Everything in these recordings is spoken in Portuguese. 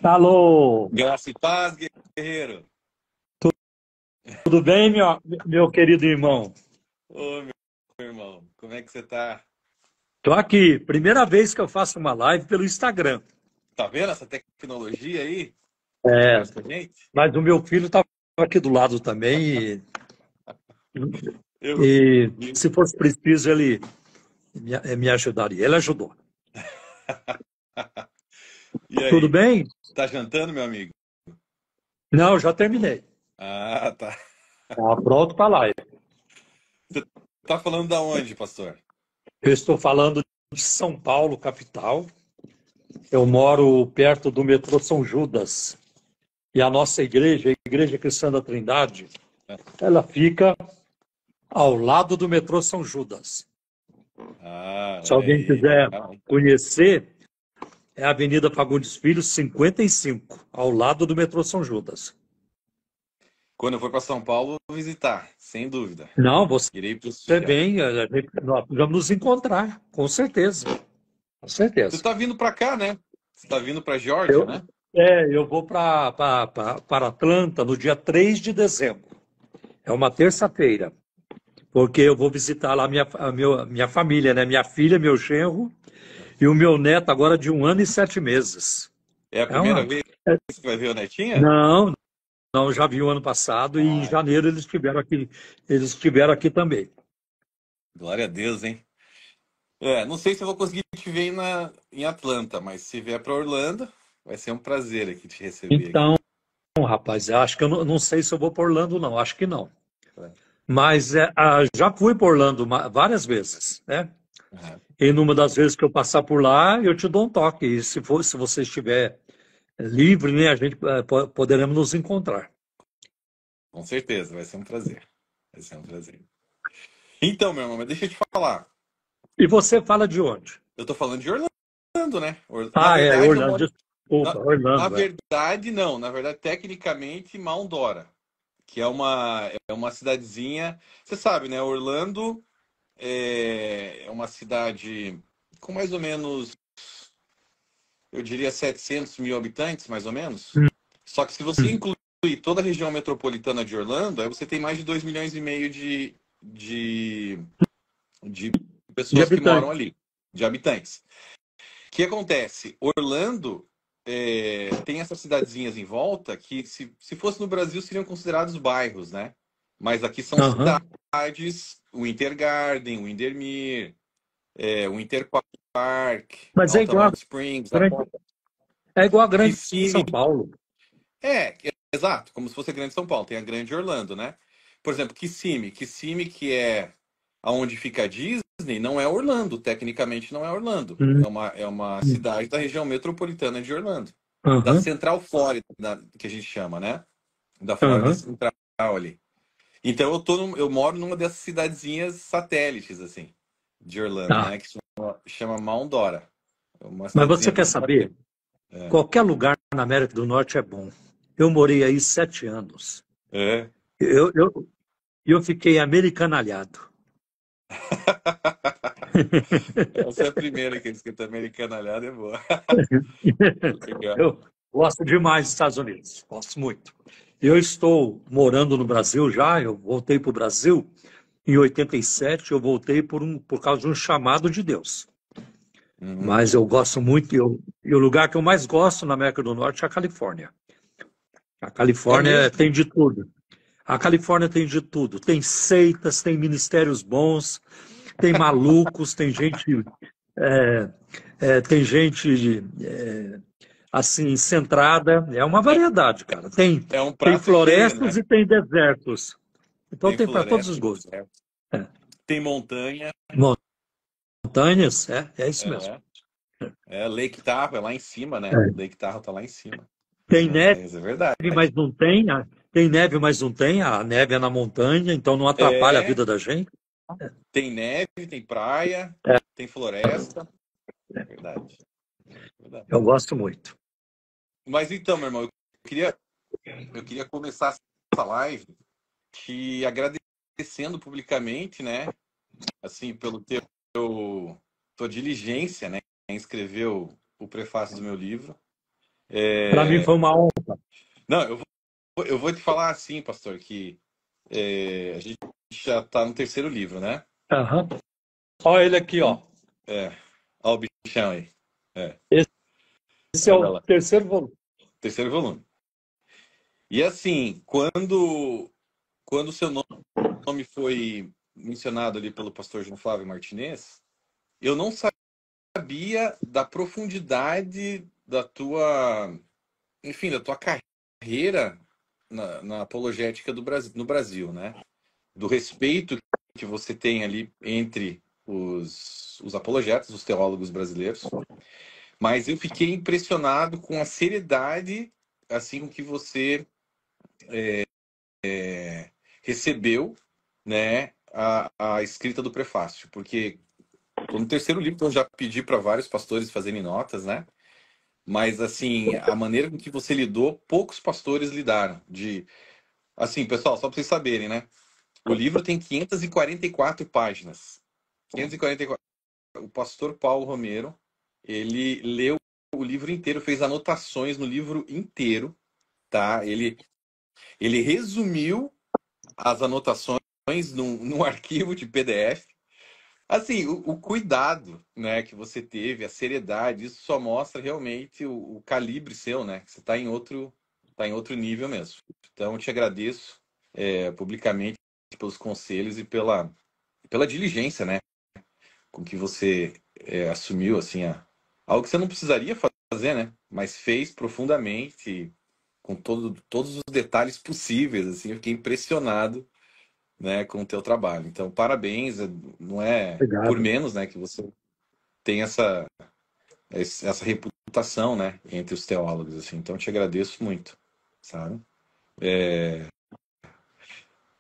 Alô, Graça e paz, guerreiro. tudo bem, meu querido irmão? Ô, meu irmão, como é que você tá? Estou aqui, primeira vez que eu faço uma live pelo Instagram. Tá vendo essa tecnologia aí? Bom É, demais pra gente? mas o meu filho estava aqui do lado também Eu e vi. se fosse preciso, ele me ajudaria. Ele ajudou. E Tudo aí? bem? Tá jantando, meu amigo? Não, já terminei. Ah, tá. Tá pronto para a live. Você tá falando da onde, pastor? Eu estou falando de São Paulo, capital. Eu moro perto do metrô São Judas. E a nossa igreja, a Igreja Cristã da Trindade, ela fica ao lado do metrô São Judas. Ah, Se olha alguém aí, quiser legal, hein? conhecer, é a Avenida Fagundes Filho, 55, ao lado do metrô São Judas. Quando eu for para São Paulo, vou visitar, sem dúvida. Não, você Irei prestigiar. vem, nós vamos nos encontrar, com certeza. Com Você certeza. tá vindo para cá, né? Você tá vindo para Geórgia, Eu, né? eu vou para Atlanta no dia 3 de dezembro. É uma terça-feira, porque eu vou visitar lá minha família, né? Minha filha, meu genro e o meu neto agora de 1 ano e 7 meses. É a É primeira uma... vez que vai ver o Netinha? Não, não, já vi o ano passado e em Ah, janeiro eles estiveram aqui também. glória a Deus, hein? É, não sei se eu vou conseguir te ver em Atlanta, mas se vier para Orlando, vai ser um prazer aqui te receber Então, aqui. rapaz, eu acho que eu não sei se eu vou para Orlando, não, acho que não. Tá? Mas já fui para Orlando várias vezes, né? Aham. E numa das vezes que eu passar por lá, eu te dou um toque. E se você estiver livre, né, a gente poderemos nos encontrar. Com certeza, vai ser um prazer. Vai ser um prazer. Então, meu irmão, mas deixa eu te falar. E você fala de onde? Eu tô falando de Orlando, né? Na Ah, é verdade, eu Orlando, moro. desculpa, Na Orlando, é. verdade, não. Na verdade, tecnicamente, Mount Dora, que é uma cidadezinha. Você sabe, né? Orlando é uma cidade com mais ou menos, eu diria, 700 mil habitantes, mais ou menos. Só que se você Hum. incluir toda a região metropolitana de Orlando, aí você tem mais de 2,5 milhões de De pessoas que moram habitantes. ali, de habitantes. O que acontece? Orlando tem essas cidadezinhas em volta que, se fosse no Brasil, seriam considerados bairros, né? Mas aqui são Aham. cidades, Winter Garden, Windermere, Winter Park, Mas Altamont Springs, é igual a grande Kissimmee. São Paulo. É, exato, como se fosse a Grande São Paulo. Tem a Grande Orlando, né? Por exemplo, Kissimmee. Kissimmee, que é aonde fica a Disney, não é Orlando. Tecnicamente não é Orlando. Hum, É uma hum. cidade da região metropolitana de Orlando. Da Aham, Central Flórida, que a gente chama, né? Da Flórida aham. Central ali. Então eu moro numa dessas cidadezinhas satélites, assim, de Orlando, Tá. né? Que chama Mount Dora. É uma Mas você cidadezinha quer bem saber? bacana. É. Qualquer lugar na América do Norte é bom. Eu morei aí 7 anos. É. Eu fiquei americanalhado. Essa é a primeira que é escrita americanalhada, é boa. Legal. Eu gosto demais dos Estados Unidos. Gosto muito. Eu estou morando no Brasil já. Eu voltei para o Brasil em 87. Eu voltei por causa de um chamado de Deus. Mas eu Hum, gosto muito, e o lugar que eu mais gosto na América do Norte é a Califórnia. A é Califórnia mesmo? tem de tudo. A Califórnia tem de tudo. Tem seitas, tem ministérios bons, tem malucos, é, tem gente assim centrada. É uma É, variedade, cara. Tem, é um tem prato cheio, florestas né? e tem desertos. Então Tem tem para todos floresta, os tem gostos. deserto, É. tem montanha, Montanhas, é isso mesmo. é, Lake Tahoe é lá em cima, né? É. Lake Tahoe tá lá em cima. As Tem neve, montanhas, é verdade. mas não tem. Tem neve, mas não tem. A neve é na montanha, então não atrapalha a É, vida da gente. tem neve, tem praia, É, tem floresta, verdade, verdade. eu gosto muito. Mas então, meu irmão, eu queria começar essa live te agradecendo publicamente, né? Assim, pelo tua diligência, né, em escrever o prefácio do meu livro. Para mim foi uma honra. Não, eu vou te falar assim, pastor, que a gente já está no terceiro livro, né? Aham. Olha ele aqui, ó. É, olha o bichão aí. É, Esse é olha o lá, terceiro volume. terceiro volume. E assim, quando o seu nome foi mencionado ali pelo pastor João Flávio Martinez, eu não sabia da profundidade da tua, enfim, da tua carreira na apologética do Brasil, no Brasil, né? Do respeito que você tem ali entre os apologetas, os teólogos brasileiros. Mas eu fiquei impressionado com a seriedade, assim, com que você recebeu, né, a escrita do prefácio, porque tô no terceiro livro, então eu já pedi para vários pastores fazerem notas, né? Mas assim, a maneira com que você lidou, poucos pastores lidaram. Assim, pessoal, só para vocês saberem, né? O livro tem 544 páginas. 544. O pastor Paulo Romero, ele leu o livro inteiro, fez anotações no livro inteiro, tá? Ele resumiu as anotações num arquivo de PDF. Assim, o cuidado, né, que você teve, a seriedade, isso só mostra realmente o calibre seu, né? Que você tá em outro nível mesmo. Então, eu te agradeço publicamente pelos conselhos e pela diligência, né? Com que você assumiu, assim, algo que você não precisaria fazer, né? Mas fez profundamente, com todos os detalhes possíveis, assim. Eu fiquei impressionado, né, com o teu trabalho. Então, parabéns, não é por Obrigado. menos, né, que você tem essa reputação, né, entre os teólogos, assim. Então, eu te agradeço muito, sabe?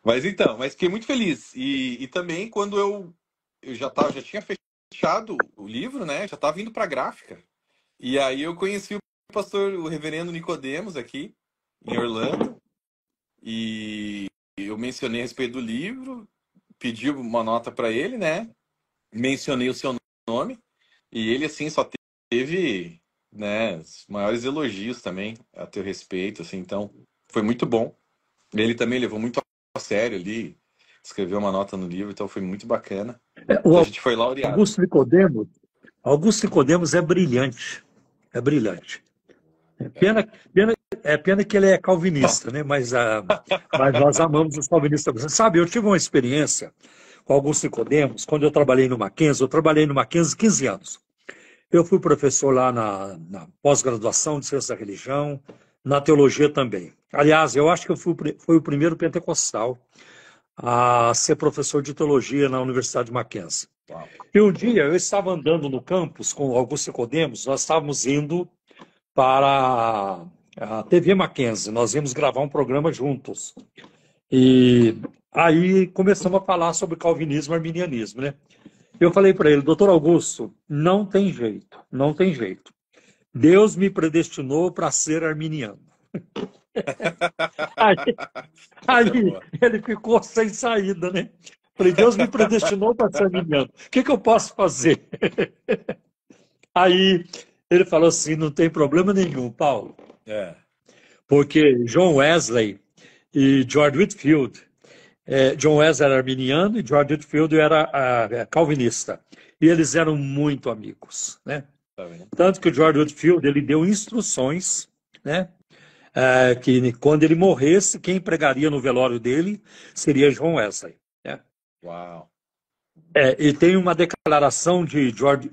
Mas fiquei muito feliz. E também quando eu já tinha fechado o livro, né, já estava indo para a gráfica. E aí eu conheci o reverendo Nicodemos aqui em Orlando e eu mencionei a respeito do livro, pedi uma nota para ele, né? Mencionei o seu nome e ele assim só teve, né, os maiores elogios também a teu respeito, assim, então foi muito bom. Ele também levou muito a sério ali, escreveu uma nota no livro, então foi muito bacana. Então a O gente foi laureado. Augusto Nicodemos, Augusto Nicodemos é brilhante. É brilhante. Pena, pena que ele é calvinista, né? Mas nós amamos os calvinistas. Você sabe, eu tive uma experiência com Augusto Nicodemos quando eu trabalhei no Mackenzie. Eu trabalhei no Mackenzie 15 anos. Eu fui professor lá na pós-graduação de Ciência da Religião, na teologia também. Aliás, eu acho que eu fui o primeiro pentecostal a ser professor de teologia na Universidade de Mackenzie. Uau. E um dia eu estava andando no campus com o Augusto Nicodemos, nós estávamos indo para a TV Mackenzie, nós íamos gravar um programa juntos. E aí começamos a falar sobre calvinismo e arminianismo, né? Eu falei para ele, doutor Augusto, não tem jeito, não tem jeito. Deus me predestinou para ser arminiano. Aí, Essa é aí boa. ele ficou sem saída, né? Falei, Deus me predestinou para ser arminiano. O que eu posso fazer? Aí ele falou assim, não tem problema nenhum, Paulo, É. porque John Wesley e George Whitefield, John Wesley era arminiano e George Whitefield era calvinista. E eles eram muito amigos, né? Tá vendo? Tanto que o George Whitefield ele deu instruções, né? Que quando ele morresse, quem pregaria no velório dele seria John Wesley. Né? Uau. E tem uma declaração de George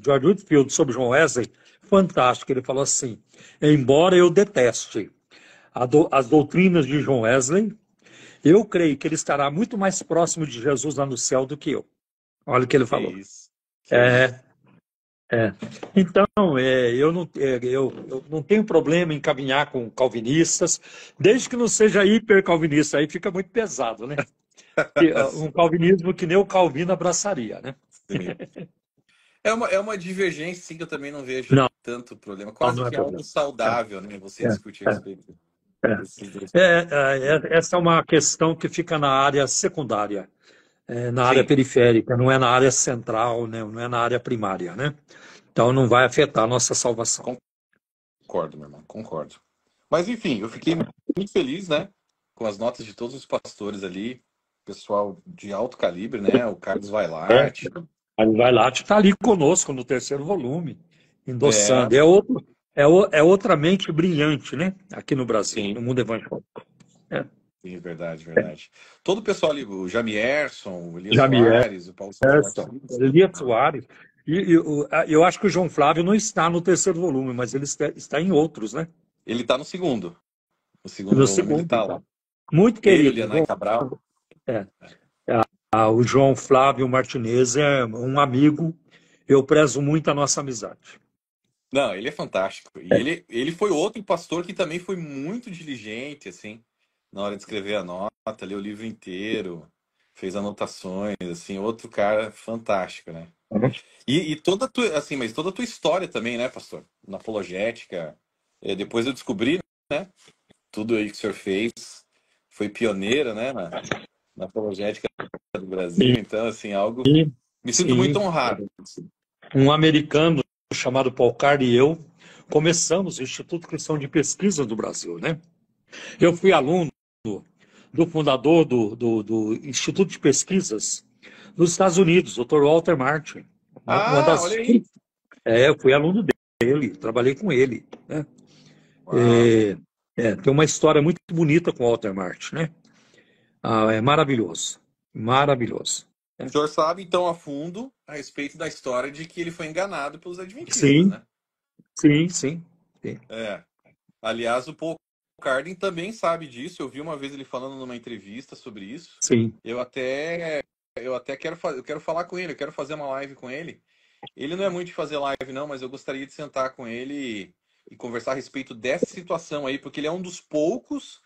Whitefield sobre John Wesley fantástica. Ele falou assim: embora eu deteste as doutrinas de John Wesley, eu creio que ele estará muito mais próximo de Jesus lá no céu do que eu. Olha o que ele Que falou. isso. Que isso. É, Então, eu não tenho problema em caminhar com calvinistas, desde que não seja hipercalvinista, aí fica muito pesado, né? Um calvinismo que nem o Calvino abraçaria, né? Sim. É uma divergência, sim, que eu também não vejo Não, tanto problema. Quase não é que algo problema. saudável, né? Você É, discutir a é, respeito é. desses dois. Essa é uma questão que fica na área secundária, na área Sim, periférica, não é na área central, né? Não é na área primária, né? Então não vai afetar a nossa salvação. Concordo, meu irmão, concordo. Mas enfim, eu fiquei muito feliz, né? Com as notas de todos os pastores ali, pessoal de alto calibre, né? O Carlos É, Vailart. aí vai lá, está ali conosco no terceiro volume, É, endossando. É outra mente brilhante, né? Aqui no Brasil, sim, no mundo evangélico. É. sim, verdade, verdade. Todo o pessoal ali, o Jamierson, o Elias Jamier, Soares, o Paulo César Martins. Elias Soares. Eu acho que o João Flávio não está no terceiro volume, mas ele está em outros, né? Ele tá no segundo. No segundo No volume ele segundo, tá lá. então. Muito Ele, o querido, Lianai João. Cabral. É. O João Flávio Martinez é um amigo. Eu prezo muito a nossa amizade. Não, ele é fantástico. E ele foi outro pastor que também foi muito diligente, assim, na hora de escrever a nota, leu o livro inteiro, fez anotações, assim, outro cara fantástico, né? E toda a tua, assim, mas toda a tua história também, né, pastor? Na apologética. Depois eu descobri, né, tudo aí que o senhor fez. Foi pioneiro, né, na apologética do Brasil. E, Então, assim, algo. e, Me sinto muito sim, honrado. um americano chamado Paul Card e eu começamos o Instituto Cristão de Pesquisa do Brasil, né? Eu fui aluno do fundador do Instituto de Pesquisas nos Estados Unidos, Dr. Walter Martin. Uma Ah, das, olha aí. eu fui aluno dele, trabalhei com ele, né? Uau. Tem uma história muito bonita com o Walter Martin, né? É maravilhoso, maravilhoso. O senhor sabe, então, a fundo a respeito da história de que ele foi enganado pelos adventistas, Sim, né? sim, sim, sim. É. Aliás, o Paul Cardin também sabe disso. Eu vi uma vez ele falando numa entrevista sobre isso. Sim. Eu até eu quero falar com ele, eu quero fazer uma live com ele. Ele não é muito de fazer live, não, mas eu gostaria de sentar com ele e conversar a respeito dessa situação aí, porque ele é um dos poucos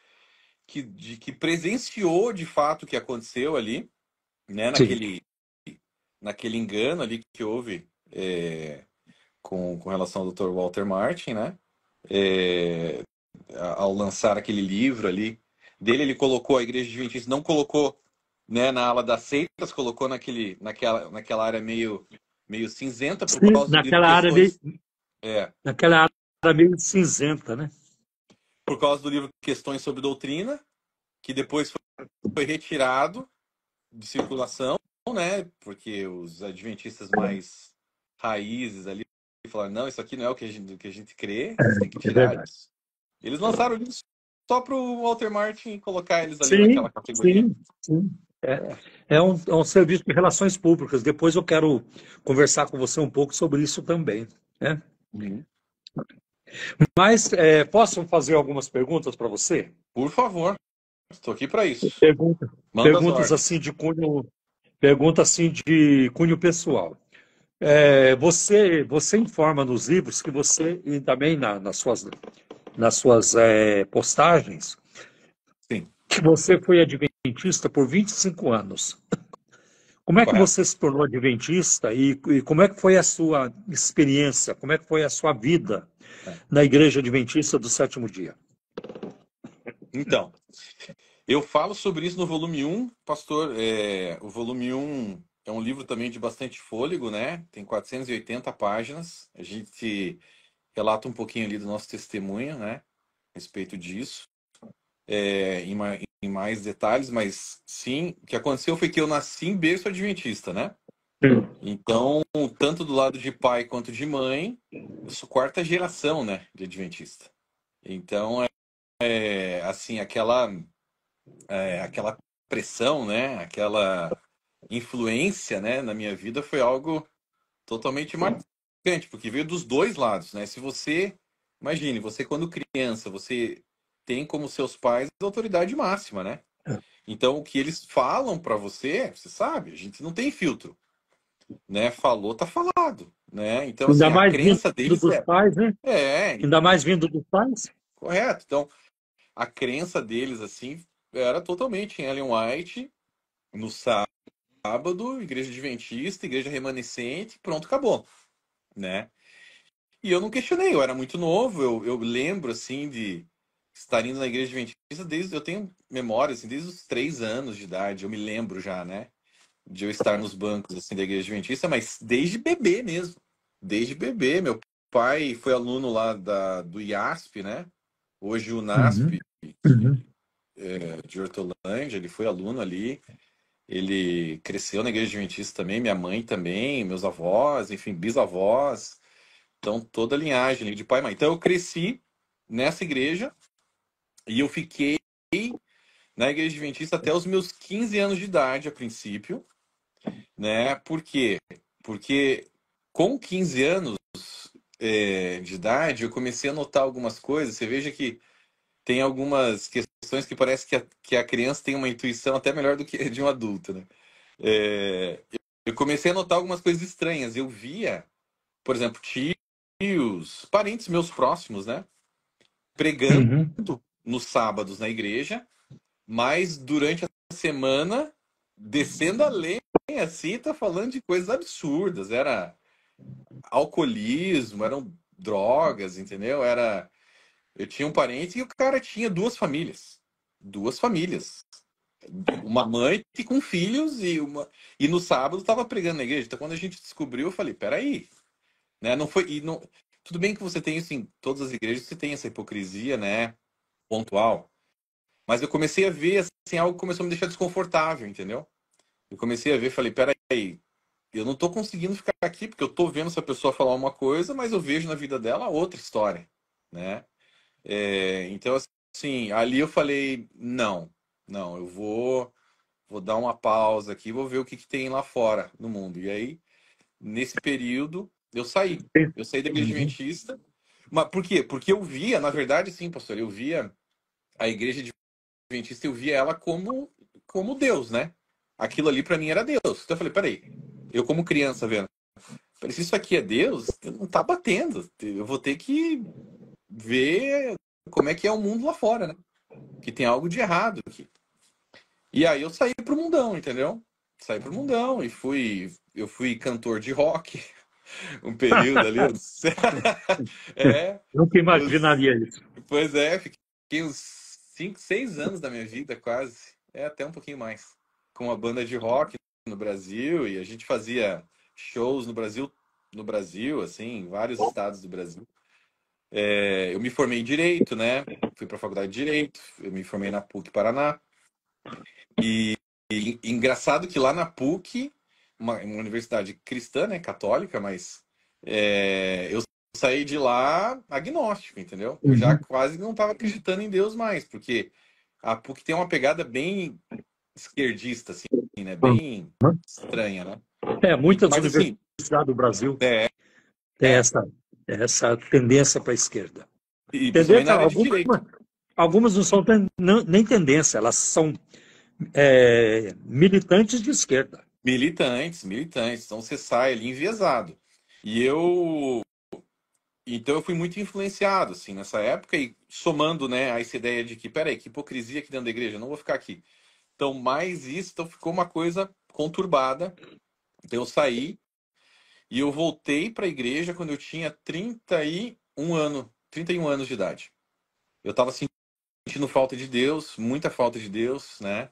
que presenciou de fato o que aconteceu ali, né? Sim. Naquele engano ali que houve com relação ao Dr. Walter Martin, né? É, ao lançar aquele livro ali dele, ele colocou a Igreja Adventista, não colocou, né, na ala das seitas, colocou naquela área meio cinzenta por Sim, causa do livro é, naquela área meio cinzenta, né? por causa do livro Questões sobre Doutrina, que depois foi retirado de circulação, né? Porque os adventistas mais raízes ali falaram, não, isso aqui não é o que a gente crê, você tem que É tirar verdade. isso. Eles lançaram o livro só para o Walter Martin colocar eles ali Sim, naquela categoria. sim, sim. É um serviço de relações públicas. Depois eu quero conversar com você um pouco sobre isso também, né? Uhum. Mas posso fazer algumas perguntas para você? Por favor, estou aqui para isso. Pergunta, Manda as perguntas ordens. assim de cunho, pergunta assim de cunho pessoal. Você informa nos livros que você e também nas suas postagens Sim, que você foi adventista por 25 anos. Como é que correto. você se tornou adventista e como é que foi a sua experiência, como é que foi a sua vida É. na Igreja Adventista do Sétimo Dia? Então, eu falo sobre isso no volume 1, pastor. O volume 1 é um livro também de bastante fôlego, né? Tem 480 páginas. A gente relata um pouquinho ali do nosso testemunho, né? A respeito disso. Em mais detalhes, mas sim, o que aconteceu foi que eu nasci em berço adventista, né? Então, tanto do lado de pai quanto de mãe, eu sou quarta geração, né, de adventista. Então, assim, aquela pressão, né, aquela influência, né, na minha vida foi algo totalmente marcante, porque veio dos dois lados, né? Se você, imagine, você quando criança, você tem como seus pais a autoridade máxima, né? Então, o que eles falam para você, você sabe, a gente não tem filtro, né? Falou, tá falado, né? Então, Ainda assim, a mais vindo crença deles dos pais, né? é Ainda mais vindo dos pais? correto. Então, a crença deles, assim, era totalmente em Ellen White, no sábado, igreja adventista, igreja remanescente, pronto, acabou, né? E eu não questionei, eu era muito novo, eu lembro, assim, de estar indo na igreja adventista eu tenho memória, assim, desde os 3 anos de idade, eu me lembro já, né? De eu estar nos bancos, assim, da igreja adventista, mas desde bebê mesmo. Desde bebê, meu pai foi aluno lá do IASP, né? Hoje o Uhum. NASP, Uhum. de Hortolândia, ele foi aluno ali. Ele cresceu na igreja adventista também, minha mãe também, meus avós, enfim, bisavós. Então, toda a linhagem ali de pai e mãe. Então, eu cresci nessa igreja e eu fiquei na igreja adventista até os meus 15 anos de idade, a princípio, né? Por quê? Porque com 15 anos de idade, eu comecei a notar algumas coisas. Você veja que tem algumas questões que parece que a criança tem uma intuição até melhor do que a de um adulto, né? É, eu comecei a notar algumas coisas estranhas. Eu via, por exemplo, tios, parentes meus próximos, né? Pregando Uhum. nos sábados na igreja, mas durante a semana, descendo a lenha, assim, tá falando de coisas absurdas. Era alcoolismo, eram drogas, entendeu? Eu tinha um parente e o cara tinha duas famílias. Duas famílias. Uma mãe com filhos e no sábado estava pregando na igreja. Então, quando a gente descobriu, eu falei, peraí, né? Não foi. E não... Tudo bem que você tem isso em todas as igrejas, você tem essa hipocrisia, né? Pontual. Mas eu comecei a ver, assim, algo que começou a me deixar desconfortável, entendeu? Eu comecei a ver, falei, peraí, eu não tô conseguindo ficar aqui, porque eu tô vendo essa pessoa falar uma coisa, mas eu vejo na vida dela outra história, né? Então, assim, ali eu falei, não, eu vou dar uma pausa aqui, vou ver o que tem lá fora no mundo. E aí, nesse período, eu saí. Eu saí da igreja Uhum. adventista. Mas por quê? Porque eu via, na verdade, sim, pastor, eu via a igreja adventista, eu via ela como Deus, né? Aquilo ali para mim era Deus. Então eu falei, peraí, eu como criança vendo, se isso aqui é Deus, não tá batendo. Eu vou ter que ver como é que é o mundo lá fora, né? Que tem algo de errado aqui. E aí eu saí pro mundão, entendeu? Saí pro mundão e eu fui cantor de rock um período ali. É, Nunca os, imaginaria isso. pois é, fiquei uns 5, 6 anos da minha vida quase, até um pouquinho mais, com uma banda de rock no Brasil e a gente fazia shows no Brasil, assim, em vários estados do Brasil. Eu me formei em Direito, né? Fui para a faculdade de Direito, eu me formei na PUC Paraná. E engraçado que lá na PUC, uma universidade cristã, né, católica, mas eu saí de lá agnóstico, entendeu? Eu já Uhum. quase não estava acreditando em Deus mais, porque a PUC tem uma pegada bem esquerdista, assim, né? Bem estranha, né? Muitas Mas assim, universidades do Brasil é, têm é, essa tendência para a esquerda. e principalmente na Tendência, área de direito. algumas não são nem tendência, elas são militantes de esquerda. Militantes, então você sai ali enviesado. E então eu fui muito influenciado, assim, nessa época e somando, né, a essa ideia de que, peraí, que hipocrisia aqui dentro da igreja, não vou ficar aqui. Então, mais isso, então ficou uma coisa conturbada. Então eu saí e eu voltei para a igreja quando eu tinha 31 anos de idade. Eu estava sentindo falta de Deus, muita falta de Deus, né?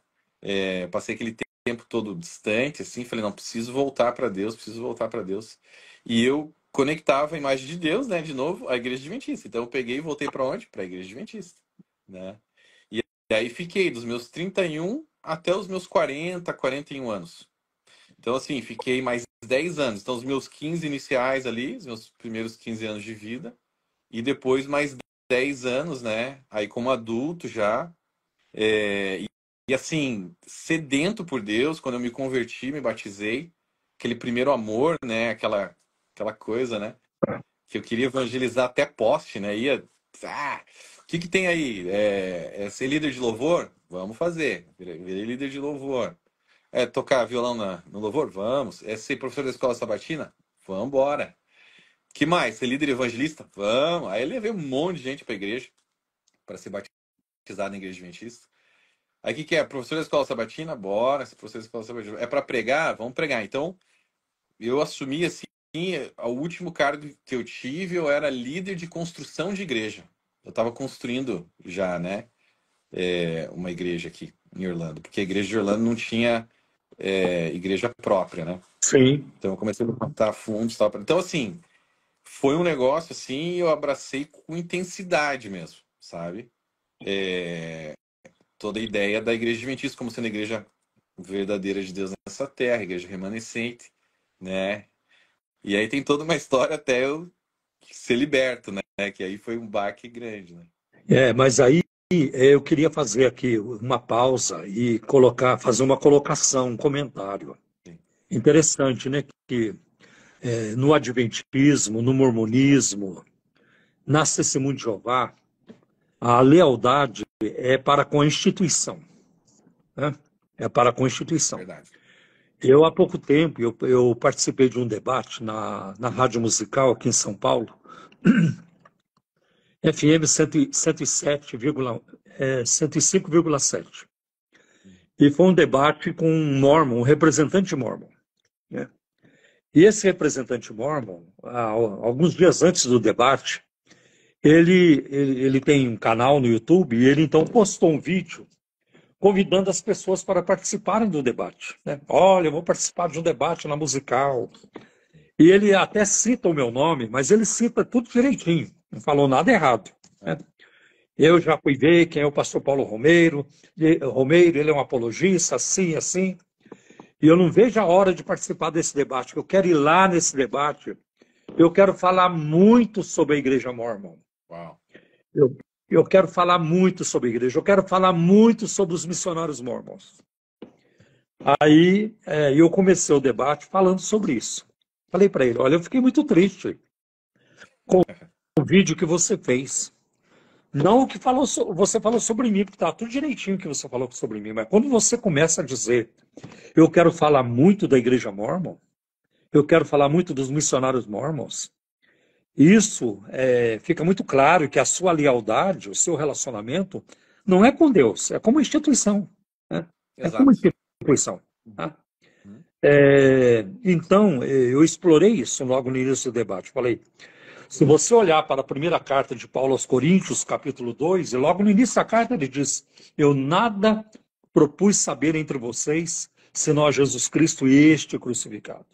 Passei aquele tempo todo distante, assim, falei, não, preciso voltar para Deus, preciso voltar para Deus. E eu conectava a imagem de Deus, né, de novo, à igreja adventista. Então eu peguei e voltei para onde? Para a igreja adventista, né? E aí fiquei dos meus 31 até os meus 41 anos. Então, assim, fiquei mais 10 anos. Então, os meus 15 iniciais ali, os meus primeiros 15 anos de vida, e depois mais 10 anos, né? Aí como adulto já. E assim, sedento por Deus, quando eu me converti, me batizei, aquele primeiro amor, né? Aquela coisa, né? Que eu queria evangelizar até poste, né? O que tem aí? É ser líder de louvor? Vamos fazer. Virei líder de louvor. Tocar violão no louvor? Vamos. Ser professor da escola sabatina? Vamos embora. Que mais? Ser líder evangelista? Vamos. Aí eu levei um monte de gente para a igreja, para ser batizado na igreja adventista. Aí o que é? Professor da escola sabatina? Bora. Ser professor da escola sabatina. É para pregar? Vamos pregar. Então, eu assumi assim, o último cargo que eu tive, eu era líder de construção de igreja. Eu estava construindo já, né? Uma igreja aqui em Orlando, porque a igreja de Orlando não tinha igreja própria, né? Sim. Então eu comecei a levantar fundos e tal. Então, assim, foi um negócio assim, eu abracei com intensidade mesmo, sabe? É, toda a ideia da igreja adventista como sendo a igreja verdadeira de Deus nessa terra, igreja remanescente, né? E aí tem toda uma história até eu ser liberto, né? Que aí foi um baque grande, né? Mas aí eu queria fazer aqui uma pausa e fazer uma colocação, um comentário. Sim. Interessante, né? Que no Adventismo, no Mormonismo, nas Testemunhas de Jeová, a lealdade é para com a instituição, né? É para com a instituição. Verdade. Eu, há pouco tempo, eu participei de um debate na Rádio Musical aqui em São Paulo, FM 105,7. E foi um debate com um mormon, um representante mormon, né? E esse representante mormon, alguns dias antes do debate, ele tem um canal no YouTube e ele então postou um vídeo convidando as pessoas para participarem do debate, né? Olha, eu vou participar de um debate na Musical. E ele até cita o meu nome, mas ele cita tudo direitinho, não falou nada errado, né? Eu já fui ver quem é o pastor Paulo Romeiro. Romeiro, ele é um apologista, assim, assim. E eu não vejo a hora de participar desse debate. Eu quero ir lá nesse debate. Eu quero falar muito sobre a Igreja Mormon. Uau. Eu quero falar muito sobre a igreja. Eu quero falar muito sobre os missionários mormons. Aí eu comecei o debate falando sobre isso. Falei para ele, olha, eu fiquei muito triste com o vídeo que você fez. Não o que você falou sobre mim, porque está tudo direitinho que você falou sobre mim, mas quando você começa a dizer, eu quero falar muito da igreja mormon, eu quero falar muito dos missionários mormons, isso fica muito claro que a sua lealdade, o seu relacionamento, não é com Deus, é como instituição, né? É como Exato. instituição. Tá? Uhum. Então, eu explorei isso logo no início do debate. Falei, se você olhar para a primeira carta de Paulo aos Coríntios, capítulo 2, e logo no início da carta ele diz, eu nada propus saber entre vocês, senão a Jesus Cristo e este crucificado.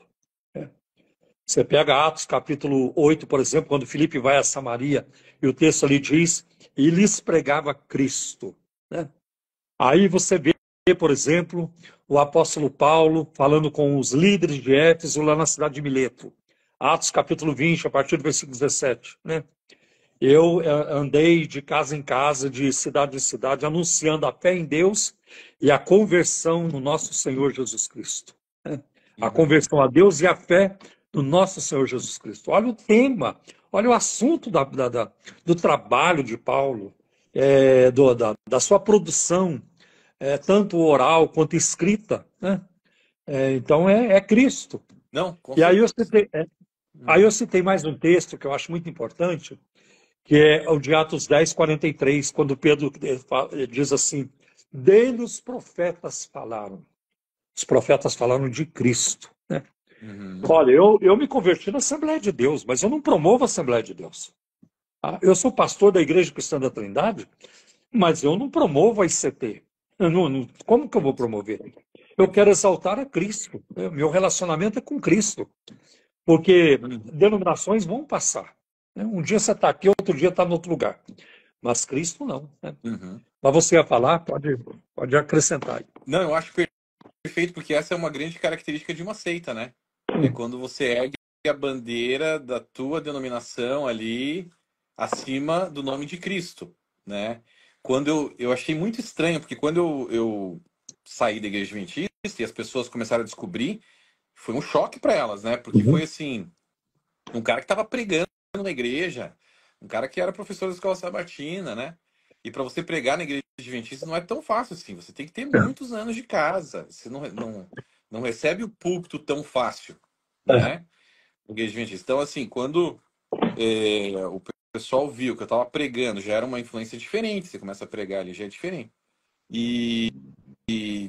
Você pega Atos capítulo 8, por exemplo, quando Filipe vai a Samaria, e o texto ali diz, e lhes pregava Cristo, né? Aí você vê, por exemplo, o apóstolo Paulo falando com os líderes de Éfeso lá na cidade de Mileto. Atos capítulo 20, a partir do versículo 17, né? Eu andei de casa em casa, de cidade em cidade, anunciando a fé em Deus e a conversão no nosso Senhor Jesus Cristo, né? A conversão a Deus e a fé do nosso Senhor Jesus Cristo. Olha o tema, olha o assunto do trabalho de Paulo, da sua produção, tanto oral quanto escrita, né? Então é Cristo. Não, com E certeza. aí eu citei mais um texto que eu acho muito importante, que é o de Atos 10, 43, quando Pedro diz assim, dele os profetas falaram. Os profetas falaram de Cristo, né? Uhum. Olha, eu me converti na Assembleia de Deus, mas eu não promovo a Assembleia de Deus. Tá? Eu sou pastor da Igreja Cristã da Trindade, mas eu não promovo a ICT. Como que eu vou promover? Eu quero exaltar a Cristo. Né? Meu relacionamento é com Cristo. Porque denominações vão passar. Né? Um dia você está aqui, outro dia está em outro lugar. Mas Cristo não. Né? Uhum. Mas você ia falar, pode acrescentar aí. Não, eu acho perfeito, porque essa é uma grande característica de uma seita, né? É quando você ergue a bandeira da tua denominação ali acima do nome de Cristo, né? Quando eu achei muito estranho, porque quando eu saí da igreja adventista e as pessoas começaram a descobrir, foi um choque para elas, né? Porque foi assim, um cara que estava pregando na igreja, um cara que era professor da escola sabatina, né? E para você pregar na igreja adventista não é tão fácil assim. Você tem que ter muitos anos de casa. Você não recebe o púlpito tão fácil, né? Na igreja adventista. Então, assim, quando o pessoal viu que eu estava pregando, já era uma influência diferente. Você começa a pregar ali, já é diferente. E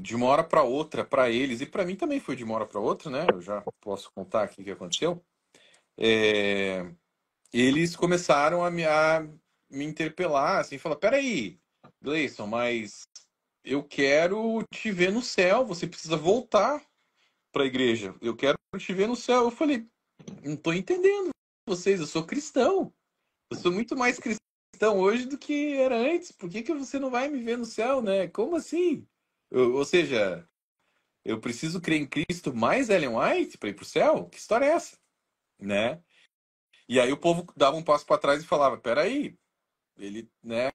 de uma hora para outra, para eles, e para mim também foi de uma hora para outra, né? Eu já posso contar aqui o que aconteceu. Eles começaram a me interpelar, assim, falar, peraí, Gleison, mas eu quero te ver no céu, você precisa voltar para a igreja, eu quero te ver no céu. Eu falei, não estou entendendo vocês, eu sou cristão. Eu sou muito mais cristão hoje do que era antes. Por que que você não vai me ver no céu, né? Como assim? Ou seja, eu preciso crer em Cristo mais Ellen White para ir para o céu? Que história é essa? Né? E aí o povo dava um passo para trás e falava, peraí, ele, né,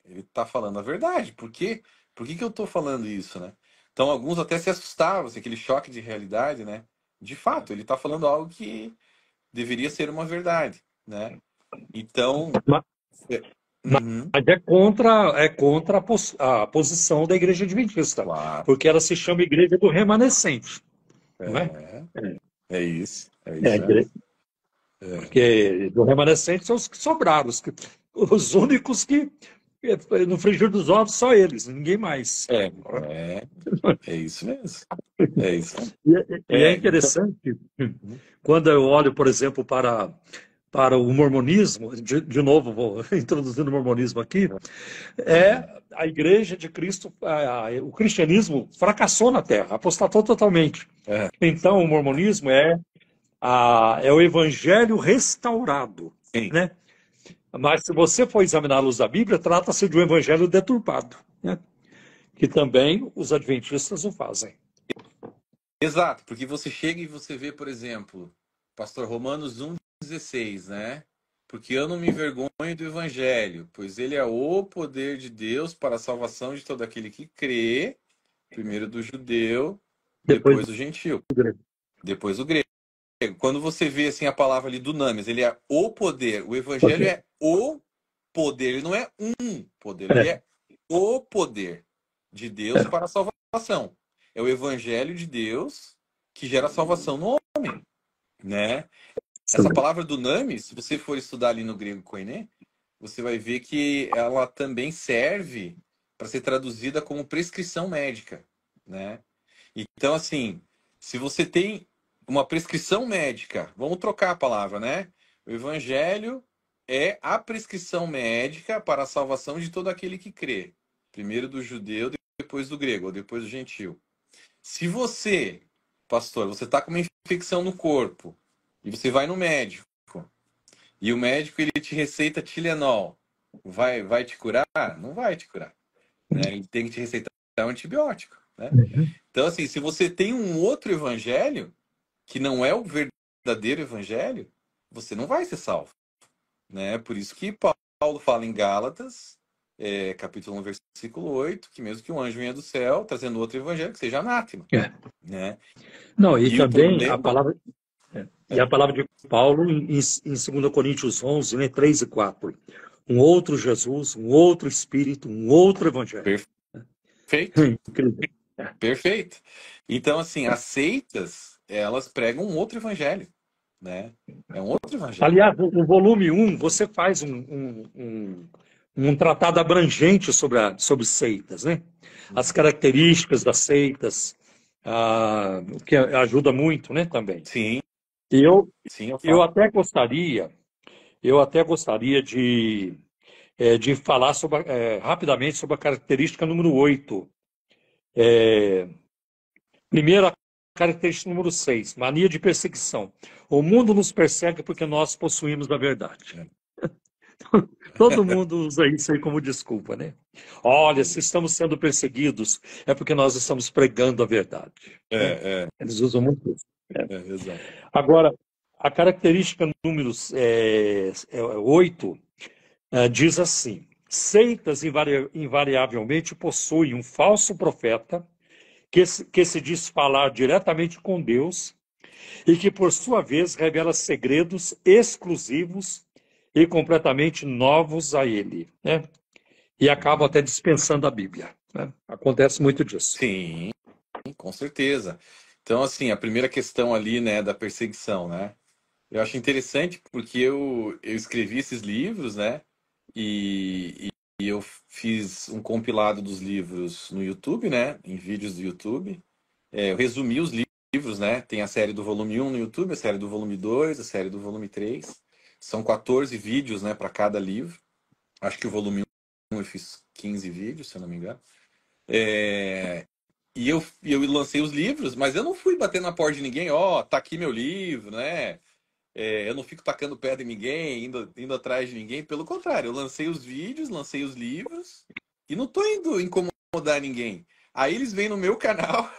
ele tá falando a verdade. Por quê? Por que que eu tô falando isso, né? Então alguns até se assustavam, assim, aquele choque de realidade, né? De fato, ele tá falando algo que deveria ser uma verdade, né? Então, Mas, é, mas uhum, é contra a posição da Igreja Adventista, claro, porque ela se chama Igreja do Remanescente, não é? é, É, é é, isso mesmo. É, porque do remanescente são os que sobraram, os únicos que, no frigir dos ovos, só eles, ninguém mais. é, é, é isso mesmo. É isso mesmo. E é Então, interessante, quando eu olho, por exemplo, para o mormonismo, de novo, vou introduzindo o mormonismo aqui, a Igreja de Cristo, o cristianismo fracassou na Terra, apostatou totalmente. é, Então, o mormonismo é o evangelho restaurado, sim. né? Mas se você for examinar a luz da Bíblia, trata-se de um evangelho deturpado, né? Que também os adventistas o fazem. Exato, porque você chega e você vê, por exemplo, Pastor Romanos 1,16, né? Porque eu não me envergonho do Evangelho, pois ele é o poder de Deus para a salvação de todo aquele que crê, primeiro do judeu, Depois depois do gentil, do grego. depois do grego. Quando você vê assim a palavra ali dunamis, ele é o poder. O Evangelho é o poder, ele não é um poder, ele É, é o poder de Deus para a salvação. É o Evangelho de Deus que gera salvação no homem, né? Essa palavra dunamis, se você for estudar ali no grego koiné, você vai ver que ela também serve para ser traduzida como prescrição médica, né? Então, assim, se você tem uma prescrição médica, vamos trocar a palavra, né? O evangelho é a prescrição médica para a salvação de todo aquele que crê. Primeiro do judeu, depois do grego, ou depois do gentil. Se você, pastor, você está com uma infecção no corpo e você vai no médico e o médico ele te receita Tilenol, vai te curar? Não vai te curar, né? Ele tem que te receitar um antibiótico, né? Então, assim, se você tem um outro evangelho que não é o verdadeiro evangelho, você não vai ser salvo, né? Por isso que Paulo fala em Gálatas, capítulo 1, versículo 8, que mesmo que um anjo venha do céu trazendo outro evangelho, que seja anátema, é. né? Não, e E o também problema... a palavra de Paulo em 2 Coríntios 11, né, 3 e 4. Um outro Jesus, um outro Espírito, um outro Evangelho. Perfeito, Incrível. É. perfeito. Então, assim, as seitas, elas pregam um outro evangelho, né? É um outro evangelho. Aliás, no volume 1, você faz um tratado abrangente sobre seitas, né? As características das seitas, o que ajuda muito, né, também. Sim, E sim, eu eu falo. até gostaria, de falar rapidamente sobre a característica número 8. Primeiro, a característica número 6, mania de perseguição. O mundo nos persegue porque nós possuímos a verdade. Todo mundo usa isso aí como desculpa, né? Olha, se estamos sendo perseguidos, é porque nós estamos pregando a verdade, né? É, é, Eles usam muito isso. exato. Agora, a característica número 8 diz assim: seitas invariavelmente possuem um falso profeta que se diz falar diretamente com Deus e que, por sua vez, revela segredos exclusivos e completamente novos a ele, né? E acaba até dispensando a Bíblia, né? Acontece muito disso. Sim, com certeza. Então, assim, a primeira questão ali, né, da perseguição, né? Eu acho interessante porque eu escrevi esses livros, né? E eu fiz um compilado dos livros no YouTube, né? Em vídeos do YouTube. Eu resumi os livros, né? Tem a série do volume 1 no YouTube, a série do volume 2, a série do volume 3. São 14 vídeos, né, para cada livro. Acho que o volume 1 eu fiz 15 vídeos, se eu não me engano. E eu lancei os livros, mas eu não fui bater na porta de ninguém, ó, tá aqui meu livro, né? eu não fico tacando pedra em ninguém, indo atrás de ninguém. Pelo contrário, eu lancei os vídeos, lancei os livros e não tô indo incomodar ninguém. Aí eles vêm no meu canal,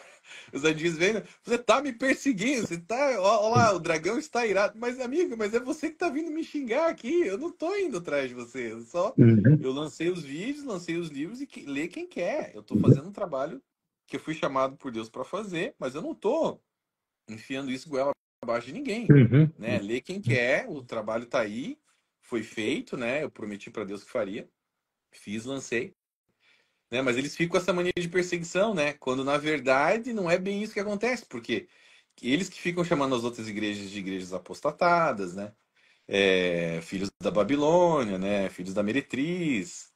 os adins vêm, você tá me perseguindo, você tá, ó lá, o dragão está irado. Mas, amigo, mas é você que tá vindo me xingar aqui, eu não tô indo atrás de você. Uhum. Eu lancei os vídeos, lancei os livros e lê quem quer. Eu tô fazendo um trabalho que eu fui chamado por Deus para fazer, mas eu não tô enfiando isso goela abaixo de ninguém, Uhum. né? Lê quem quer, o trabalho tá aí, foi feito, né? Eu prometi para Deus que faria, fiz, lancei, né? Mas eles ficam com essa mania de perseguição, né? Quando na verdade não é bem isso que acontece, porque eles que ficam chamando as outras igrejas de igrejas apostatadas, né? Filhos da Babilônia, né? Filhos da meretriz,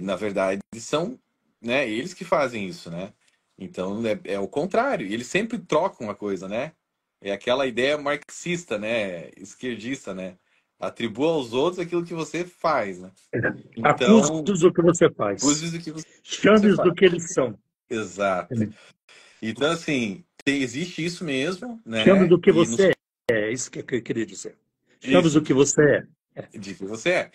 na verdade são, né? Eles que fazem isso, né? Então é o contrário. E eles sempre trocam a coisa, né? É aquela ideia marxista, né? Esquerdista, né? Atribua aos outros aquilo que você faz, né? Então, Acuse-os do que você faz. use o que você Chame-os faz. do que eles são. Exato. Então, assim, existe isso mesmo, Chame-os né? do que você é. É isso que eu queria dizer. Chame-os Isso, do que você é. de que você é.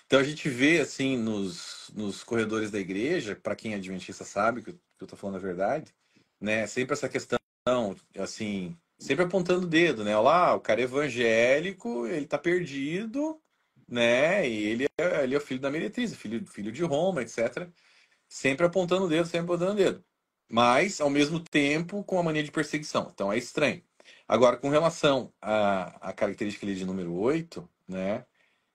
Então a gente vê assim nos corredores da igreja, para quem é adventista sabe que eu tô falando a verdade, né? Sempre essa questão, assim, sempre apontando o dedo, né? Olha lá, o cara é evangélico, ele tá perdido, né? E ele é o filho da meretriz, filho de Roma, etc. Sempre apontando o dedo, sempre apontando o dedo. Mas, ao mesmo tempo, com a mania de perseguição. Então é estranho. Agora, com relação à característica ali de número 8, né?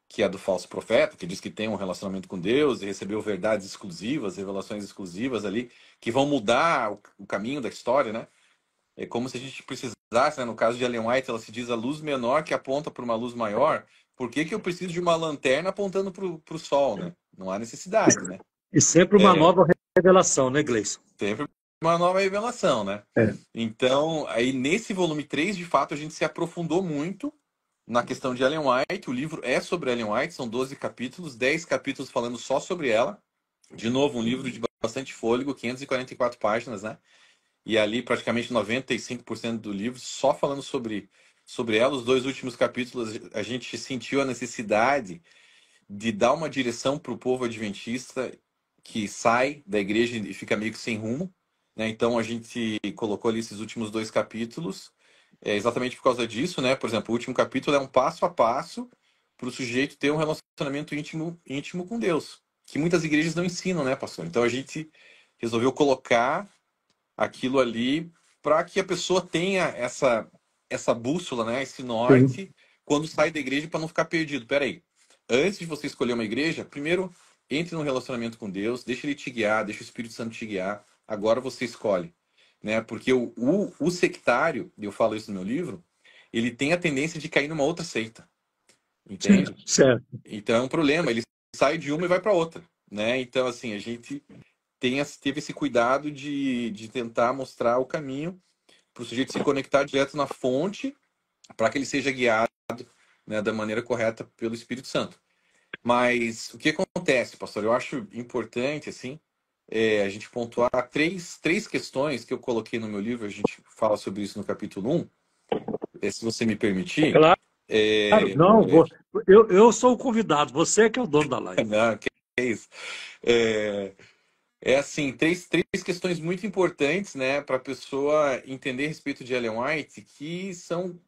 Que é do falso profeta, que diz que tem um relacionamento com Deus e recebeu verdades exclusivas, revelações exclusivas ali, que vão mudar o caminho da história, né? É como se a gente precisasse, né? No caso de Ellen White, ela se diz a luz menor que aponta para uma luz maior. Por que que eu preciso de uma lanterna apontando para o sol, né? Não há necessidade, né? E sempre uma É, nova revelação, né, Gleison? sempre uma nova revelação, né? É. Então, aí nesse volume 3 de fato, a gente se aprofundou muito na questão de Ellen White. O livro é sobre Ellen White, são 12 capítulos, 10 capítulos falando só sobre ela. De novo, um livro de bastante fôlego, 544 páginas, né? E ali praticamente 95% do livro só falando sobre ela. Os dois últimos capítulos a gente sentiu a necessidade de dar uma direção para o povo adventista que sai da igreja e fica meio que sem rumo, né? Então a gente colocou ali esses últimos dois capítulos, exatamente por causa disso, né? Por exemplo, o último capítulo é um passo a passo para o sujeito ter um relacionamento íntimo com Deus, que muitas igrejas não ensinam, né, pastor? Então a gente resolveu colocar aquilo ali para que a pessoa tenha essa bússola, né, esse Sim. norte, quando sai da igreja para não ficar perdido. Peraí, antes de você escolher uma igreja, primeiro entre num relacionamento com Deus, deixa ele te guiar, deixa o Espírito Santo te guiar. Agora você escolhe, né? Porque o sectário, e eu falo isso no meu livro, ele tem a tendência de cair numa outra seita, entende? Certo. Então é um problema, ele sai de uma e vai para outra, né? Então assim, a gente teve esse cuidado de tentar mostrar o caminho para o sujeito se conectar direto na fonte para que ele seja guiado, né, da maneira correta pelo Espírito Santo. Mas o que acontece, pastor? Eu acho importante assim, a gente pontuar três questões que eu coloquei no meu livro. A gente fala sobre isso no capítulo 1, se você me permitir. Claro, É, não, eu sou o convidado, você é que é o dono da live. não, que é isso. É, assim, três questões muito importantes, né, para a pessoa entender a respeito de Ellen White, que são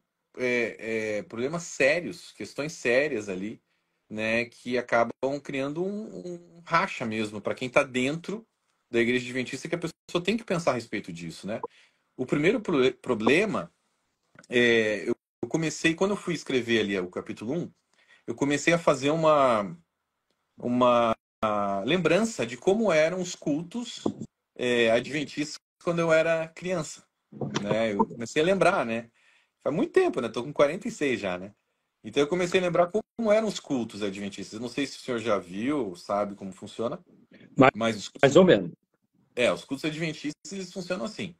problemas sérios, questões sérias ali, né, que acabam criando um racha mesmo para quem está dentro da igreja adventista, que a pessoa tem que pensar a respeito disso, né? O primeiro problema eu comecei, quando eu fui escrever ali o capítulo 1, eu comecei a fazer uma lembrança de como eram os cultos adventistas quando eu era criança, né? Eu comecei a lembrar, né? Faz muito tempo, né? Tô com 46 já, né? Então eu comecei a lembrar como eram os cultos adventistas. Eu não sei se o senhor já viu, sabe como funciona, Mais, mas mais ou menos. os cultos adventistas eles funcionam assim.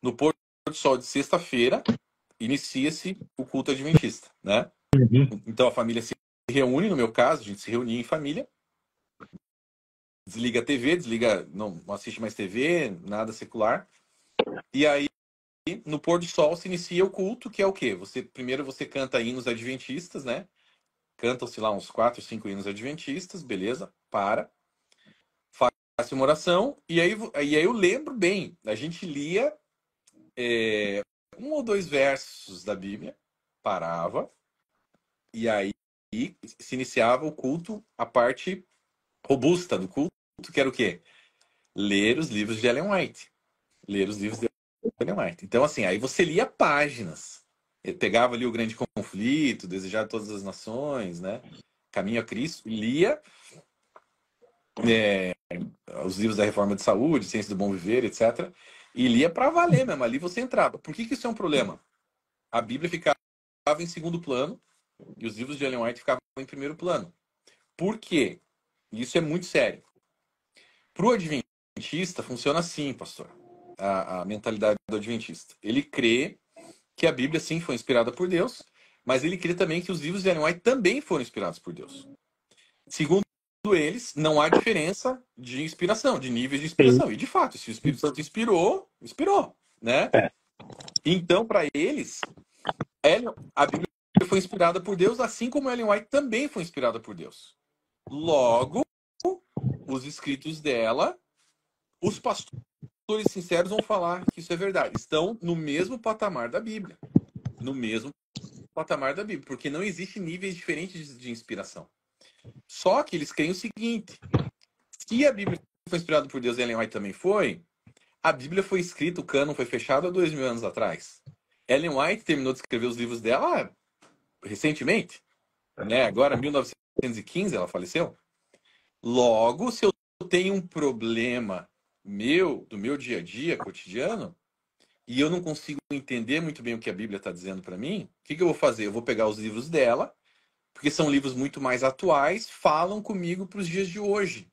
No pôr do sol de sexta-feira inicia-se o culto adventista, né? Uhum. Então a família se reúne, no meu caso, a gente se reunia em família, desliga a TV, não assiste mais TV, nada secular. E aí no pôr do sol, se inicia o culto, que é o quê? Primeiro você canta hinos adventistas, né? Cantam-se lá uns 4, 5 hinos adventistas, beleza? Faz uma oração, e aí eu lembro bem, a gente lia um ou dois versos da Bíblia, parava, e aí se iniciava o culto, a parte robusta do culto, que era o quê? Ler os livros de Ellen White. Ler os livros de Ellen White. Então, assim, aí você lia páginas. Eu pegava ali o Grande Conflito, Desejar Todas as Nações, né? Caminho a Cristo, e lia os livros da Reforma de Saúde, Ciência do Bom Viver, etc. E lia para valer mesmo. Ali você entrava. Por que isso é um problema? A Bíblia ficava em segundo plano e os livros de Ellen White ficavam em primeiro plano. Por quê? Isso é muito sério. Para o adventista, funciona assim, pastor. A mentalidade do adventista. Ele crê que a Bíblia, sim, foi inspirada por Deus, mas ele crê também que os livros de Ellen White também foram inspirados por Deus. Segundo eles, não há diferença de inspiração, de níveis de inspiração. E, de fato, se o Espírito Santo inspirou, né? Então, para eles, a Bíblia foi inspirada por Deus, assim como Ellen White também foi inspirada por Deus. Logo, os escritos dela, os pastores sinceros vão falar que isso é verdade. Estão no mesmo patamar da Bíblia. No mesmo patamar da Bíblia. Porque não existe níveis diferentes de inspiração. Só que eles creem o seguinte: se a Bíblia foi inspirada por Deus e Ellen White também foi, a Bíblia foi escrita, o cânon foi fechado há 2000 anos atrás. Ellen White terminou de escrever os livros dela recentemente. Né? Agora, em 1915, ela faleceu. Logo, se eu tenho um problema do meu dia a dia, cotidiano, e eu não consigo entender muito bem o que a Bíblia está dizendo para mim, o que eu vou fazer? Eu vou pegar os livros dela, porque são livros muito mais atuais, falam comigo para os dias de hoje,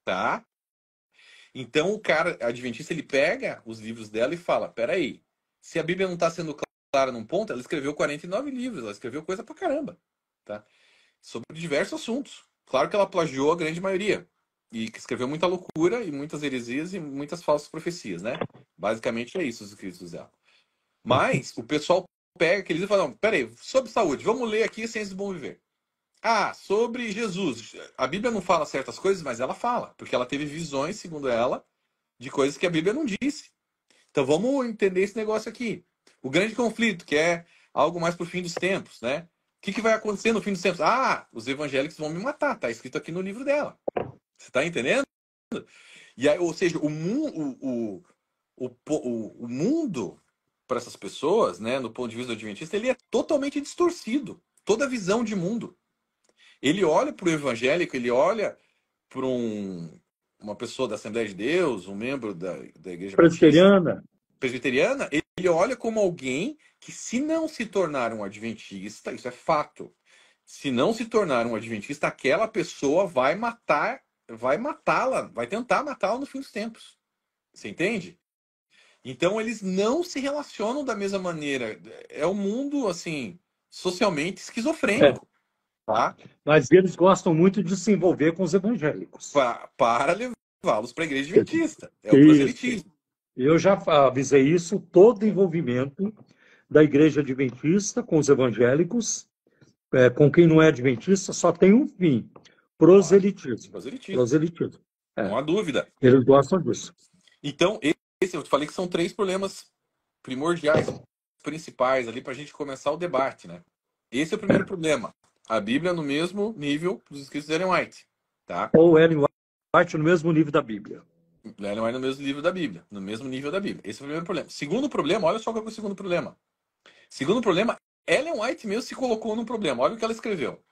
tá? Então o cara adventista, ele pega os livros dela e fala, peraí, se a Bíblia não está sendo clara num ponto, ela escreveu 49 livros, ela escreveu coisa pra caramba, tá? Sobre diversos assuntos. Claro que ela plagiou a grande maioria, e que escreveu muita loucura, e muitas heresias, e muitas falsas profecias, né? Basicamente é isso os escritos dela. Mas o pessoal pega aqueles e fala, não, peraí, sobre saúde, vamos ler aqui Ciência do Bom Viver. Ah, sobre Jesus. A Bíblia não fala certas coisas, mas ela fala, porque ela teve visões, segundo ela, de coisas que a Bíblia não disse. Então vamos entender esse negócio aqui. O grande conflito, que é algo mais pro fim dos tempos, né? O que vai acontecer no fim dos tempos? Ah, os evangélicos vão me matar, tá escrito aqui no livro dela. Você tá entendendo? E aí, ou seja, o mundo para essas pessoas, né, no ponto de vista do adventista, ele é totalmente distorcido. Toda a visão de mundo. Ele olha para o evangélico, ele olha para uma pessoa da Assembleia de Deus, um membro da Igreja Presbiteriana, ele olha como alguém que, se não se tornar um adventista, isso é fato, se não se tornar um adventista, aquela pessoa vai matá-la, vai tentar matá-la no fim dos tempos. Você entende? Então eles não se relacionam da mesma maneira. É um mundo, assim, socialmente esquizofrênico. Tá? Mas eles gostam muito de se envolver com os evangélicos. Para levá-los para a igreja adventista. É o proselitismo. Eu já avisei isso, todo envolvimento da igreja adventista com os evangélicos, com quem não é adventista, só tem um fim: proselitismo. Proselitismo. Não há dúvida. Eles gostam disso. Então, eu te falei que são 3 problemas primordiais, principais ali para a gente começar o debate, né? Esse é o primeiro problema. A Bíblia no mesmo nível dos escritos de Ellen White, tá? Ou Ellen White no mesmo nível da Bíblia. Ellen White no mesmo nível da Bíblia, no mesmo nível da Bíblia. Esse é o primeiro problema. Segundo problema, olha só qual é o segundo problema. Segundo problema, Ellen White mesmo se colocou num problema. Olha o que ela escreveu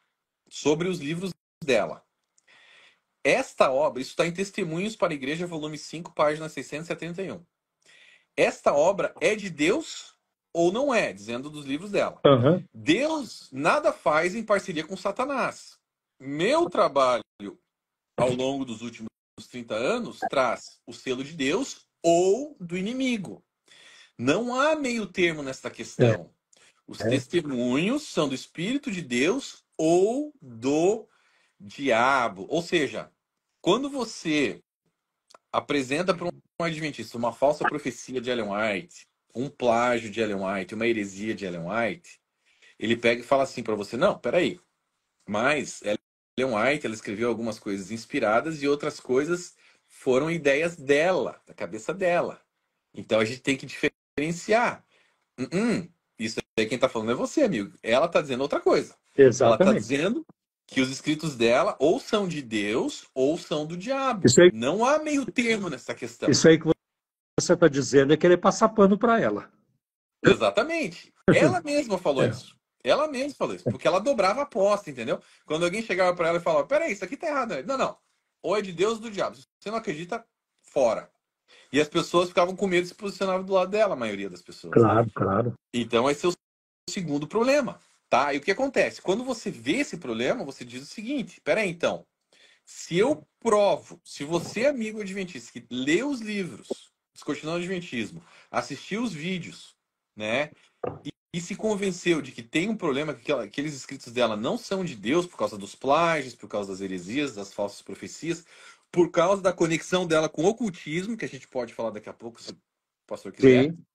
sobre os livros dela. Esta obra, isso está em Testemunhos para a Igreja, volume 5, página 671. Esta obra é de Deus ou não é? Dizendo dos livros dela. Uhum. Deus nada faz em parceria com Satanás. Meu trabalho ao longo dos últimos 30 anos traz o selo de Deus ou do inimigo. Não há meio termo nesta questão. Os testemunhos são do Espírito de Deus ou do diabo. Ou seja, quando você apresenta para um adventista uma falsa profecia de Ellen White, um plágio de Ellen White, uma heresia de Ellen White, ele pega e fala assim para você, não, peraí, mas Ellen White, ela escreveu algumas coisas inspiradas e outras coisas foram ideias dela, da cabeça dela. Então a gente tem que diferenciar. Isso aí quem tá falando é você, amigo. Ela tá dizendo outra coisa. Ela tá Exatamente. dizendo que os escritos dela ou são de Deus ou são do diabo. Isso aí, Não há meio termo nessa questão. isso aí que você está dizendo é querer passar pano para ela. Exatamente. Ela mesma falou É, isso. Ela mesma falou isso. Porque ela dobrava a aposta, entendeu? Quando alguém chegava para ela e falava: peraí, isso aqui tá errado. Não, não. Ou é de Deus ou do diabo. Se você não acredita, fora. E as pessoas ficavam com medo de se posicionar do lado dela, a maioria das pessoas. claro, claro. Então, esse é o segundo problema. Tá? E o que acontece? Quando você vê esse problema, você diz o seguinte: peraí, então. Se eu provo, se você, amigo adventista, que lê os livros, Descortinando o Adventismo, assistiu os vídeos, né? E se convenceu de que tem um problema, que aqueles escritos dela não são de Deus por causa dos plágios, por causa das heresias, das falsas profecias, por causa da conexão dela com o ocultismo, que a gente pode falar daqui a pouco, se o pastor quiser. Sim.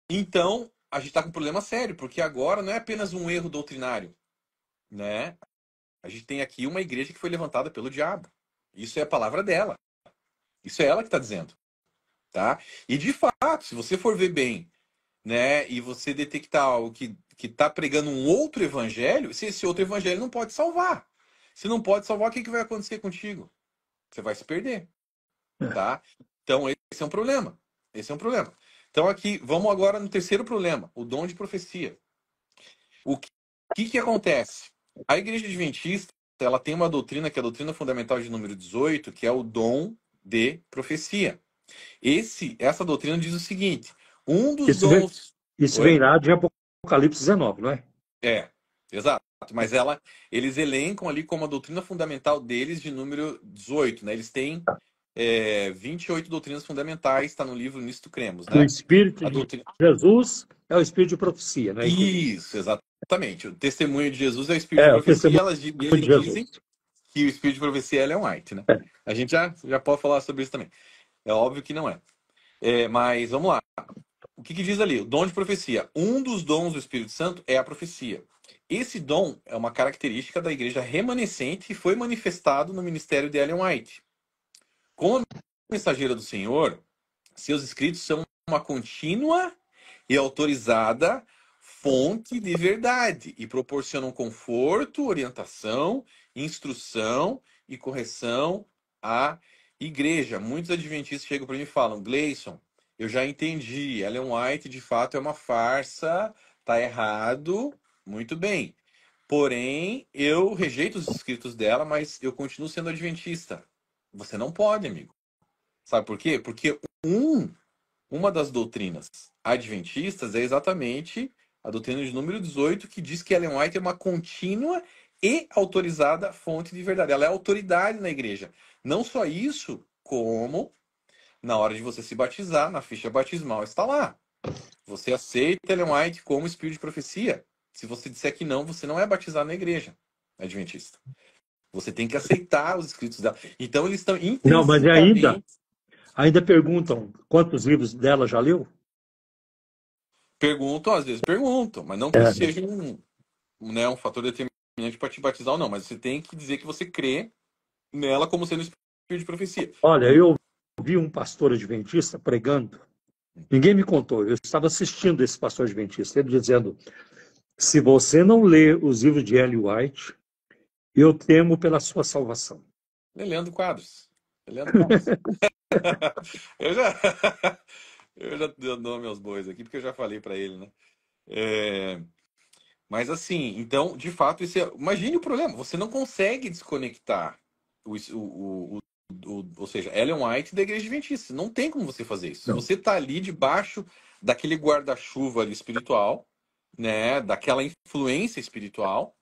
Então, a gente está com um problema sério, porque agora não é apenas um erro doutrinário, né? A gente tem aqui uma igreja que foi levantada pelo diabo. Isso é a palavra dela. Isso é ela que está dizendo, tá? E de fato, se você for ver bem, né, e você detectar o que está pregando um outro evangelho, se esse outro evangelho não pode salvar. Se não pode salvar, o que vai acontecer contigo? Você vai se perder, tá? Então, esse é um problema. Esse é um problema. Então, aqui, vamos agora no terceiro problema, o dom de profecia. O que acontece? A igreja adventista, ela tem uma doutrina, que é a doutrina fundamental de número 18, que é o dom de profecia. Essa doutrina diz o seguinte, um dos dons... Isso Oi? vem lá de Apocalipse 19, não é? Exato. Mas eles elencam ali como a doutrina fundamental deles de número 18, né? Eles têm 28 doutrinas fundamentais, está no livro Nisto Cremos, O né? Espírito A de doutrina... Jesus é o Espírito de profecia, não é isso? Isso, exatamente. O testemunho de Jesus é o Espírito de É, o profecia. testemunho Eles de dizem Jesus. que o Espírito de profecia é Ellen White, né? É. A gente já pode falar sobre isso também. É óbvio que não é. Mas vamos lá. O que diz ali? O dom de profecia. Um dos dons do Espírito Santo é a profecia. Esse dom é uma característica da igreja remanescente e foi manifestado no ministério de Ellen White. Como mensageira do Senhor, seus escritos são uma contínua e autorizada fonte de verdade e proporcionam conforto, orientação, instrução e correção à igreja. Muitos adventistas chegam para mim e falam: Gleison, eu já entendi, Ellen White de fato é uma farsa, tá errado, muito bem. Porém, eu rejeito os escritos dela, mas eu continuo sendo adventista. Você não pode, amigo. Sabe por quê? Porque uma das doutrinas adventistas é exatamente a doutrina de número 18, que diz que Ellen White é uma contínua e autorizada fonte de verdade. Ela é autoridade na igreja. Não só isso, como na hora de você se batizar, na ficha batismal está lá. Você aceita Ellen White como espírito de profecia. Se você disser que não, você não é batizado na igreja adventista. Você tem que aceitar os escritos dela. Então eles estão Não, mas intrinsecamente... ainda perguntam quantos livros dela já leu? Perguntam, às vezes perguntam, mas não que É, isso seja um fator determinante para te batizar ou não. Mas você tem que dizer que você crê nela como sendo espírito de profecia. olha, eu vi um pastor adventista pregando. Ninguém me contou, eu estava assistindo esse pastor adventista, ele dizendo: se você não lê os livros de Ellen White, eu temo pela sua salvação. Leandro Quadros. Leandro Quadros. eu já, eu já dou nome aos bois aqui, porque eu já falei para ele, né? Mas assim, então, de fato, imagine o problema. Você não consegue desconectar ou seja, Ellen White da igreja adventista. Não tem como você fazer isso. Se Não. você está ali debaixo daquele guarda-chuva ali espiritual, né, daquela influência espiritual,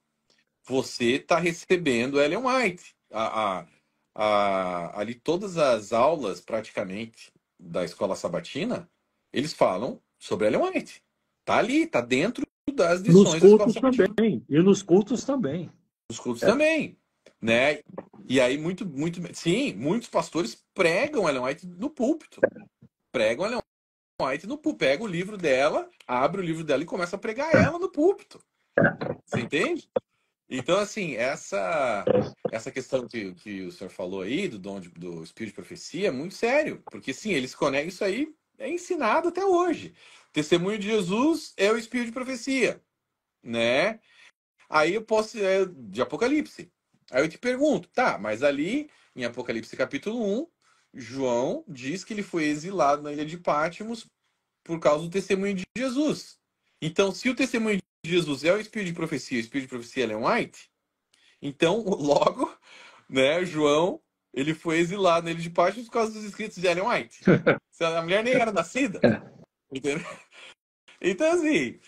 você está recebendo Ellen White. Ali todas as aulas, praticamente, da escola sabatina, eles falam sobre Ellen White. Tá ali, tá dentro das Nos lições da escola cultos sabatina. também, e nos cultos também. Nos cultos também, né? E aí, sim, muitos pastores pregam Ellen White no púlpito. Pregam Ellen White no púlpito. Pega o livro dela, abre o livro dela e começa a pregar ela no púlpito. Você entende? Então, assim, essa questão que o senhor falou aí, do dom do espírito de profecia, é muito sério. Porque, sim, eles conectam isso aí, é ensinado até hoje. O testemunho de Jesus é o espírito de profecia, né? Aí eu posso, de Apocalipse. Aí eu te pergunto, tá, mas ali, em Apocalipse capítulo 1, João diz que ele foi exilado na ilha de Patmos por causa do testemunho de Jesus. Então, se o testemunho de Jesus é o espírito de profecia, o espírito de profecia é Ellen White, então, logo, né, João, ele foi exilado na ilha de Patmos por causa dos escritos de Ellen White. A mulher nem era nascida. Entendeu? Então, assim,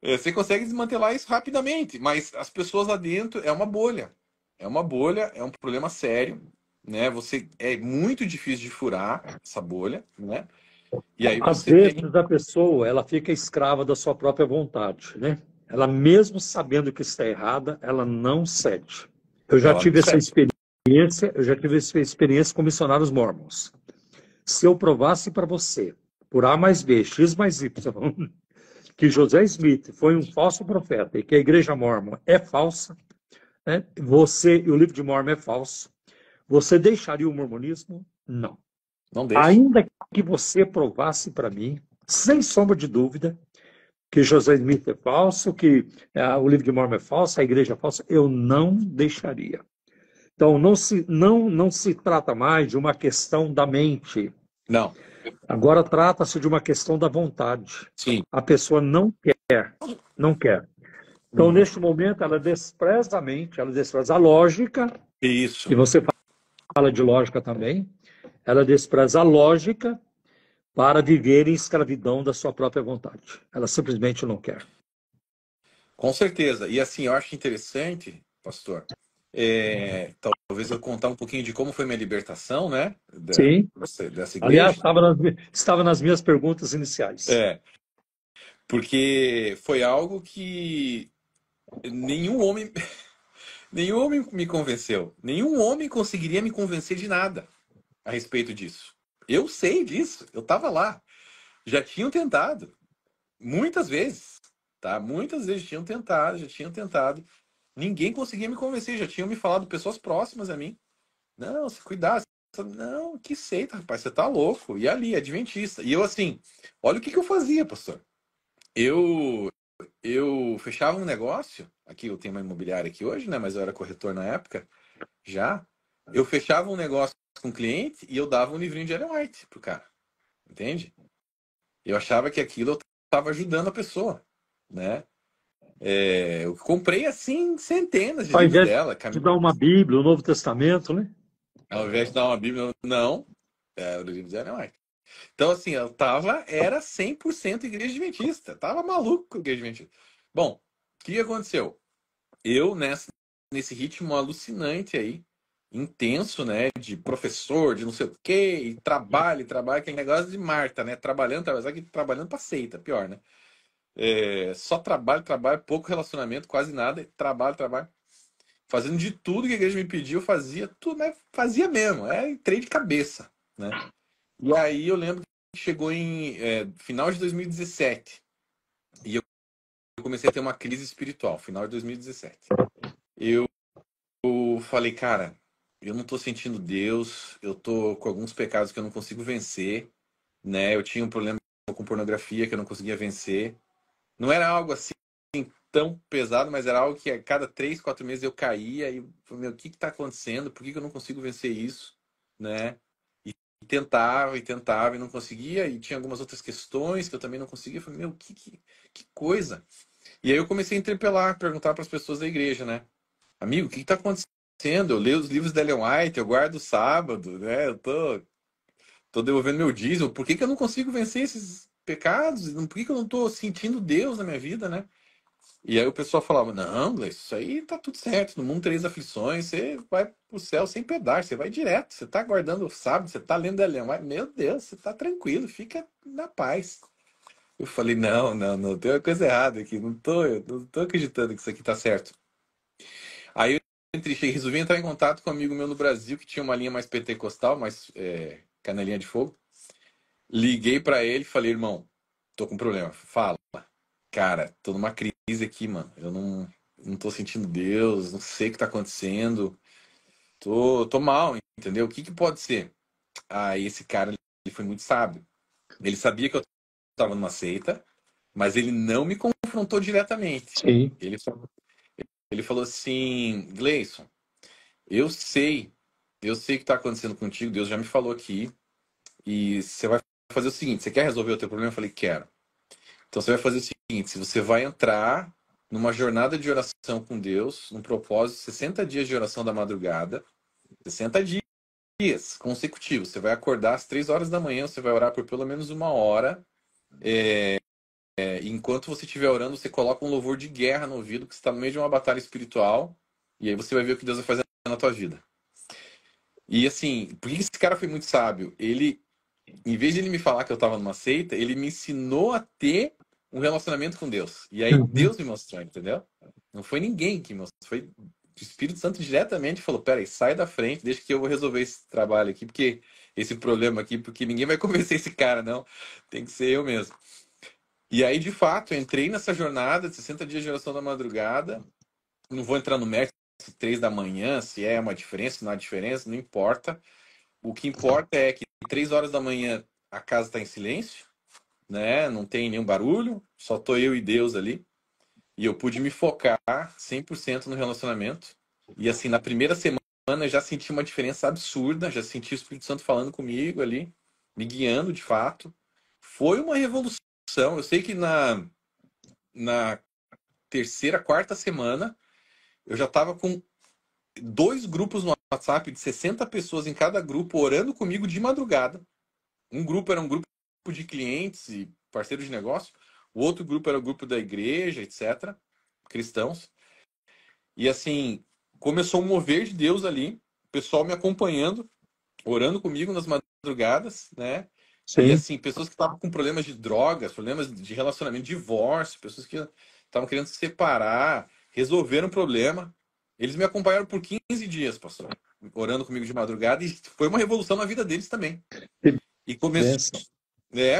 você consegue desmantelar isso rapidamente, mas as pessoas lá dentro é uma bolha. É uma bolha, é um problema sério, né? É muito difícil de furar essa bolha, né? E aí Às você tem. vezes a pessoa ela fica escrava da sua própria vontade, né? Ela mesmo sabendo que está errada, ela não cede. Eu já Ela não tive essa serve. experiência, com missionários mormons. Se eu provasse para você, por A mais B, X mais Y, que José Smith foi um falso profeta e que a igreja mórmon é falsa, né? Você e o livro de Mormon é falso, você deixaria o mormonismo? Não. Não deixa. Ainda que você provasse para mim, sem sombra de dúvida, que José Smith é falso, que o livro de Mormon é falso, a igreja é falsa, eu não deixaria. Então, não se trata mais de uma questão da mente. Não. Agora trata-se de uma questão da vontade. Sim. A pessoa não quer, não quer. Então, neste momento, ela despreza a mente, ela despreza a lógica, Isso. e você fala de lógica também, ela despreza a lógica para viver em escravidão da sua própria vontade. Ela simplesmente não quer. Com certeza. E assim, eu acho interessante, pastor, talvez eu contar um pouquinho de como foi minha libertação, né? Sim. Dessa Aliás, igreja. estava nas minhas perguntas iniciais. Porque foi algo que nenhum homem, nenhum homem me convenceu. Nenhum homem conseguiria me convencer de nada a respeito disso. Eu sei disso, eu estava lá. Já tinham tentado, muitas vezes, tá? Muitas vezes já tinham tentado. Ninguém conseguia me convencer, já tinham me falado pessoas próximas a mim. Não, se cuidar. Não, que seita, rapaz, você tá louco. E ali, adventista. E eu assim, olha o que eu fazia, pastor. Eu fechava um negócio, aqui eu tenho uma imobiliária aqui hoje, né? Mas eu era corretor na época, já. Eu fechava um negócio com um cliente e eu dava um livrinho de Ellen White pro cara, entende? Eu achava que aquilo eu estava ajudando a pessoa, né? Eu comprei assim centenas de Ao livros invés dela, de dar uma Bíblia, o Novo Testamento, né? ao invés de dar uma Bíblia, não, era o livro de Ellen White. Então, assim, era 100% igreja adventista. Tava maluco com a igreja adventista. Bom, o que aconteceu? Eu, nesse ritmo alucinante aí, intenso, né? De professor, de não sei o quê, e trabalho, aquele negócio de Marta, né? Trabalhando pra seita, pior, né? Só trabalho, pouco relacionamento, quase nada, trabalho. Fazendo de tudo que a igreja me pediu, eu fazia tudo, né? Fazia mesmo, entrei de cabeça, né? E aí eu lembro que chegou em final de 2017 e eu comecei a ter uma crise espiritual, final de 2017. Eu falei, cara, eu não tô sentindo Deus, eu tô com alguns pecados que eu não consigo vencer, né? Eu tinha um problema com pornografia que eu não conseguia vencer. Não era algo assim tão pesado, mas era algo que a cada 3, 4 meses eu caía e falei, meu, o que tá acontecendo? Por que eu não consigo vencer isso, né? E tentava e não conseguia, e tinha algumas outras questões que eu também não conseguia. Eu falei, meu, que coisa. E aí eu comecei a interpelar, perguntar para as pessoas da igreja, né? Amigo, o que está acontecendo? Eu leio os livros da Ellen White, eu guardo sábado, né? Eu tô devolvendo meu dízimo. Por que eu não consigo vencer esses pecados? Por que eu não tô sentindo Deus na minha vida, né? E aí o pessoal falava, não, Gleice, isso aí tá tudo certo. No mundo três aflições, você vai pro céu sem pedaço, você vai direto. Você tá guardando o sábado, você tá lendo a Ellen White. Meu Deus, você tá tranquilo, fica na paz. Eu falei, não, tem uma coisa errada aqui. Eu não tô acreditando que isso aqui tá certo. Aí eu resolvi entrar em contato com um amigo meu no Brasil que tinha uma linha mais pentecostal, mais canelinha de fogo. Liguei pra ele e falei, irmão, tô com um problema. Fala. Cara, tô numa crise aqui, mano. Eu não tô sentindo Deus, não sei o que tá acontecendo. Tô mal, entendeu? O que que pode ser? Aí esse cara, ele foi muito sábio. Ele sabia que eu estava numa seita, mas ele não me confrontou diretamente. Sim. Ele falou assim, Gleison, eu sei, eu sei o que está acontecendo contigo, Deus já me falou aqui, e você vai fazer o seguinte, você quer resolver o teu problema? Eu falei, quero. Então você vai fazer o seguinte, se você vai entrar numa jornada de oração com Deus, num propósito, 60 dias de oração da madrugada, 60 dias consecutivos, você vai acordar às 3 horas da manhã, você vai orar por pelo menos uma hora, e enquanto você estiver orando, você coloca um louvor de guerra no ouvido, que você está no meio de uma batalha espiritual, e aí você vai ver o que Deus vai fazer na tua vida. E assim, por que esse cara foi muito sábio? Ele, em vez de ele me falar que eu estava numa seita, ele me ensinou a ter um relacionamento com Deus. E aí Uhum. Deus me mostrou, entendeu? Não foi ninguém que me mostrou, foi o Espírito Santo diretamente falou: peraí, sai da frente, deixa que eu vou resolver esse trabalho aqui, porque esse problema aqui, porque ninguém vai convencer esse cara, não. Tem que ser eu mesmo. E aí, de fato, eu entrei nessa jornada de 60 dias de oração da madrugada. Não vou entrar no mérito se 3 da manhã, se é uma diferença, se não há diferença, não importa. O que importa é que 3 horas da manhã a casa está em silêncio, né? Não tem nenhum barulho, só tô eu e Deus ali. E eu pude me focar 100% no relacionamento. E assim, na primeira semana eu já senti uma diferença absurda, já senti o Espírito Santo falando comigo ali, me guiando de fato. Foi uma revolução. Eu sei que na terceira, quarta semana, eu já estava com 2 grupos no WhatsApp de 60 pessoas em cada grupo orando comigo de madrugada. Um grupo era um grupo de clientes e parceiros de negócio, o outro grupo era o grupo da igreja, etc., cristãos. E assim, começou um mover de Deus ali, o pessoal me acompanhando, orando comigo nas madrugadas, né? E Sim. assim, pessoas que estavam com problemas de drogas, problemas de relacionamento, divórcio, pessoas que estavam querendo se separar, resolveram o problema. Eles me acompanharam por 15 dias, pastor, orando comigo de madrugada, e foi uma revolução na vida deles também. Que E bênção.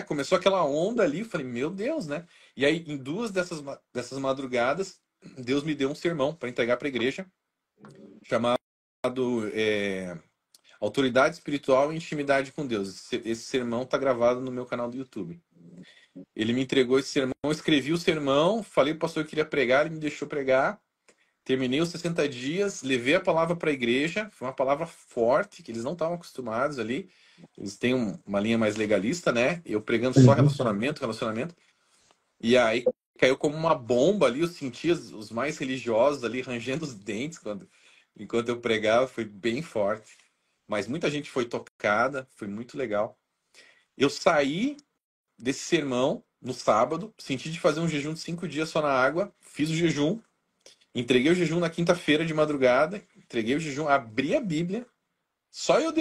começou aquela onda ali, eu falei, meu Deus, né? E aí, em 2 dessas madrugadas, Deus me deu um sermão para entregar para a igreja, chamado Autoridade Espiritual e Intimidade com Deus. Esse sermão está gravado no meu canal do YouTube. Ele me entregou esse sermão, eu escrevi o sermão, falei para o pastor que queria pregar, ele me deixou pregar. Terminei os 60 dias, levei a palavra para a igreja, foi uma palavra forte, que eles não estavam acostumados ali. Eles têm uma linha mais legalista, né? Eu pregando só Uhum. relacionamento, relacionamento. E aí caiu como uma bomba ali, eu sentia os mais religiosos ali rangendo os dentes enquanto eu pregava, foi bem forte. Mas muita gente foi tocada, foi muito legal. Eu saí desse sermão no sábado, senti de fazer um jejum de 5 dias só na água, fiz o jejum, entreguei o jejum na quinta-feira de madrugada, entreguei o jejum, abri a Bíblia, só eu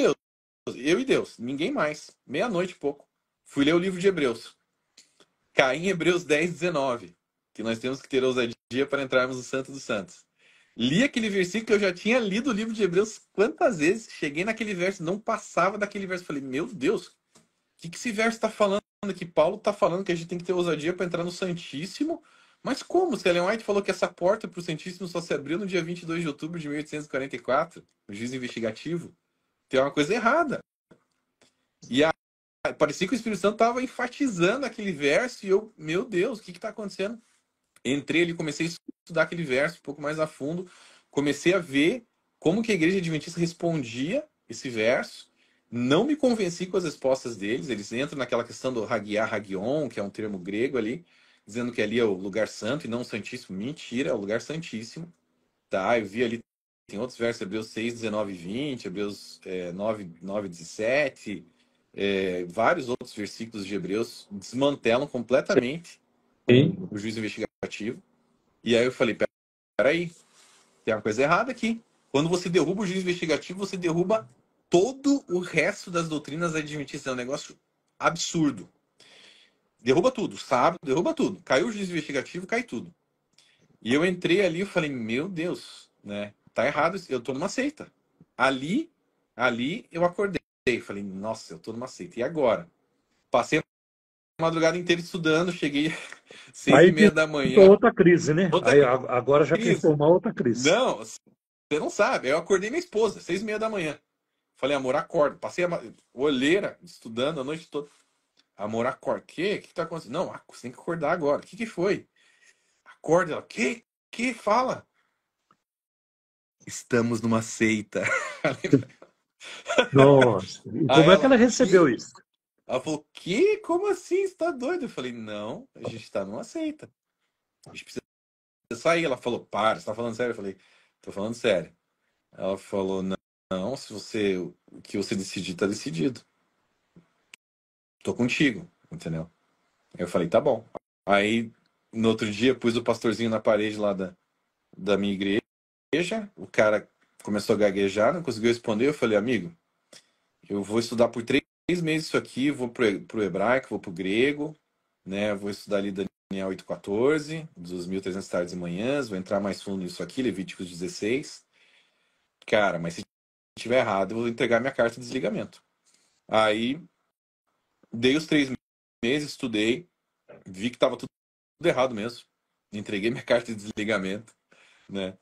e Deus, ninguém mais. Meia-noite e pouco. Fui ler o livro de Hebreus. Caí em Hebreus 10, 19, que nós temos que ter ousadia para entrarmos no Santo dos Santos. Li aquele versículo que eu já tinha lido o livro de Hebreus quantas vezes, cheguei naquele verso, não passava daquele verso. Falei, meu Deus, o que esse verso está falando? Que Paulo está falando que a gente tem que ter ousadia para entrar no Santíssimo. Mas como? Se Ellen White falou que essa porta para o Santíssimo só se abriu no dia 22 de outubro de 1844, o juiz investigativo, tem uma coisa errada. E parecia que o Espírito Santo estava enfatizando aquele verso e eu, meu Deus, o que está acontecendo? Entrei ali, comecei a estudar aquele verso um pouco mais a fundo, comecei a ver como que a igreja adventista respondia esse verso. Não me convenci com as respostas deles. Eles entram naquela questão do hagiá, hagion, que é um termo grego ali, dizendo que ali é o lugar santo e não o santíssimo. Mentira, é o lugar santíssimo. Tá, eu vi ali, tem outros versos, Hebreus 6, 19 e 20, Hebreus 9, 9 17, vários outros versículos de Hebreus desmantelam completamente Sim. o juízo investigativo. E aí eu falei, peraí, tem uma coisa errada aqui. Quando você derruba o juízo investigativo, você derruba todo o resto das doutrinas adventistas. É um negócio absurdo. Derruba tudo, sabe? Derruba tudo. Caiu o juízo investigativo, cai tudo. E eu entrei ali e falei, meu Deus, né? Tá errado, eu tô numa seita. Ali eu acordei. Falei, nossa, eu tô numa seita. E agora? Passei a madrugada inteira estudando, cheguei Aí 6h30 da pintou manhã. outra crise, né? Outra Aí agora já pintou crise. uma outra crise. Não, você não sabe. Eu acordei minha esposa, 6h30 da manhã. Falei, amor, acorda. Passei a olheira, estudando a noite toda. Amor, acorda. O que tá acontecendo? Não, você tem que acordar agora. O que foi? Acorda. Ela, que? Fala. Estamos numa seita. Nossa, e Aí como é que ela, ela recebeu que? isso? Ela falou, que? Como assim? Você tá doido? Eu falei, não, a gente tá numa seita. A gente precisa sair. Ela falou, para, você tá falando sério? Eu falei, tô falando sério. Ela falou, não, se você, o que você decidir, tá decidido. Tô contigo, entendeu? Eu falei, tá bom. Aí, no outro dia, pus o pastorzinho na parede lá da minha igreja. O cara começou a gaguejar, não conseguiu responder. Eu falei, amigo, eu vou estudar por 3 meses isso aqui, vou pro hebraico, vou pro grego, né? Vou estudar ali Daniel 8:14, dos 1300 tardes e manhãs, vou entrar mais fundo nisso aqui, Levíticos 16. Cara, mas se tiver errado, eu vou entregar minha carta de desligamento. Aí, dei os 3 meses, estudei, vi que tava tudo errado mesmo. Entreguei minha carta de desligamento, né?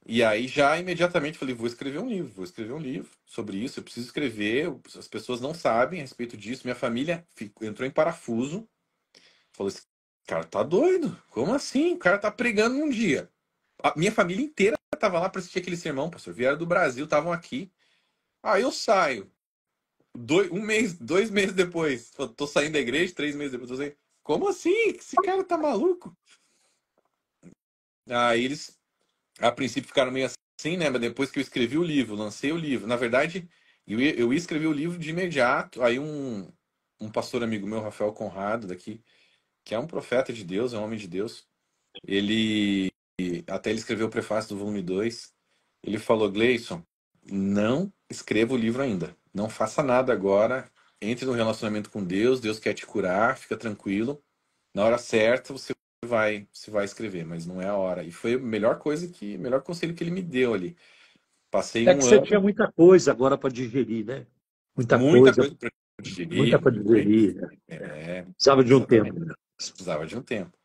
E aí já imediatamente falei, vou escrever um livro sobre isso, eu preciso escrever, as pessoas não sabem a respeito disso, minha família entrou em parafuso, falou, esse cara tá doido, como assim? O cara tá pregando um dia. A minha família inteira tava lá para assistir aquele sermão, pastor, vieram do Brasil, estavam aqui. Aí eu saio, 2 meses depois, tô saindo da igreja, 3 meses depois, tô saindo. Como assim? Esse cara tá maluco? Aí eles a princípio ficaram meio assim, né? Mas depois que eu escrevi o livro, lancei o livro. Na verdade, eu ia escrever o livro de imediato. Aí um pastor amigo meu, Rafael Conrado, daqui, que é um profeta de Deus, é um homem de Deus, ele até ele escreveu o prefácio do volume 2. Ele falou, Gleison, não escreva o livro ainda. Não faça nada agora. Entre no relacionamento com Deus, Deus quer te curar, fica tranquilo. Na hora certa você vai escrever, mas não é a hora. E foi a melhor conselho que ele me deu ali. Passei É que um você tinha ano, muita coisa agora para digerir, né? Muita muita coisa, coisa para muita digerir, para digerir, né? Precisava de um tempo, exatamente. né? Precisava de um tempo.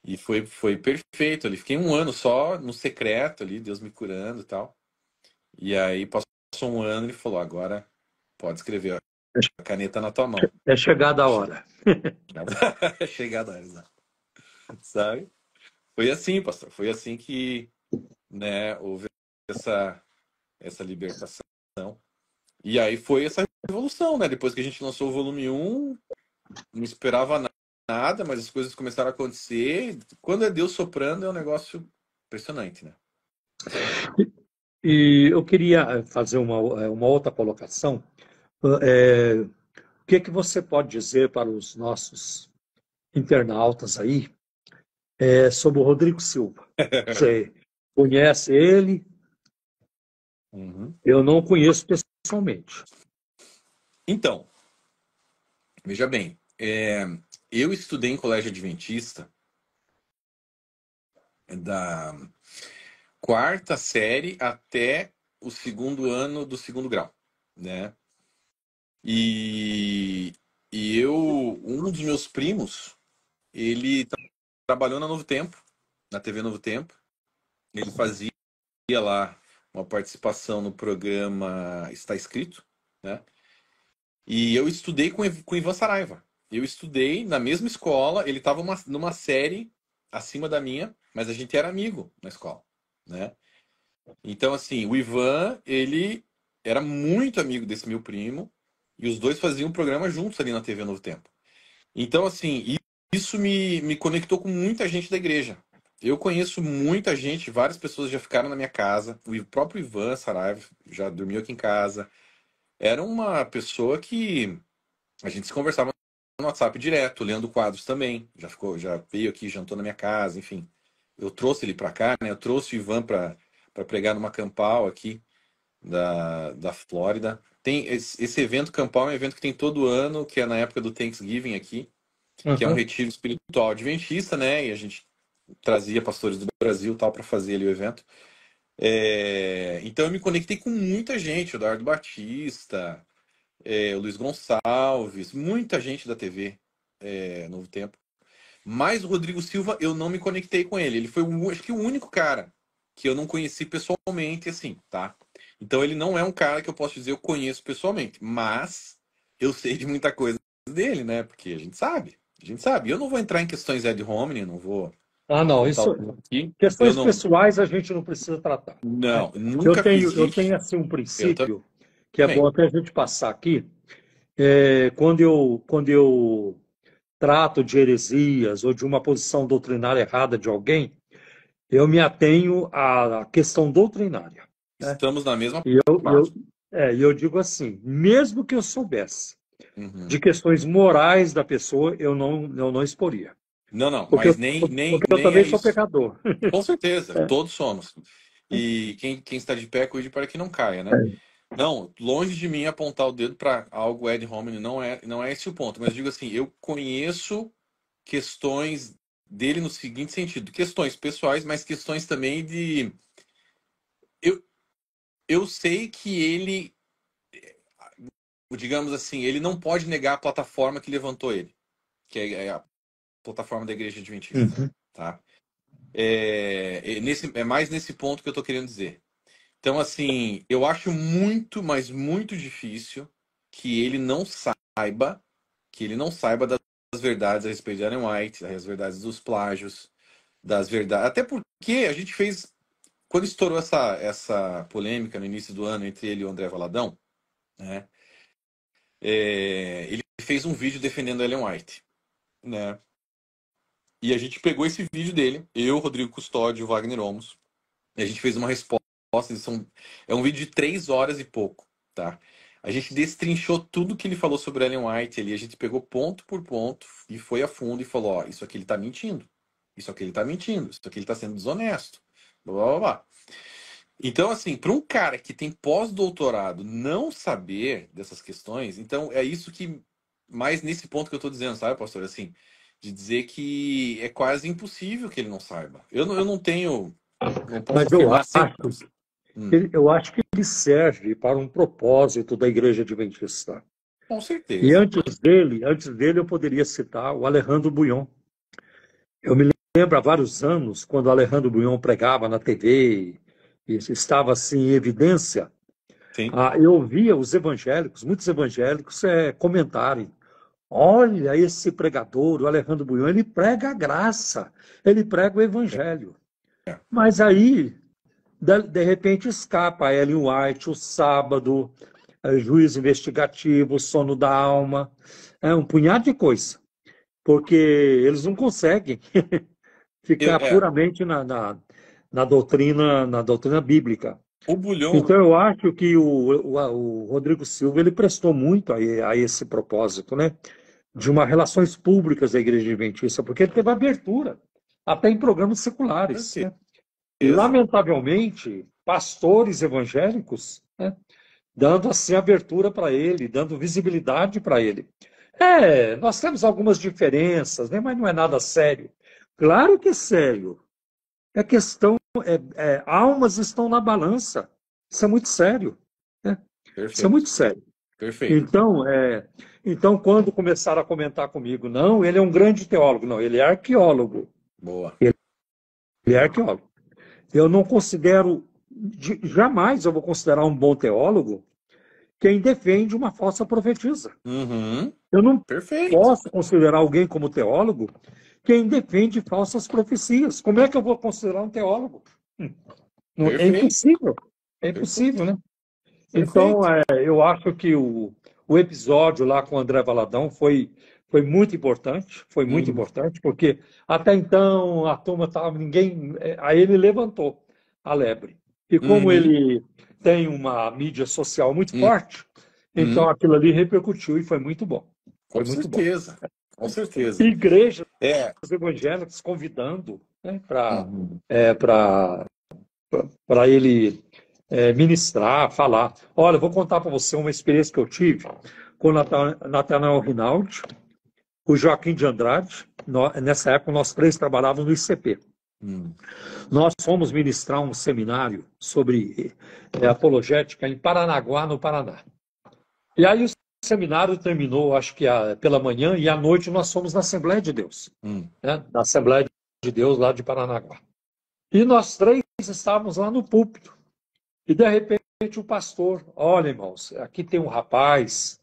E foi perfeito ali. Fiquei um ano só no secreto ali, Deus me curando e tal. E aí passou um ano e ele falou: agora pode escrever, ó, a caneta na tua mão. É chegada a hora. Chegada a hora, exato. Sabe? Foi assim, pastor. Foi assim que, né, houve essa libertação. E aí foi essa revolução, né? Depois que a gente lançou o volume 1, não esperava nada, mas as coisas começaram a acontecer. Quando é Deus soprando, é um negócio impressionante, né? E eu queria fazer uma outra colocação. O que que você pode dizer para os nossos internautas aí sobre o Rodrigo Silva? Você conhece ele? Uhum. Eu não conheço pessoalmente. Então, veja bem, eu estudei em colégio adventista da quarta série até o segundo ano do segundo grau, né? E, um dos meus primos, ele trabalhou na Novo Tempo, na TV Novo Tempo. Ele fazia lá uma participação no programa Está Escrito, né? E eu estudei com o Ivan Saraiva. Eu estudei na mesma escola, ele estava numa série acima da minha, mas a gente era amigo na escola, né? Então, assim, o Ivan, ele era muito amigo desse meu primo, e os dois faziam um programa juntos ali na TV Novo Tempo. Então, assim, isso me conectou com muita gente da igreja. Eu conheço muita gente, várias pessoas já ficaram na minha casa. O próprio Ivan Saraiva já dormiu aqui em casa. Era uma pessoa que a gente se conversava no WhatsApp direto, lendo quadros também. Já veio aqui, jantou na minha casa, enfim. Eu trouxe ele para cá, né? Eu trouxe o Ivan para pregar numa campal aqui da Flórida. Tem esse evento campal é um evento que tem todo ano, que é na época do Thanksgiving aqui, que é um Uhum. retiro espiritual adventista, né? E a gente trazia pastores do Brasil tal para fazer ali o evento. Então eu me conectei com muita gente, o Eduardo Batista, o Luiz Gonçalves, muita gente da TV, Novo Tempo. Mas o Rodrigo Silva, eu não me conectei com ele. Ele foi, acho que, o único cara que eu não conheci pessoalmente, assim, tá? Então ele não é um cara que eu posso dizer eu conheço pessoalmente, mas eu sei de muita coisa dele, né? Porque a gente sabe, a gente sabe. Eu não vou entrar em questões ad hominem, não vou Ah, não, contar isso, o aqui. Eu questões não, pessoais a gente não precisa tratar, né? não, Eu nunca tenho, fiz eu isso. tenho assim um Eu princípio que é bom também. até a gente passar aqui. Quando eu trato de heresias ou de uma posição doutrinária errada de alguém, eu me atenho à questão doutrinária, né? Estamos na mesma E eu, eu, página. eu digo assim, mesmo que eu soubesse de Uhum. questões morais da pessoa, eu não exporia, Não, não, porque mas eu, nem, nem, porque eu nem é também sou isso. pecador. Com certeza, É, todos somos. E quem está de pé, cuide para que não caia, né? Não, longe de mim apontar o dedo para algo ad hominem, não é esse o ponto. Mas digo assim, eu conheço questões dele no seguinte sentido, questões pessoais, mas questões também de... Eu, eu sei que ele, digamos assim, ele não pode negar a plataforma que levantou ele, que é a plataforma da Igreja Adventista, uhum. tá? É mais nesse ponto que eu tô querendo dizer. Então, assim, eu acho muito, mas muito difícil que ele não saiba, das verdades a respeito de Ellen White, das verdades dos plágios, das verdades. Até porque a gente fez, quando estourou essa polêmica no início do ano entre ele e o André Valadão, né? Ele fez um vídeo defendendo a Ellen White, né? E a gente pegou esse vídeo dele, eu, Rodrigo Custódio, Wagner Olmos, e a gente fez uma resposta. É um vídeo de 3 horas e pouco, tá? A gente destrinchou tudo que ele falou sobre Ellen White ali. A gente pegou ponto por ponto e foi a fundo e falou: ó, isso aqui ele tá mentindo. Isso aqui ele tá mentindo. Isso aqui ele tá sendo desonesto. Blá, blá, blá. Então, assim, para um cara que tem pós-doutorado não saber dessas questões, então é isso que, mais nesse ponto que eu tô dizendo, sabe, pastor? Assim, de dizer que é quase impossível que ele não saiba. Eu não tenho, não posso Mas eu afirmar acho, 100%. eu acho que ele serve para um propósito da Igreja Adventista. Com E certeza. antes dele eu poderia citar o Alejandro Bulhon. Eu me lembro há vários anos, quando o Alejandro Bulhon pregava na TV e estava assim em evidência, Sim. eu ouvia os evangélicos, muitos evangélicos, comentarem: olha esse pregador, o Alejandro Bulhon, ele prega a graça, ele prega o evangelho. É. Mas aí, de repente, escapa a Ellen White, o Sábado, Juízo Investigativo, Sono da Alma, um punhado de coisa, porque eles não conseguem Eu, ficar é, puramente na doutrina bíblica. o Bulhon, Então, eu acho que o Rodrigo Silva ele prestou muito a esse propósito, né? De uma relações públicas da Igreja Adventista, porque ele teve abertura até em programas seculares, né? E, certeza. lamentavelmente, pastores evangélicos, né, dando assim abertura para ele, dando visibilidade para ele. Nós temos algumas diferenças, né, mas não é nada sério. Claro que é sério. É questão, almas estão na balança. Isso é muito sério, né? Isso é muito Perfeito. sério. Perfeito. Então, quando começaram a comentar comigo, não, ele é um grande teólogo, não, ele é arqueólogo. Boa. Ele é arqueólogo. Eu não considero, jamais eu vou considerar um bom teólogo quem defende uma falsa profetisa. Uhum. Eu não Perfeito. posso considerar alguém como teólogo quem defende falsas profecias. Como é que eu vou considerar um teólogo? É Perfeito. impossível. É impossível, Perfeito. né? Então, Perfeito. eu acho que o episódio lá com o André Valadão foi muito Uhum. importante, porque até então a turma estava, ninguém, aí ele levantou a lebre. E como Uhum. ele tem uma mídia social muito Uhum. forte, então Uhum. aquilo ali repercutiu e foi muito bom. Foi Com muito bom. certeza. Com certeza. Igrejas É. evangélicas convidando, né, para Uhum. para ele ministrar, falar. Olha, eu vou contar para você uma experiência que eu tive com o Natanael Rinaldi, o Joaquim de Andrade. Nessa época, nós três trabalhávamos no ICP. Uhum. Nós fomos ministrar um seminário sobre apologética em Paranaguá, no Paraná. E aí o seminário terminou, acho que pela manhã, e à noite nós fomos na Assembleia de Deus, né? Na Assembleia de Deus lá de Paranaguá. E nós três estávamos lá no púlpito. E de repente o pastor, olha, irmãos, aqui tem um rapaz,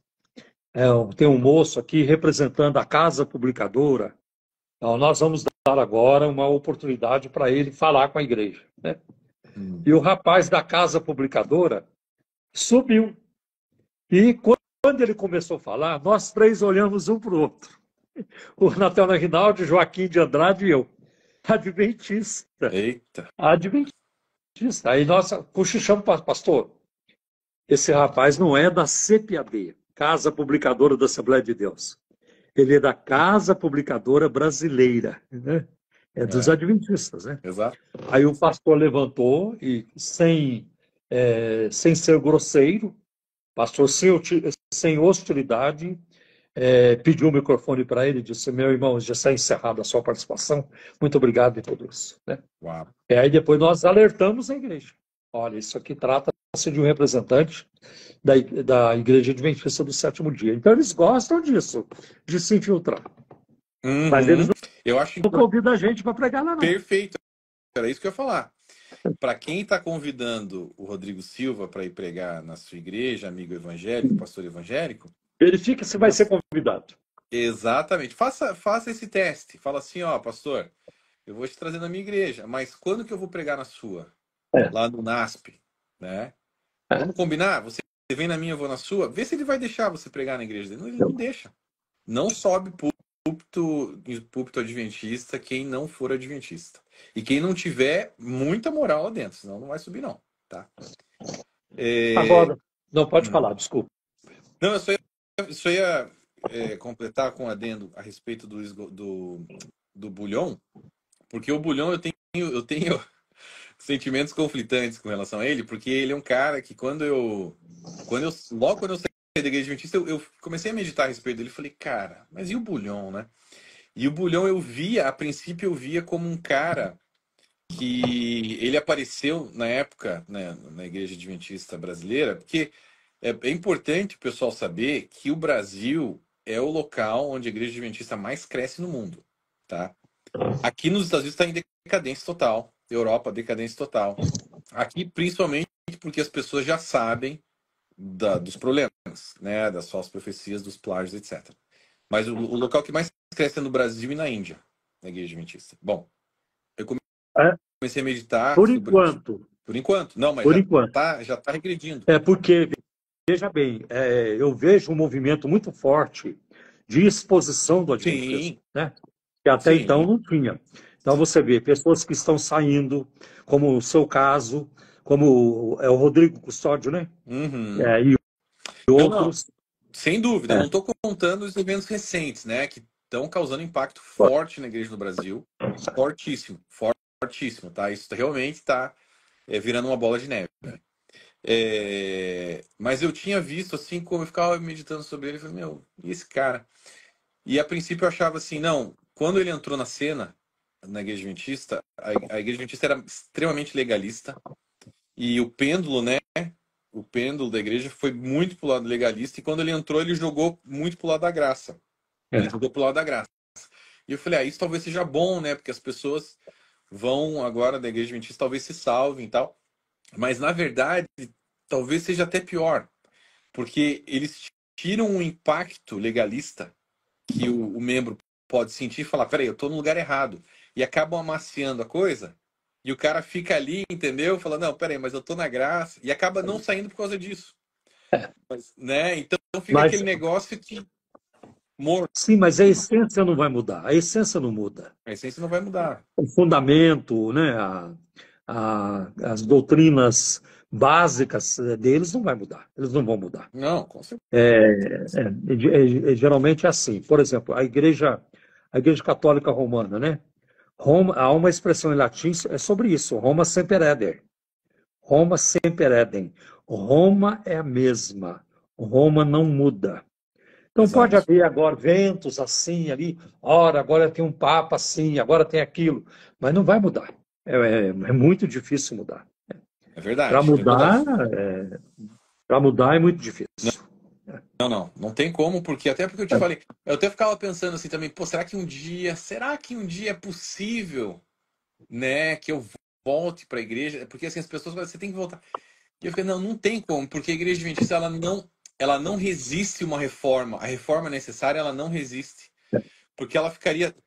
tem um moço aqui representando a Casa Publicadora. Então, nós vamos dar agora uma oportunidade para ele falar com a igreja, né? E o rapaz da Casa Publicadora subiu. E quando ele começou a falar, nós três olhamos um para o outro. O Nathanael Rinaldi, Joaquim de Andrade e eu. Adventista. Eita. Adventista. Aí nós cochichamos para o pastor. Esse rapaz não é da CPAB, Casa Publicadora da Assembleia de Deus. Ele é da Casa Publicadora Brasileira, né? É dos adventistas, né? Exato. Aí o pastor levantou e, sem ser grosseiro, pastor sem hostilidade, pediu o microfone para ele e disse: meu irmão, já está encerrada a sua participação, muito obrigado e tudo isso, né? Uau. E aí depois nós alertamos a igreja. Olha, isso aqui trata-se de um representante da Igreja Adventista do Sétimo Dia. Então eles gostam disso, de se infiltrar. Mas eles não convidam a gente para pregar lá, não. Perfeito. Era isso que eu ia falar. Para quem está convidando o Rodrigo Silva para ir pregar na sua igreja, amigo evangélico, pastor evangélico, verifica se vai ser convidado. Exatamente. Faça esse teste. Fala assim, ó, pastor, eu vou te trazer na minha igreja, mas quando que eu vou pregar na sua? Lá no NASP, né? Vamos combinar? Você vem na minha, eu vou na sua. Vê se ele vai deixar você pregar na igreja dele. Ele não deixa. Não sobe púlpito adventista quem não for adventista. E quem não tiver muita moral lá dentro, senão não vai subir, não. Tá? Agora, não pode falar, desculpa. Não, eu só ia completar com um adendo a respeito do Bulhon, porque o Bulhon eu tenho sentimentos conflitantes com relação a ele, porque ele é um cara que logo quando eu saí da igreja adventista, eu comecei a meditar a respeito dele e falei, cara, mas e o Bulhon, né? E o Bulhon a princípio eu via como um cara que ele apareceu na época, né, na igreja adventista brasileira, porque é importante o pessoal saber que o Brasil é o local onde a igreja adventista mais cresce no mundo, tá? Aqui nos Estados Unidos está em decadência total, Europa, decadência total. Aqui, principalmente porque as pessoas já sabem dos problemas, né, das falsas profecias, dos plágios, etc. Mas o local que mais cresce é no Brasil e na Índia, na igreja adventista. Bom, eu comecei a meditar... Por enquanto. Por enquanto. Não, mas já está regredindo. Porque, veja bem, eu vejo um movimento muito forte de exposição do adventismo, né? Que até então não tinha. Então você vê pessoas que estão saindo, como o seu caso, como é o Rodrigo Custódio, né? E outros. Não. Sem dúvida, não estou contando os eventos recentes, né? Que estão causando impacto forte na igreja no Brasil. Fortíssimo, fortíssimo, tá? Isso realmente está virando uma bola de neve. Né? Mas eu tinha visto, assim, como eu ficava meditando sobre ele, eu falei, meu, e esse cara? E a princípio eu achava assim, não, quando ele entrou na cena, na igreja adventista, a igreja adventista era extremamente legalista, e o pêndulo, né, o pêndulo da igreja foi muito pro lado legalista, e quando ele entrou, ele jogou muito pro lado da graça. Ele jogou pro lado da graça. E eu falei, isso talvez seja bom, né, porque as pessoas vão agora da igreja adventista, talvez se salvem e tal. Mas, na verdade, talvez seja até pior, porque eles tiram um impacto legalista que o membro pode sentir e falar, peraí, eu tô no lugar errado. E acabam amaciando a coisa, e o cara fica ali, entendeu? Fala, não, peraí, mas eu tô na graça. E acaba não saindo por causa disso. Mas, né? Então fica aquele negócio que... morto. Sim, mas a essência não vai mudar. A essência não muda. A essência não vai mudar. O fundamento, né? As doutrinas básicas deles não vai mudar. Eles não vão mudar. Não, com certeza. Geralmente é assim. Por exemplo, a igreja católica romana, né? Há uma expressão em latim sobre isso. Roma semper eder. Roma semper edem. Roma é a mesma. Roma não muda. Então pode haver agora ventos assim, ali. Ora, agora tem um papa assim, agora tem aquilo. Mas não vai mudar. É muito difícil mudar. É verdade. Para mudar é muito difícil. não tem como, porque até porque eu te falei, eu até ficava pensando assim também, pô, será que um dia é possível, né, que eu volte para a igreja? Porque assim, as pessoas falam, você tem que voltar. E eu falei, não tem como, porque a igreja adventista, ela não resiste uma reforma. A reforma necessária, ela não resiste. Porque ela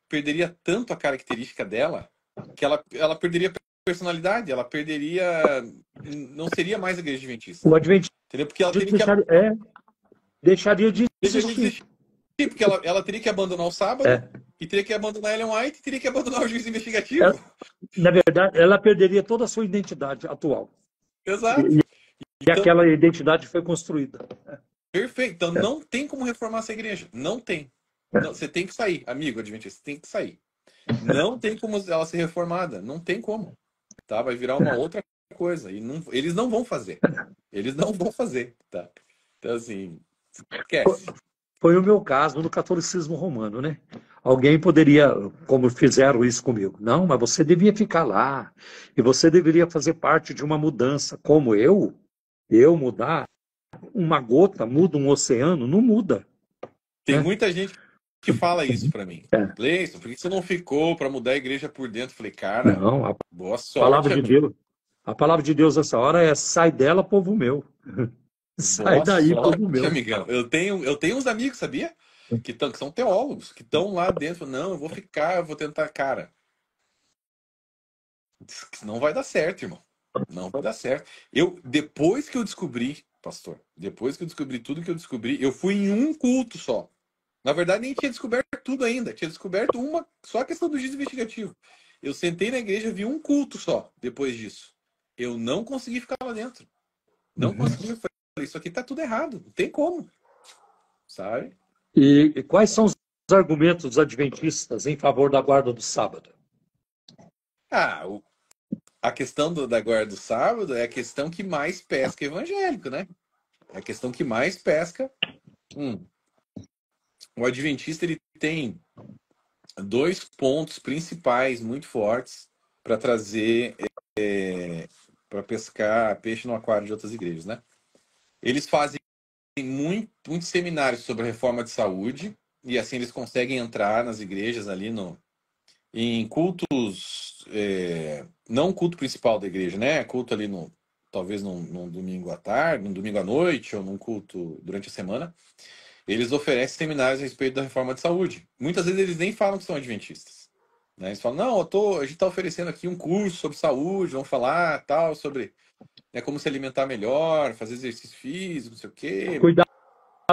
perderia tanto a característica dela, que ela perderia personalidade, ela perderia, não seria mais a igreja adventista. O Adventista Entendeu? Porque ela deixaria de deixaria de existir. existir, porque ela teria que abandonar o sábado, É. e teria que abandonar a Ellen White, e teria que abandonar o juiz Ela, investigativo. na verdade, ela perderia toda a sua identidade atual. Exato. E Então, aquela identidade foi construída. perfeito. Então, É. não tem como reformar essa igreja. Não tem. Não, você tem que sair, amigo adventista, você tem que sair. Não tem como ela ser reformada. Não tem como. Tá? Vai virar uma outra coisa. E eles não vão fazer. Eles não vão fazer. Tá? Então, assim, esquece. Foi o meu caso no catolicismo romano, né? Alguém poderia, como fizeram isso comigo, não, mas você devia ficar lá, e você deveria fazer parte de uma mudança, como eu mudar, uma gota muda um oceano, não muda, Tem né? muita gente que fala isso pra mim. É. Leison, por que você não ficou pra mudar a igreja por dentro? Eu falei, cara, Não, boa palavra sorte, de amigo. Deus, a palavra de Deus nessa hora é sai dela, povo meu. Sai Boa daí, povo sorte, meu. amigão. Eu tenho uns amigos, sabia? Que são teólogos, que estão lá dentro. Não, eu vou ficar, eu vou tentar. Cara, não vai dar certo, irmão. Não vai dar certo. Depois que eu descobri, pastor, depois que eu descobri tudo que eu descobri, eu fui em um culto só. Na verdade, nem tinha descoberto tudo ainda. Tinha descoberto só a questão do juízo investigativo. Eu sentei na igreja, vi um culto só depois disso. Eu não consegui ficar lá dentro. Não consegui. Eu falei, isso aqui tá tudo errado. Não tem como. Sabe? E quais são os argumentos dos adventistas em favor da guarda do sábado? Ah, a questão da guarda do sábado é a questão que mais pesca evangélico, né? É a questão que mais pesca. O adventista ele tem dois pontos principais muito fortes para trazer, para pescar peixe no aquário de outras igrejas, né? Eles fazem muitos seminários sobre a reforma de saúde e assim eles conseguem entrar nas igrejas ali em cultos, não o culto principal da igreja, né? Culto ali talvez num domingo à tarde, num domingo à noite ou num culto durante a semana. Eles oferecem seminários a respeito da reforma de saúde. Muitas vezes eles nem falam que são adventistas, né? Eles falam, não, a gente está oferecendo aqui um curso sobre saúde, vamos falar tal sobre, né, como se alimentar melhor, fazer exercício físico, não sei o quê. Cuidar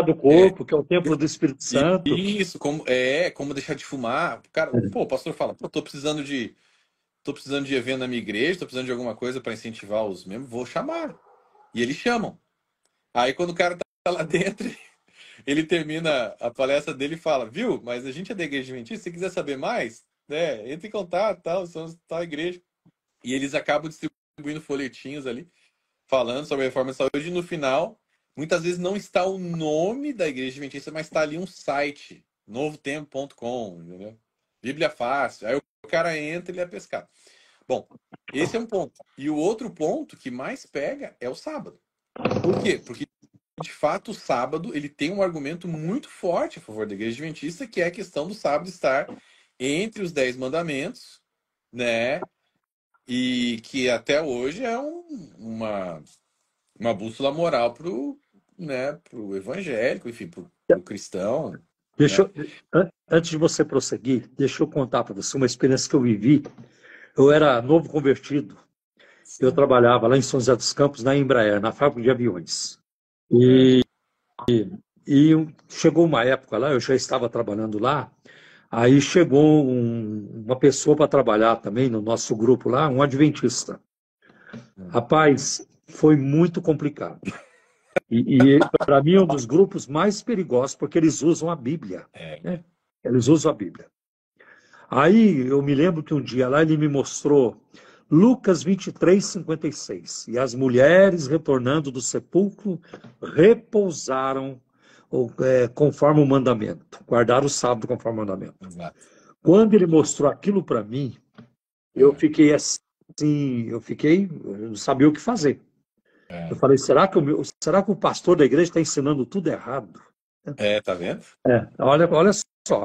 do É, corpo, que é o templo do Espírito Santo. isso, como deixar de fumar. Cara, pô, o pastor fala, pô, tô precisando de evento na minha igreja, tô precisando de alguma coisa para incentivar os membros, vou chamar. E eles chamam. Aí quando o cara tá lá dentro, ele termina a palestra dele e fala, viu, mas a gente é da igreja adventista, se quiser saber mais, né, entre em contato, tal, somos tal igreja. E eles acabam distribuindo folhetinhos ali, falando sobre a reforma de saúde, e no final, muitas vezes não está o nome da igreja adventista, mas está ali um site, novotempo.com, entendeu? Bíblia Fácil. Aí o cara entra e ele é pescado. Bom, esse é um ponto. E o outro ponto que mais pega é o sábado. Por quê? Porque, de fato, o sábado ele tem um argumento muito forte a favor da igreja adventista, que é a questão do sábado estar entre os 10 mandamentos, né? E que até hoje é uma bússola moral pro evangélico, enfim, pro cristão, Deixa né? antes de você prosseguir, deixa eu contar para você uma experiência que eu vivi. Eu era novo convertido. Eu trabalhava lá em São José dos Campos, na Embraer, na fábrica de aviões. É. E chegou uma época lá, eu já estava trabalhando lá, aí chegou uma pessoa para trabalhar também no nosso grupo lá, um adventista. Rapaz, foi muito complicado. E para mim é um dos grupos mais perigosos, porque eles usam a Bíblia, É. né? Eles usam a Bíblia. Aí eu me lembro que um dia lá ele me mostrou Lucas 23:56. E as mulheres retornando do sepulcro repousaram conforme o mandamento, guardaram o sábado conforme o mandamento. Exato. Quando ele mostrou aquilo para mim, eu fiquei assim, eu não sabia o que fazer. Eu falei, será que o pastor da igreja está ensinando tudo errado? Tá vendo? Olha só,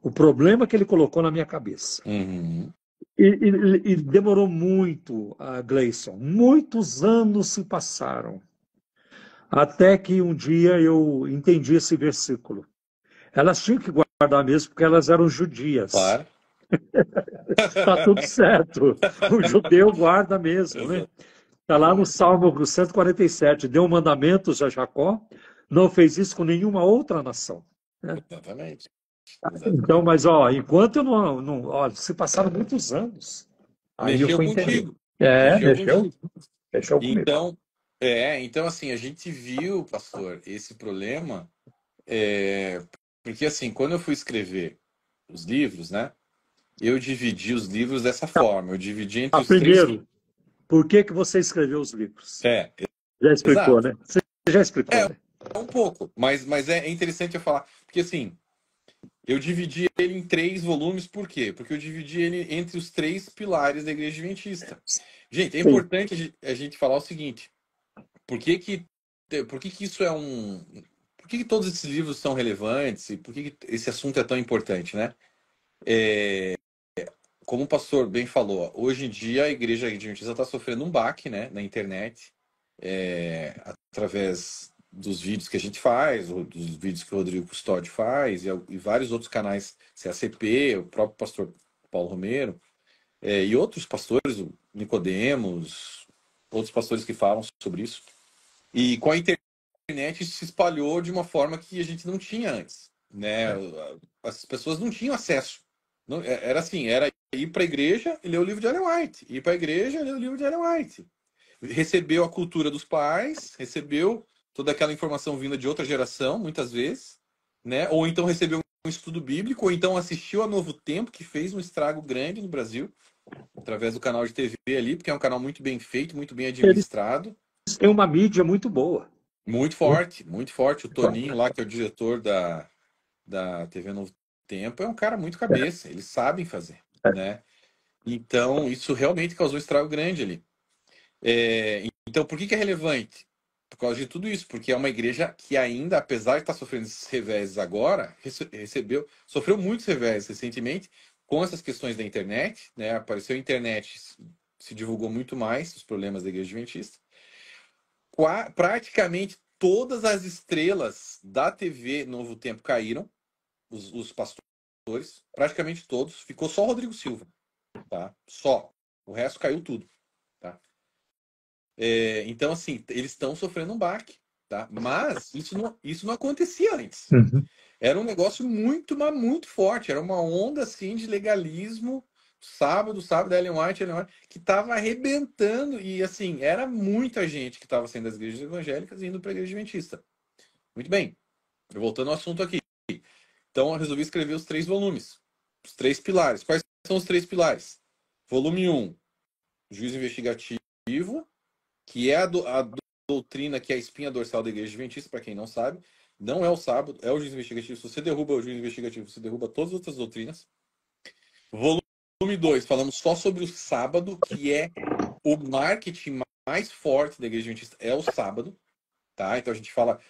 o problema que ele colocou na minha cabeça. Uhum. E demorou muito, Gleison, muitos anos se passaram, até que um dia eu entendi esse versículo. Elas tinham que guardar mesmo, porque elas eram judias. Claro. Está tudo certo. O judeu guarda mesmo, né? Exato. Está lá no Salmo 147. Deu mandamentos a Jacó, não fez isso com nenhuma outra nação. Né? Exatamente. Então, Exatamente. mas ó, enquanto eu não olha, se passaram muitos anos, aí eu Mexeu fui entender. contigo. É, Mexeu mexeu, contigo. mexeu comigo. Então, então assim, a gente viu, pastor, esse problema, porque assim, quando eu fui escrever os livros, né? Eu dividi os livros dessa forma. Eu dividi entre os três. Primeiro, por que que você escreveu os livros? É, Já explicou, exato. né? Você já explicou, É, né? um pouco. Mas é interessante eu falar. Porque assim, eu dividi ele em 3 volumes, por quê? Porque eu dividi ele entre os 3 pilares da Igreja Adventista. Gente, é Sim. importante a gente falar o seguinte: por que que, por que que isso é um. Por que que todos esses livros são relevantes e por que que esse assunto é tão importante, né? Como o pastor bem falou, hoje em dia a Igreja Adventista está sofrendo um baque, né, na internet, através dos vídeos que a gente faz, ou dos vídeos que o Rodrigo Custódio faz, e vários outros canais, CACP, o próprio pastor Paulo Romero, e outros pastores, o Nicodemos, outros pastores que falam sobre isso. E com a internet isso se espalhou de uma forma que a gente não tinha antes, né? As pessoas não tinham acesso. Era assim, era ir para a igreja e ler o livro de Ellen White, ir para a igreja e ler o livro de Ellen White. Recebeu a cultura dos pais, recebeu toda aquela informação vinda de outra geração, muitas vezes, né? Ou então recebeu um estudo bíblico, ou então assistiu a Novo Tempo, que fez um estrago grande no Brasil, através do canal de TV ali, porque é um canal muito bem feito, muito bem Eles administrado. têm uma mídia muito boa. Muito Né? forte, muito forte. O Toninho lá, que é o diretor da TV Novo Tempo, é um cara muito cabeça. Eles sabem fazer, né? Então, isso realmente causou um estrago grande ali. Então, por que que é relevante? Por causa de tudo isso, porque é uma igreja que ainda, apesar de estar sofrendo esses reveses agora, sofreu muitos reveses recentemente com essas questões da internet, né? Apareceu a internet, se divulgou muito mais os problemas da igreja adventista. Praticamente todas as estrelas da TV Novo Tempo caíram, os pastores, praticamente todos. Ficou só o Rodrigo Silva, tá? Só. O resto caiu tudo, tá? Então, assim, eles estão sofrendo um baque, tá? Mas isso não acontecia antes. Uhum. Era um negócio muito, mas muito forte. Era uma onda, assim, de legalismo. Sábado, da Ellen White, que estava arrebentando. E, assim, era muita gente que estava saindo das igrejas evangélicas e indo para a igreja adventista. Muito bem. Voltando ao assunto aqui. Então, eu resolvi escrever os 3 volumes. Os 3 pilares. Quais são os 3 pilares? Volume 1, juízo investigativo, que é a doutrina que é a espinha dorsal da igreja adventista, para quem não sabe. Não é o sábado, é o juízo investigativo. Se você derruba o juízo investigativo, você derruba todas as outras doutrinas. Volume 2, falamos só sobre o sábado, que é o marketing mais forte da igreja adventista, é o sábado. Tá? Então a gente fala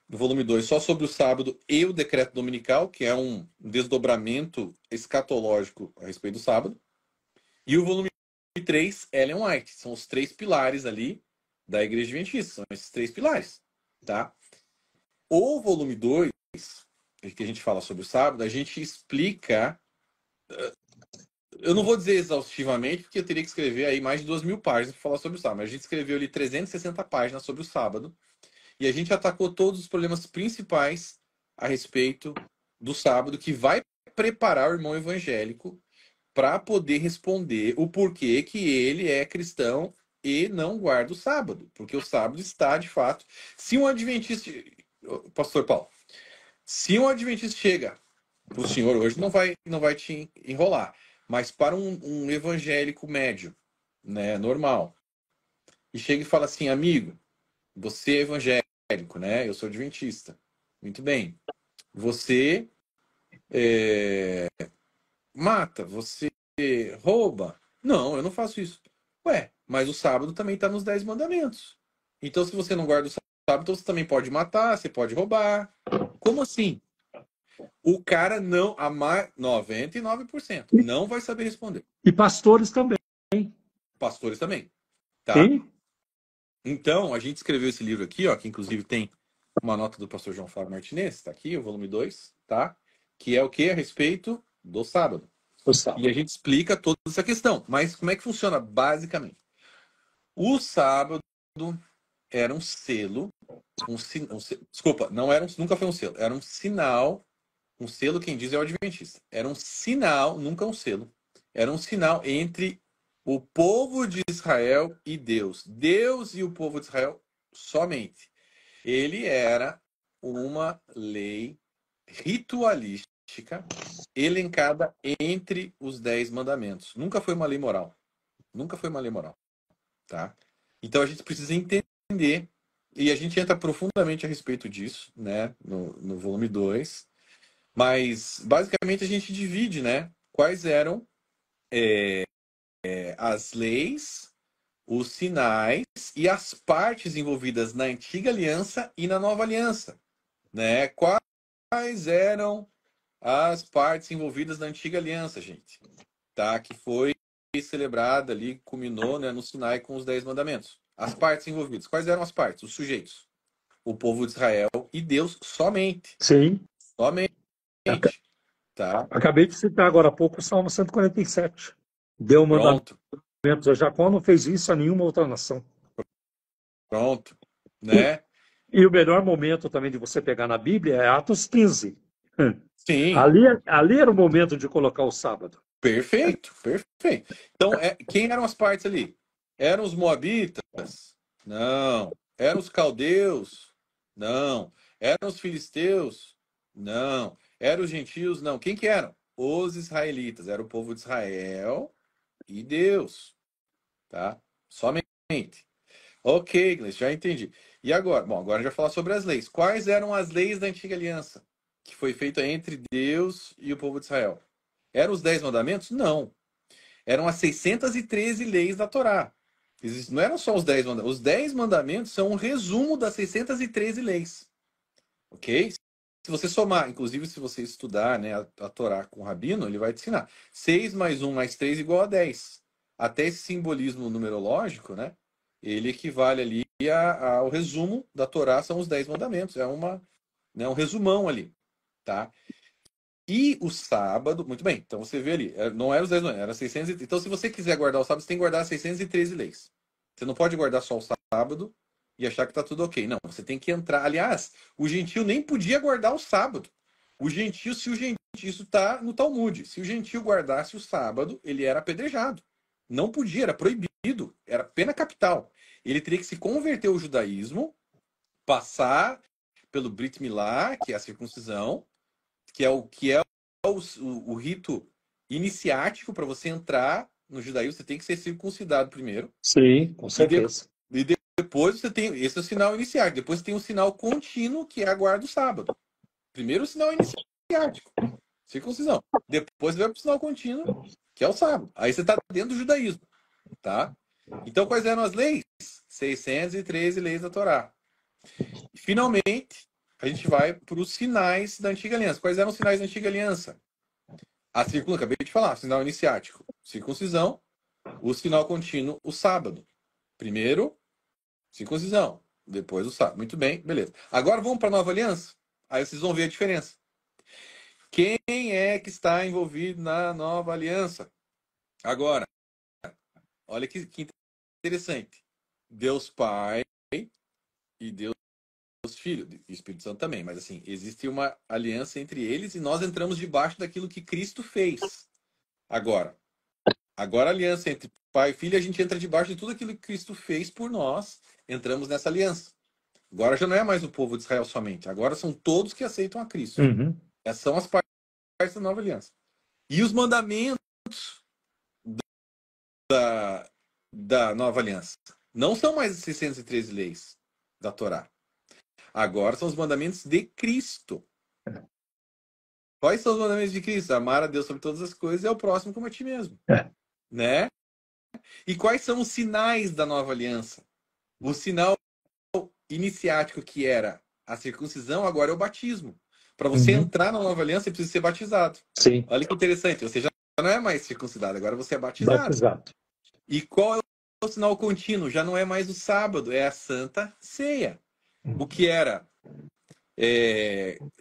no volume 2 só sobre o sábado e o decreto dominical, que é um desdobramento escatológico a respeito do sábado. E o volume 3, Ellen White. São os 3 pilares ali da igreja adventista. São esses 3 pilares. Tá? O volume 2, que a gente fala sobre o sábado, a gente explica. Eu não vou dizer exaustivamente, porque eu teria que escrever aí mais de 2.000 páginas para falar sobre o sábado. Mas a gente escreveu ali 360 páginas sobre o sábado. E a gente atacou todos os problemas principais a respeito do sábado, que vai preparar o irmão evangélico para poder responder o porquê que ele é cristão e não guarda o sábado. Porque o sábado está, de fato. Se um adventista. Pastor Paulo, se um adventista chega para o senhor hoje, não vai te enrolar. Mas para um evangélico médio, né, normal, e chega e fala assim, amigo, você é evangélico, né? Eu sou adventista. Muito bem. Você mata, você rouba. Não, eu não faço isso. Ué, mas o sábado também está nos 10 mandamentos. Então, se você não guarda o sábado você também pode matar, você pode roubar. Como assim? O cara não, 99% não vai saber responder. E pastores também. Pastores também, tá? Sim. Então, a gente escreveu esse livro aqui, ó, que inclusive tem uma nota do pastor João Fábio Martinez, tá aqui, o volume 2, tá? Que é o que? A respeito do sábado. E a gente explica toda essa questão. Mas como é que funciona basicamente? O sábado era um selo, desculpa, não era nunca foi um selo, era um sinal, um selo quem diz é o adventista. Era um sinal, nunca um selo. Era um sinal entre o povo de Israel e Deus. Deus e o povo de Israel somente. Ele era uma lei ritualística elencada entre os 10 mandamentos. Nunca foi uma lei moral. Nunca foi uma lei moral, tá? Então a gente precisa entender, e a gente entra profundamente a respeito disso, né, no volume 2, mas basicamente a gente divide, né, quais eram as leis, os sinais e as partes envolvidas na antiga aliança e na nova aliança, né? Quais eram as partes envolvidas na antiga aliança, gente, tá? Que foi celebrada ali, culminou, né, no Sinai com os 10 mandamentos. As partes envolvidas. Quais eram as partes? Os sujeitos. O povo de Israel e Deus somente. Sim. Somente. Tá? Acabei de citar agora há pouco o Salmo 147. Deu mandamentos a Jacó, não fez isso a nenhuma outra nação. Pronto. Né? E o melhor momento também de você pegar na Bíblia é Atos 15. Sim. Ali era o momento de colocar o sábado. Perfeito, perfeito. Então, quem eram as partes ali? Eram os moabitas? Não. Eram os caldeus? Não. Eram os filisteus? Não. Eram os gentios? Não. Quem que eram? Os israelitas. Era o povo de Israel e Deus. Tá? Somente. Ok, Gleice, já entendi. E agora? Bom, agora a gente vai falar sobre as leis. Quais eram as leis da antiga aliança? Que foi feita entre Deus e o povo de Israel? Eram os 10 mandamentos? Não. Eram as 613 leis da Torá. Não eram só os 10 mandamentos. Os 10 mandamentos são um resumo das 613 leis. Ok? Se você somar, inclusive se você estudar, né, a Torá com o Rabino, ele vai te ensinar. 6 mais 1 mais 3 igual a 10. Até esse simbolismo numerológico, né, ele equivale ali ao resumo da Torá, são os 10 mandamentos. É um resumão ali. Tá? E o sábado, muito bem, então você vê ali, não era os 10, não, era 600. Então, se você quiser guardar o sábado, você tem que guardar 613 leis. Você não pode guardar só o sábado e achar que está tudo ok. Não, você tem que entrar. Aliás, o gentio nem podia guardar o sábado. O gentio, isso está no Talmud. Se o gentio guardasse o sábado, ele era apedrejado. Não podia, era proibido, era pena capital. Ele teria que se converter ao judaísmo, passar pelo Brit Milá, que é a circuncisão, que é o rito iniciático para você entrar no judaísmo, você tem que ser circuncidado primeiro. Sim, com certeza. E depois você tem, esse é o sinal iniciático. Depois você tem o sinal contínuo, que é a guarda do sábado. Primeiro o sinal iniciático, circuncisão. Depois vai para o sinal contínuo, que é o sábado. Aí você está dentro do judaísmo, tá? Então, quais eram as leis? 613 leis da Torá. E, finalmente, a gente vai para os sinais da antiga aliança. Quais eram os sinais da antiga aliança? A circuncisão, acabei de falar, sinal iniciático, circuncisão, o sinal contínuo, o sábado. Primeiro, circuncisão, depois o sábado. Muito bem, beleza. Agora vamos para a nova aliança. Aí vocês vão ver a diferença. Quem é que está envolvido na nova aliança? Agora, olha que interessante. Deus Pai e Deus Filho, e Espírito Santo também, mas assim, existe uma aliança entre eles e nós entramos debaixo daquilo que Cristo fez. Agora a aliança entre Pai e Filho, a gente entra debaixo de tudo aquilo que Cristo fez por nós, entramos nessa aliança. Agora já não é mais o povo de Israel somente, agora são todos que aceitam a Cristo. Uhum. Essas são as partes da nova aliança. E os mandamentos da nova aliança não são mais as 613 leis da Torá. Agora são os mandamentos de Cristo. Quais são os mandamentos de Cristo? Amar a Deus sobre todas as coisas e ao próximo como a ti mesmo. Né? E quais são os sinais da nova aliança? O sinal iniciático que era a circuncisão, agora é o batismo. Para você entrar na nova aliança, você precisa ser batizado. Sim. Olha que interessante, você já não é mais circuncidado, agora você é batizado. Batizado. E qual é o sinal contínuo? Já não é mais o sábado, é a Santa Ceia. O que era?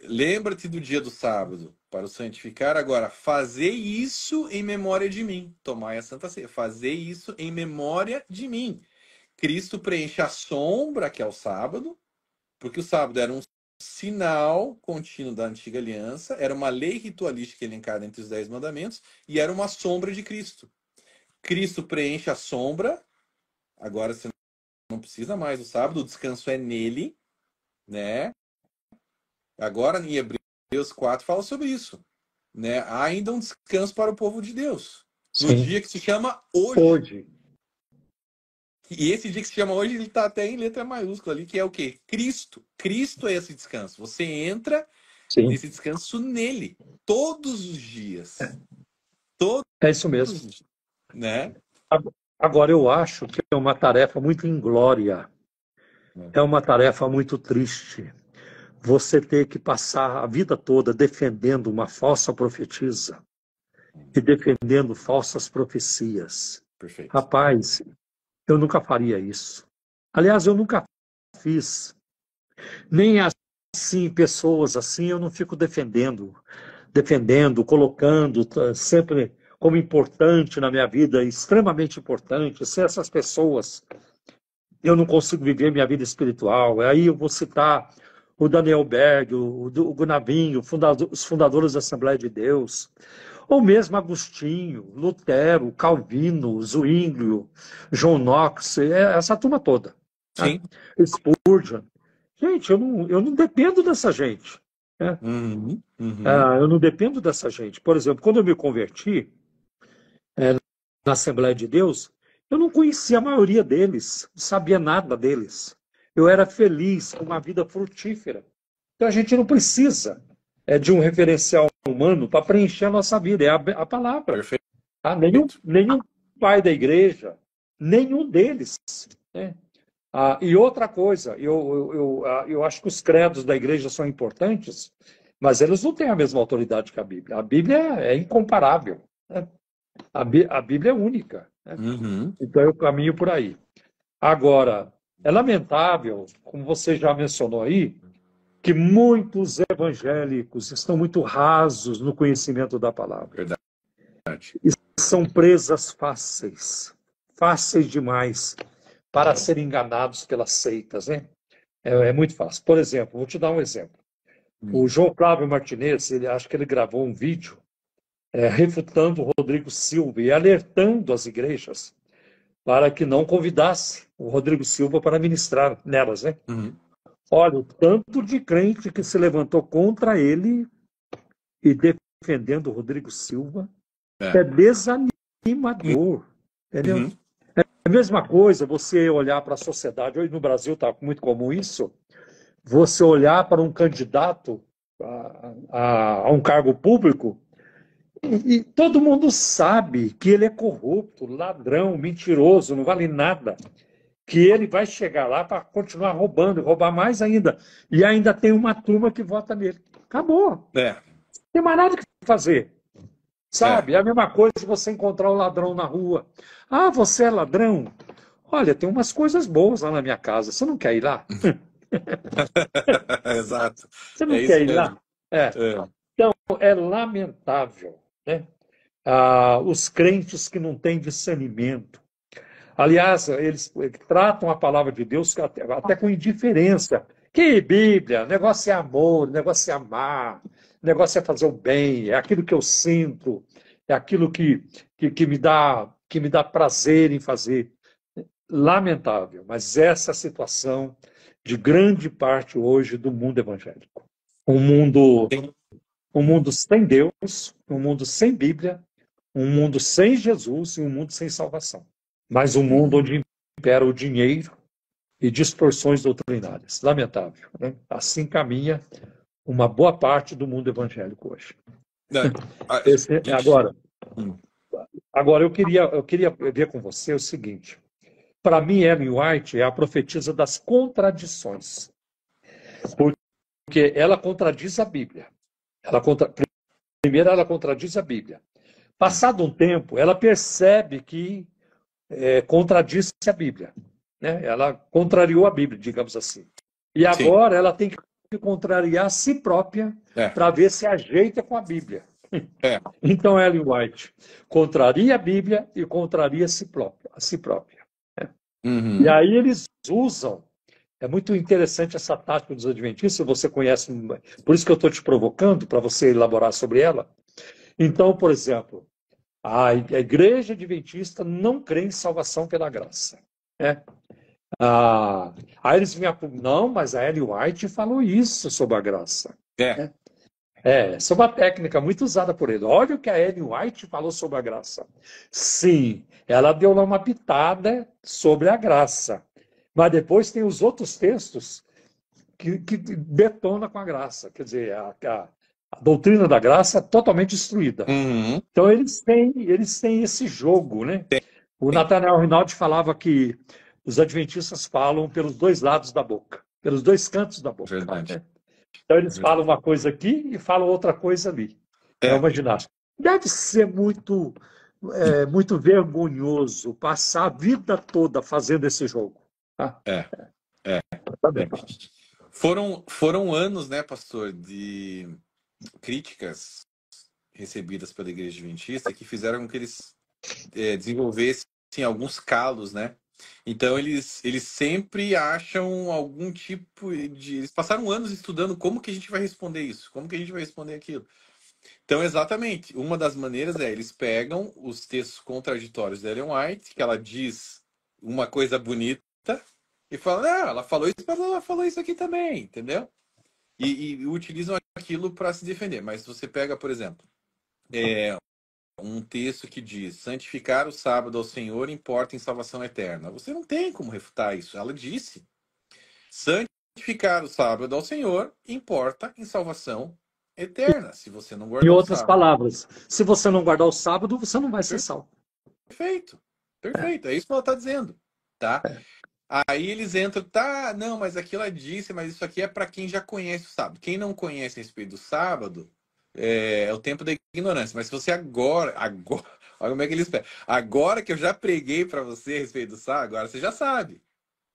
Lembra-te do dia do sábado para o santificar. Agora, fazer isso em memória de mim. Tomai a Santa Ceia. Fazer isso em memória de mim. Cristo preenche a sombra, que é o sábado, porque o sábado era um sinal contínuo da antiga aliança, era uma lei ritualística elencada entre os 10 mandamentos, e era uma sombra de Cristo. Cristo preenche a sombra, agora você não precisa mais do sábado, o descanso é nele, né? Agora, em Hebreus 4, fala sobre isso, né? Há ainda um descanso para o povo de Deus, no Sim. dia que se chama hoje. E esse dia que se chama hoje, ele está até em letra maiúscula ali, que é o quê? Cristo. Cristo é esse descanso. Você entra nesse descanso nele, todos os dias. Todos É isso mesmo. os dias, né? Agora, eu acho que é uma tarefa muito inglória. É uma tarefa muito triste. Você ter que passar a vida toda defendendo uma falsa profetisa e defendendo falsas profecias. Perfeito. Rapaz, eu nunca faria isso. Aliás, eu nunca fiz. Nem assim, pessoas assim, eu não fico defendendo, colocando sempre como importante na minha vida, extremamente importante. Sem essas pessoas, eu não consigo viver minha vida espiritual. Aí eu vou citar o Daniel Berg, o Gunavinho, os fundadores da Assembleia de Deus, ou mesmo Agostinho, Lutero, Calvino, Zwinglio, John Knox, essa turma toda. Sim. Spurgeon. Gente, eu não dependo dessa gente. Né? Eu não dependo dessa gente. Por exemplo, quando eu me converti na Assembleia de Deus, eu não conhecia a maioria deles, não sabia nada deles. Eu era feliz com uma vida frutífera. Então a gente não precisa de um referencial humano para preencher a nossa vida, é a palavra. Perfeito. Nenhum pai da igreja, nenhum deles. Né? E outra coisa, eu acho que os credos da igreja são importantes, mas eles não têm a mesma autoridade que a Bíblia. A Bíblia é incomparável. Né? A Bíblia é única. Né? Então eu caminho por aí. Agora, é lamentável, como você já mencionou aí, que muitos evangélicos estão muito rasos no conhecimento da palavra. Verdade. E são presas fáceis demais para serem enganados pelas seitas, né? É muito fácil. Por exemplo, vou te dar um exemplo. O João Flávio Martinez, acho que ele gravou um vídeo refutando o Rodrigo Silva e alertando as igrejas para que não convidasse o Rodrigo Silva para ministrar nelas, né? Olha, o tanto de crente que se levantou contra ele e defendendo o Rodrigo Silva é desanimador, entendeu? É a mesma coisa você olhar para a sociedade, hoje no Brasil está muito comum isso, você olhar para um candidato a um cargo público e todo mundo sabe que ele é corrupto, ladrão, mentiroso, não vale nada. Que ele vai chegar lá para continuar roubando, roubar mais ainda. E ainda tem uma turma que vota nele. Acabou. Não tem mais nada que fazer. Sabe? É a mesma coisa se você encontrar um ladrão na rua. Ah, você é ladrão? Olha, tem umas coisas boas lá na minha casa. Você não quer ir lá? Exato. Você não quer ir lá? Então, é lamentável, né? Os crentes que não têm discernimento. Aliás, eles tratam a palavra de Deus até com indiferença. Que Bíblia? Negócio é amor, negócio é amar, negócio é fazer o bem, é aquilo que eu sinto, é aquilo que me dá prazer em fazer. Lamentável, mas essa é a situação de grande parte hoje do mundo evangélico. Um mundo sem Deus, um mundo sem Bíblia, um mundo sem Jesus e um mundo sem salvação. Mas um mundo onde impera o dinheiro e distorções doutrinárias. Lamentável. Né? Assim caminha uma boa parte do mundo evangélico hoje. Agora eu queria ver com você o seguinte. Para mim, Ellen White é a profetisa das contradições, porque ela contradiz a Bíblia. Primeiro, ela contradiz a Bíblia. Passado um tempo, ela percebe que contradiz a Bíblia, né? Ela contrariou a Bíblia, digamos assim. E Sim. agora ela tem que contrariar a si própria para ver se ajeita com a Bíblia. Então, Ellen White contraria a Bíblia e contraria a si própria. Uhum. E aí eles usam. É muito interessante essa tática dos adventistas, você conhece, por isso que eu estou te provocando, para você elaborar sobre ela. Então, por exemplo, a igreja adventista não crê em salvação pela graça. Né? Aí eles vinham, não, mas a Ellen White falou isso sobre a graça. Né? Essa é uma técnica muito usada por ele. Olha o que a Ellen White falou sobre a graça. Sim, ela deu lá uma pitada sobre a graça. Mas depois tem os outros textos que detonam com a graça. Quer dizer, a doutrina da graça é totalmente destruída. Uhum. Então, eles têm esse jogo, né? O Nathanael Rinaldi falava que os adventistas falam pelos dois lados da boca, pelos dois cantos da boca. Verdade. Né? Então, eles falam uma coisa aqui e falam outra coisa ali. É uma ginástica. Deve ser muito vergonhoso passar a vida toda fazendo esse jogo. Tá? Tá bem. Foram anos, né, pastor, de críticas recebidas pela Igreja Adventista que fizeram com que eles desenvolvessem alguns calos, né? Então eles sempre acham algum tipo de... Eles passaram anos estudando como que a gente vai responder isso, como que a gente vai responder aquilo. Então, exatamente, uma das maneiras eles pegam os textos contraditórios da Ellen White, que ela diz uma coisa bonita, e falam, não, ela falou isso, mas ela falou isso aqui também, entendeu? E utilizam aquilo para se defender. Mas se você pega, por exemplo, um texto que diz, santificar o sábado ao Senhor importa em salvação eterna. Você não tem como refutar isso. Ela disse, santificar o sábado ao Senhor importa em salvação eterna. Se você não guardar Em o outras sábado. palavras, se você não guardar o sábado, você não vai ser salvo. Perfeito. É isso que ela está dizendo, tá? Aí eles entram, tá, não, mas aqui ela disse, mas isso aqui é para quem já conhece o sábado. Quem não conhece a respeito do sábado é o tempo da ignorância. Mas se você agora, olha como é que eles pegam. Agora que eu já preguei para você a respeito do sábado, agora você já sabe.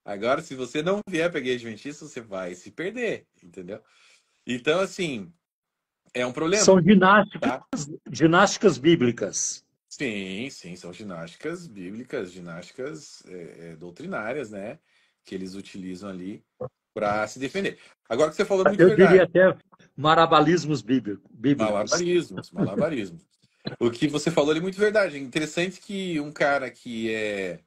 Agora, se você não vier para a igreja adventista, você vai se perder, entendeu? Então, assim, é um problema. São ginásticas bíblicas. Sim, são ginásticas bíblicas, ginásticas doutrinárias, né? Que eles utilizam ali para se defender. Agora que você falou muito verdade. Eu diria até marabalismos bíblicos. Malabarismos. O que você falou ali é muito verdade. É interessante que um cara que é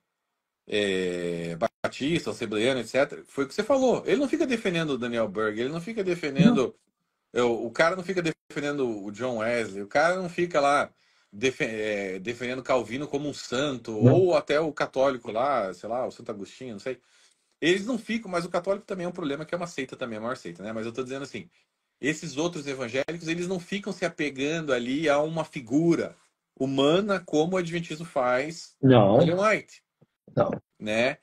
batista, assembleano, etc., foi o que você falou. Ele não fica defendendo o Daniel Berg, ele não fica defendendo... O cara não fica defendendo o John Wesley, o cara não fica lá defendendo Calvino como um santo, ou até o católico lá, sei lá, o Santo Agostinho, não sei. Eles não ficam, mas o católico também é um problema, que é uma seita também, a maior seita, né? Mas eu tô dizendo assim, esses outros evangélicos, eles não ficam se apegando ali a uma figura humana como o Adventismo faz Não. Ellen White. Não. Né?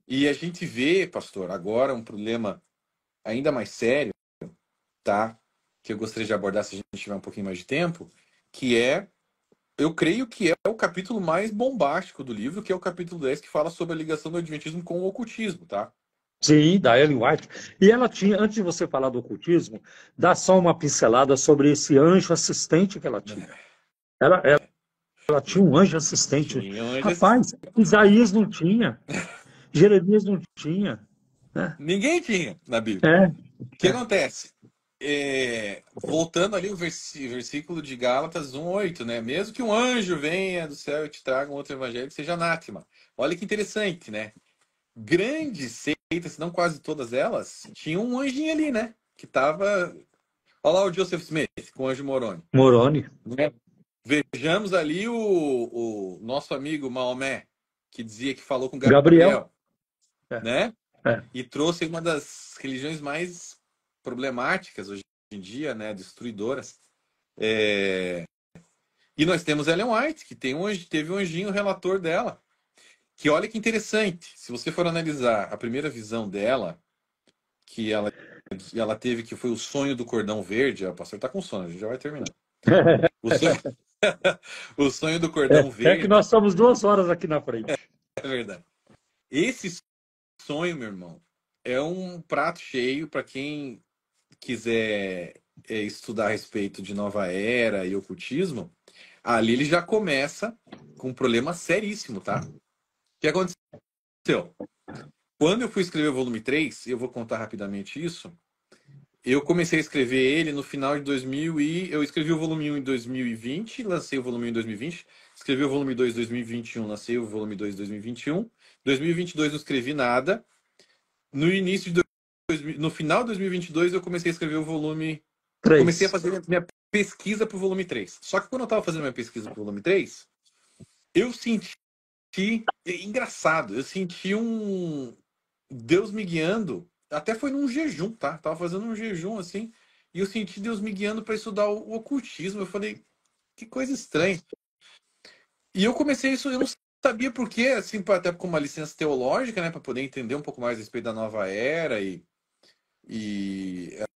E a gente vê, pastor, agora um problema ainda mais sério, tá? Que eu gostaria de abordar se a gente tiver um pouquinho mais de tempo, que eu creio que é o capítulo mais bombástico do livro, que é o capítulo 10, que fala sobre a ligação do Adventismo com o ocultismo, tá? Sim, da Ellen White. E ela tinha, antes de você falar do ocultismo, dá só uma pincelada sobre esse anjo assistente que ela tinha. Ela tinha um anjo assistente. Rapaz, Isaías não tinha, Jeremias não tinha. Né? Ninguém tinha na Bíblia. O que acontece? Voltando ali o versículo de Gálatas 1:8, né? Mesmo que um anjo venha do céu e te traga um outro evangelho que seja anátema. Olha que interessante, né? Grandes seitas, se não quase todas elas, tinham um anjinho ali, né? Que tava... Olha lá o Joseph Smith com o anjo Moroni. Né? Vejamos ali o nosso amigo Maomé, que dizia que falou com Gabriel. Né? E trouxe uma das religiões mais problemáticas hoje em dia, né, destruidoras. E nós temos Ellen White, que teve um anjinho relator dela, Que olha que interessante, se você for analisar a primeira visão dela, que ela teve, que foi o sonho do cordão verde, o pastor tá com sono, a gente já vai terminar. O sonho, o sonho do cordão É que nós verde, estamos 2 horas aqui na frente. é verdade. Esse sonho, meu irmão, é um prato cheio para quem quiser estudar a respeito de nova era e ocultismo. Ali ele já começa com um problema seríssimo, tá? O que aconteceu? Quando eu fui escrever o volume 3, eu vou contar rapidamente isso, eu comecei a escrever ele no final de 2000 e... Eu escrevi o volume 1 em 2020, lancei o volume 1 em 2020, escrevi o volume 2 em 2021, lancei o volume 2 em 2021. 2022 não escrevi nada. No início de no final de 2022 eu comecei a escrever o volume... Comecei a 3. fazer minha pesquisa para o volume 3. Só que quando eu estava fazendo minha pesquisa para o volume 3, eu senti... Engraçado, eu senti um... Deus me guiando, até foi num jejum, tá? Tava fazendo um jejum assim, e eu senti Deus me guiando para estudar o ocultismo. Eu falei, que coisa estranha. E eu comecei isso, eu não sabia por quê, assim, até com uma licença teológica, né, para poder entender um pouco mais a respeito da nova era e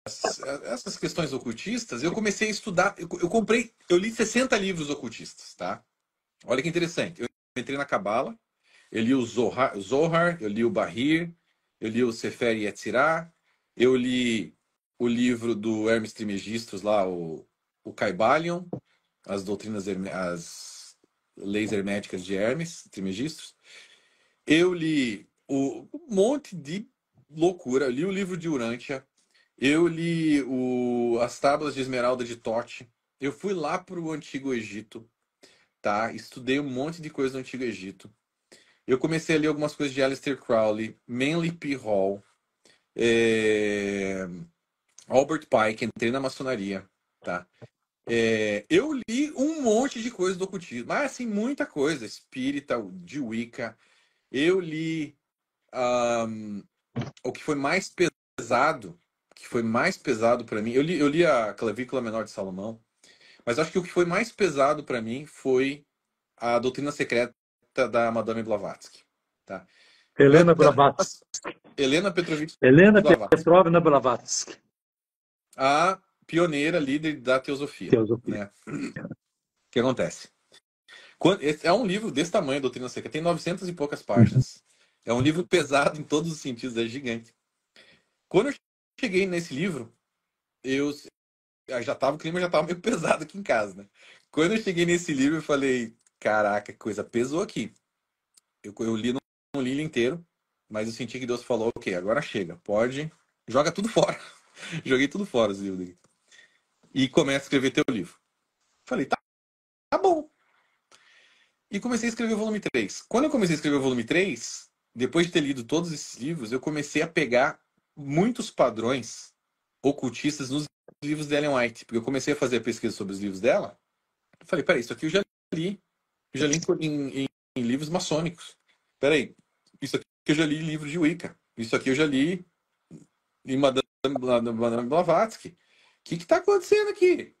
essas questões ocultistas. Eu comecei a estudar, eu comprei, eu li 60 livros ocultistas, tá? Olha que interessante. Eu entrei na Cabala, eu li o Zohar, eu li o Bahir, eu li o Sefer Yetzirah, eu li o livro do Hermes Trismegistus lá, o Caibalion, as doutrinas, as leis herméticas de Hermes Trismegistus. Eu li um monte de loucura, eu li o livro de Urântia, eu li as tábuas de Esmeralda de Tote, eu fui lá para o Antigo Egito, tá? Estudei um monte de coisa do Antigo Egito. Eu comecei a ler algumas coisas de Aleister Crowley, Manly P. Hall, Albert Pike, entrei na maçonaria, tá? Eu li um monte de coisa do ocultismo, mas assim, muita coisa, espírita, de Wicca. Eu li o que foi mais pesado para mim, eu li a Clavícula Menor de Salomão, mas acho que o que foi mais pesado para mim foi a Doutrina Secreta da Madame Blavatsky, tá? Helena Blavatsky. Helena Petrovich Helena Blavatsky, Petrovna Blavatsky. a pioneira líder da teosofia, Teosofia. né? O que acontece? É um livro desse tamanho, Doutrina Secreta, tem 900 e poucas páginas. É um livro pesado em todos os sentidos, é gigante. Quando eu cheguei nesse livro, o clima já estava meio pesado aqui em casa, né? Quando eu cheguei nesse livro, eu falei, caraca, que coisa pesou aqui. Eu li, não li ele inteiro, mas eu senti que Deus falou, ok, agora chega, joga tudo fora. Joguei tudo fora os livros dele. E começa a escrever teu livro. Falei, tá bom. E comecei a escrever o volume 3. Quando eu comecei a escrever o volume 3, depois de ter lido todos esses livros, eu comecei a pegar muitos padrões ocultistas nos livros de Ellen White. Porque eu comecei a fazer a pesquisa sobre os livros dela. Falei, peraí, isso aqui eu já li. Eu já li em livros maçônicos. Peraí, isso aqui eu já li em livros de Wicca. Isso aqui eu já li em Madame Blavatsky. O que está acontecendo aqui?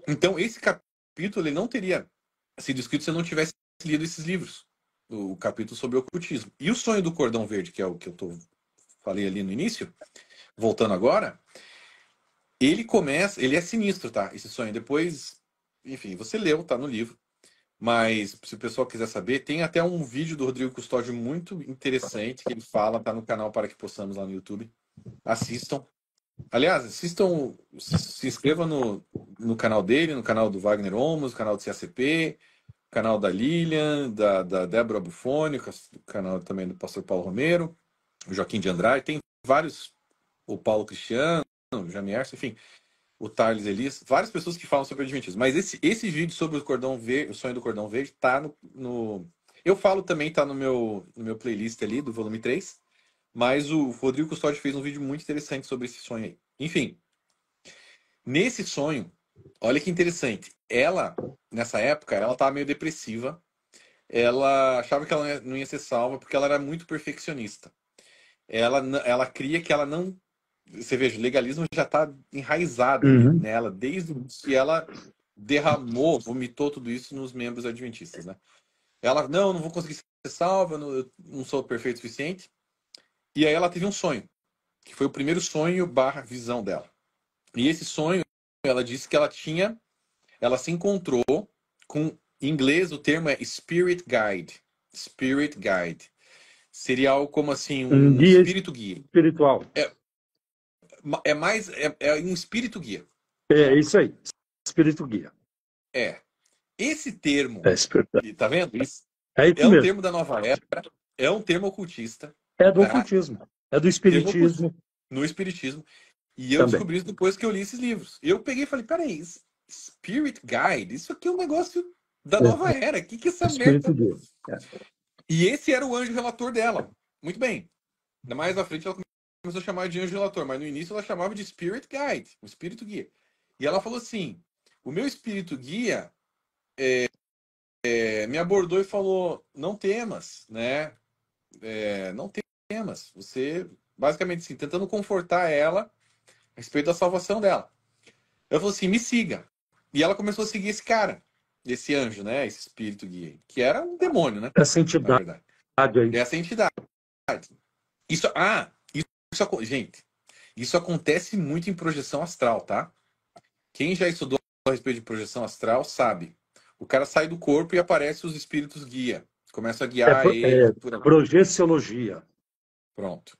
Então, esse capítulo ele não teria sido escrito se eu não tivesse lido esses livros. O capítulo sobre o ocultismo. E o sonho do cordão verde, que é o que eu falei ali no início, voltando agora, ele é sinistro, tá? Esse sonho. Depois, enfim, você leu, tá no livro. Mas, se o pessoal quiser saber, tem até um vídeo do Rodrigo Custódio muito interessante que ele fala, tá no canal Para Que Possamos lá no YouTube. Assistam. Aliás, assistam, se inscrevam no canal dele, no canal do Wagner Olmos, no canal do CACP, no canal da Lilian, da Débora Buffoni, o canal também do pastor Paulo Romero, o Joaquim de Andrade, tem vários, o Paulo Cristiano, o Jamierson, enfim, o Thales Elias, várias pessoas que falam sobre adventismo. Mas esse vídeo sobre o cordão verde, o sonho do cordão verde, tá no... Eu falo também, tá no meu playlist ali, do volume 3. Mas o Rodrigo Custódio fez um vídeo muito interessante sobre esse sonho aí. Enfim, nesse sonho, olha que interessante. Ela, nessa época, ela estava meio depressiva. Ela achava que ela não ia ser salva porque ela era muito perfeccionista. Ela cria que ela não... Você veja, o legalismo já está enraizado nela desde o início. E ela vomitou tudo isso nos membros adventistas, né? Ela, não vou conseguir salva, eu não sou perfeito o suficiente. E aí ela teve um sonho, que foi o primeiro sonho barra visão dela. E esse sonho, ela disse que ela se encontrou com, em inglês o termo é Spirit Guide. Spirit Guide. Seria algo como assim, Um um guia espírito guia. espiritual. É um espírito guia. É isso aí. Espírito guia. É. Esse termo, É, espírito. tá vendo? Isso É isso é um mesmo. termo da nova era, é um termo ocultista, É do tá? ocultismo. É do Termo ocultista espiritismo no espiritismo. E eu também. descobri isso depois que eu li esses livros. Eu peguei e falei, peraí, Spirit Guide, isso aqui é um negócio da nova É, era. O que é essa espírito merda? guia. É. E esse era o anjo relator dela. Muito bem. Mais à frente ela começou a chamar de anjo relator, mas no início ela chamava de Spirit Guide, o espírito guia. E ela falou assim, o meu espírito guia me abordou e falou, não temas, né? Não temas. Você, basicamente assim, tentando confortar ela a respeito da salvação dela. Eu falei assim, me siga. E ela começou a seguir esse cara, esse anjo, né? Esse espírito guia, que era um demônio, né? Essa Na entidade verdade. aí. Essa entidade. Isso, gente, isso acontece muito em projeção astral, tá? Quem já estudou a respeito de projeção astral sabe. O cara sai do corpo e aparece os espíritos guia. Começa a guiar ele. Projeciologia. Pronto.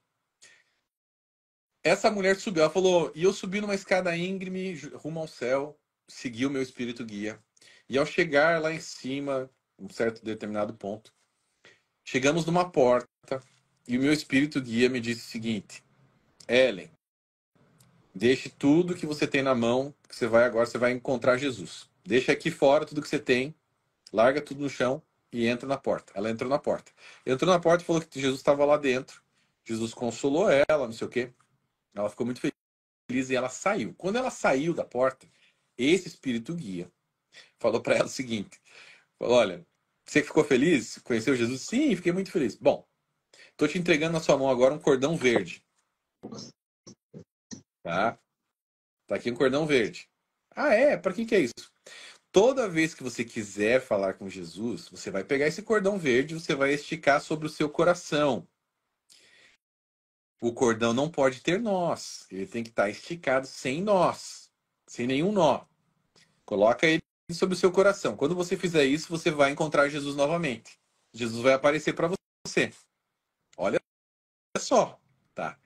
Essa mulher subiu, ela falou, e eu subi numa escada íngreme rumo ao céu, segui o meu espírito guia. E ao chegar lá em cima, um certo determinado ponto, chegamos numa porta e o meu espírito guia me disse o seguinte: Ellen, deixe tudo que você tem na mão, que você vai encontrar Jesus. Deixa aqui fora tudo que você tem, larga tudo no chão e entra na porta. Ela entrou na porta. Entrou na porta e falou que Jesus estava lá dentro. Jesus consolou ela, não sei o quê. Ela ficou muito feliz e ela saiu. Quando ela saiu da porta, esse espírito guia falou para ela o seguinte: falou, olha, você que ficou feliz? Conheceu Jesus? Sim, fiquei muito feliz. Bom, tô te entregando na sua mão agora um cordão verde. Tá? Tá aqui um cordão verde. Ah, é? Para que é isso? Toda vez que você quiser falar com Jesus, você vai pegar esse cordão verde e você vai esticar sobre o seu coração. O cordão não pode ter nós. Ele tem que estar esticado sem nós. Sem nenhum nó. Coloca ele sobre o seu coração. Quando você fizer isso, você vai encontrar Jesus novamente. Jesus vai aparecer para você. Olha só, tá?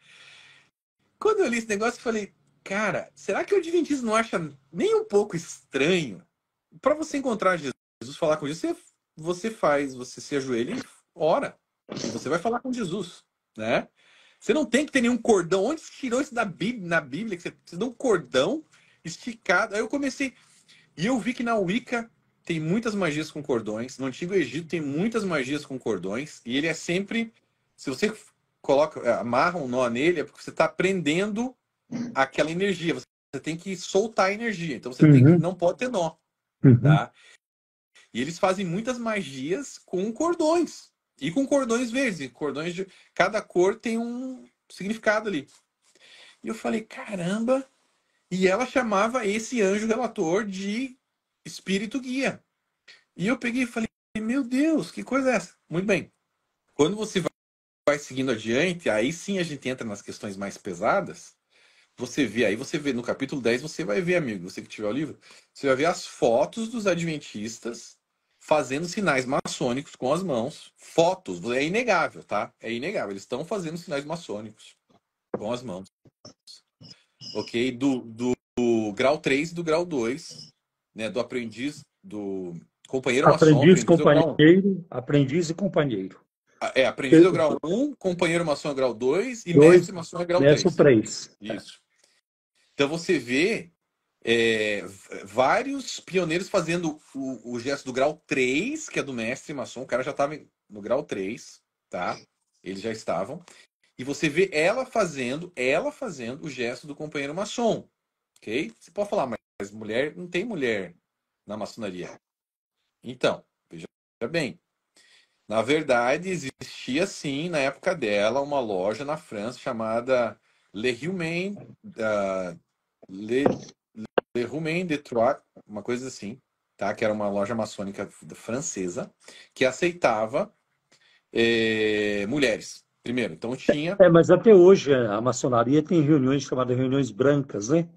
Quando eu li esse negócio, eu falei, cara, será que o Adventismo não acha nem um pouco estranho? Para você encontrar Jesus, falar com Jesus, você se ajoelha e ora. E você vai falar com Jesus, né? Você não tem que ter nenhum cordão. Onde você tirou isso na Bíblia? Que você precisa de um cordão esticado. Aí eu comecei. E eu vi que na Wicca tem muitas magias com cordões. No Antigo Egito tem muitas magias com cordões. E ele é sempre. Se você amarra um nó nele, é porque você está prendendo aquela energia. Você tem que soltar a energia. Então você não pode ter nó. Tá? E eles fazem muitas magias com cordões. E com cordões verdes. Cordões de. Cada cor tem um significado ali. E eu falei, caramba. E ela chamava esse anjo relator de espírito guia. E eu peguei e falei, meu Deus, que coisa é essa? Muito bem. Quando você vai seguindo adiante, aí sim a gente entra nas questões mais pesadas. Aí você vê no capítulo 10, você vai ver, amigo, você que tiver o livro, você vai ver as fotos dos adventistas fazendo sinais maçônicos com as mãos. Fotos, é inegável, tá? É inegável. Eles estão fazendo sinais maçônicos com as mãos. Ok? Do grau 3 e do grau 2, né? Do aprendiz, do companheiro maçom, Aprendiz, aprendiz é o grau 1. companheiro, aprendiz e companheiro. Aprendiz é o grau 1, companheiro maçom é o grau 2 e Dois, mestre maçom é o grau mestre 3. 3. Isso. Então você vê vários pioneiros fazendo o gesto do grau 3, que é do mestre maçom. O cara já estava no grau 3, tá? Eles já estavam. E você vê ela fazendo o gesto do companheiro maçom. Ok? Você pode falar, mas mulher não tem mulher na maçonaria. Então, veja bem. Na verdade, existia sim, na época dela, uma loja na França chamada Le Humain, Le Humain de Troyes, uma coisa assim, tá? Que era uma loja maçônica francesa, que aceitava mulheres. Primeiro, então tinha. Mas até hoje a maçonaria tem reuniões chamadas reuniões brancas, né?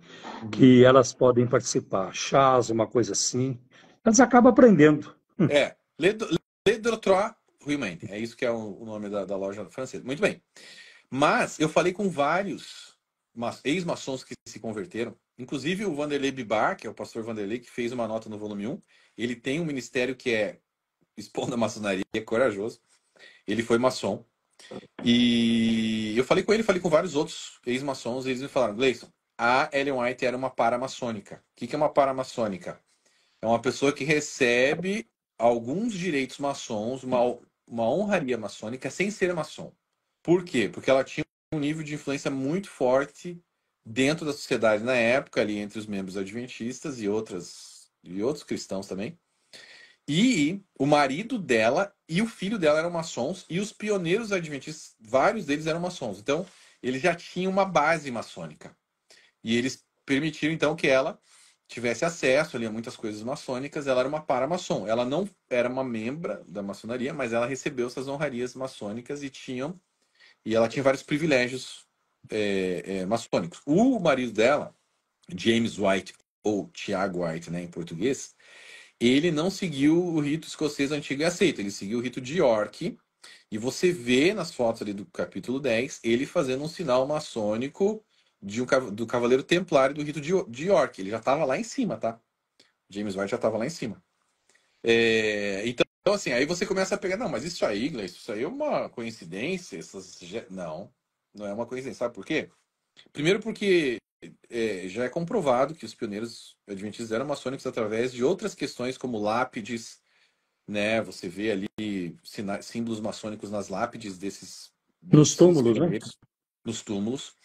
Que elas podem participar, chás, uma coisa assim. Elas acabam aprendendo. Le Droit Humain. É isso que é o nome da loja francesa. Muito bem. Mas eu falei com vários ex-maçons que se converteram. Inclusive o Vanderlei Bibar, que é o pastor Vanderlei, que fez uma nota no volume 1. Ele tem um ministério que é expondo a maçonaria, é corajoso. Ele foi maçom. E eu falei com ele, falei com vários outros ex-maçons, e eles me falaram, Gleison, a Ellen White era uma paramaçônica. O que é uma paramaçônica? É uma pessoa que recebe alguns direitos maçons, uma honraria maçônica, sem ser maçom. Por quê? Porque ela tinha um nível de influência muito forte dentro da sociedade na época, ali entre os membros adventistas e outros cristãos também. E o marido dela e o filho dela eram maçons, e os pioneiros adventistas, vários deles eram maçons. Então, eles já tinham uma base maçônica. E eles permitiram, então, que ela tivesse acesso ali a muitas coisas maçônicas. Ela era uma paramaçom. Ela não era uma membra da maçonaria, mas ela recebeu essas honrarias maçônicas e ela tinha vários privilégios maçônicos. O marido dela, James White, ou Tiago White, né, em português, ele não seguiu o rito escocês antigo e aceito, ele seguiu o rito de York, e você vê nas fotos ali do capítulo 10, ele fazendo um sinal maçônico do Cavaleiro Templário do rito de York. Ele já estava lá em cima, tá? James White já estava lá em cima. Então, assim, aí você começa a pegar, não, mas isso aí, Gleice, isso aí é uma coincidência? Não é uma coincidência, sabe por quê? Primeiro porque já é comprovado que os pioneiros adventistas eram maçônicos através de outras questões como lápides, né? Você vê ali símbolos maçônicos nas lápides Nos túmulos, né? Nos túmulos.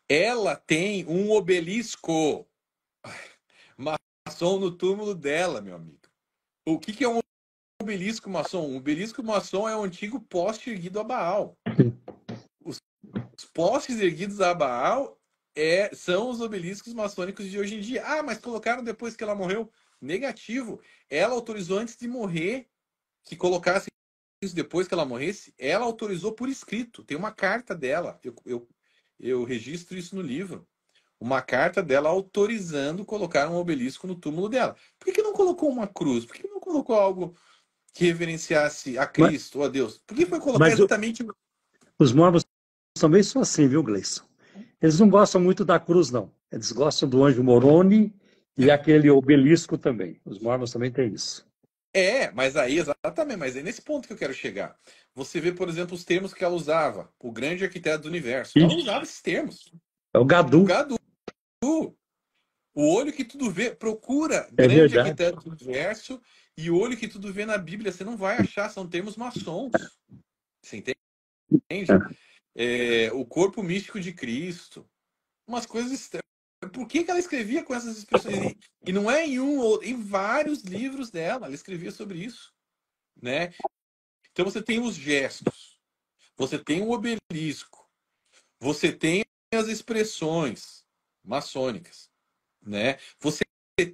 Ela tem um obelisco maçom no túmulo dela, meu amigo. O que é um obelisco maçom? Um obelisco maçom é um antigo poste erguido a Baal. Os postes erguidos a Baal são os obeliscos maçônicos de hoje em dia. Ah, mas colocaram depois que ela morreu? Negativo. Ela autorizou antes de morrer que colocasse isso depois que ela morresse. Ela autorizou por escrito. Tem uma carta dela. Eu registro isso no livro. Uma carta dela autorizando colocar um obelisco no túmulo dela. Por que não colocou uma cruz? Por que não colocou algo que reverenciasse a Cristo ou a Deus? Por que foi colocar exatamente... Os mormons também são assim, viu, Gleison? Eles não gostam muito da cruz, não. Eles gostam do anjo Moroni e aquele obelisco também. Os mormons também têm isso. Mas aí, exatamente, mas é nesse ponto que eu quero chegar. Você vê, por exemplo, os termos que ela usava. O grande arquiteto do universo. Ela usava esses termos. É o Gadu. O Gadu. O olho que tudo vê. Procura grande arquiteto do universo e o olho que tudo vê na Bíblia. Você não vai achar, são termos maçons. Você entende? O corpo místico de Cristo. Umas coisas estranhas. Por que ela escrevia com essas expressões? E não é em vários livros dela, ela escrevia sobre isso, né? Então você tem os gestos, você tem o obelisco, você tem as expressões maçônicas, né? Você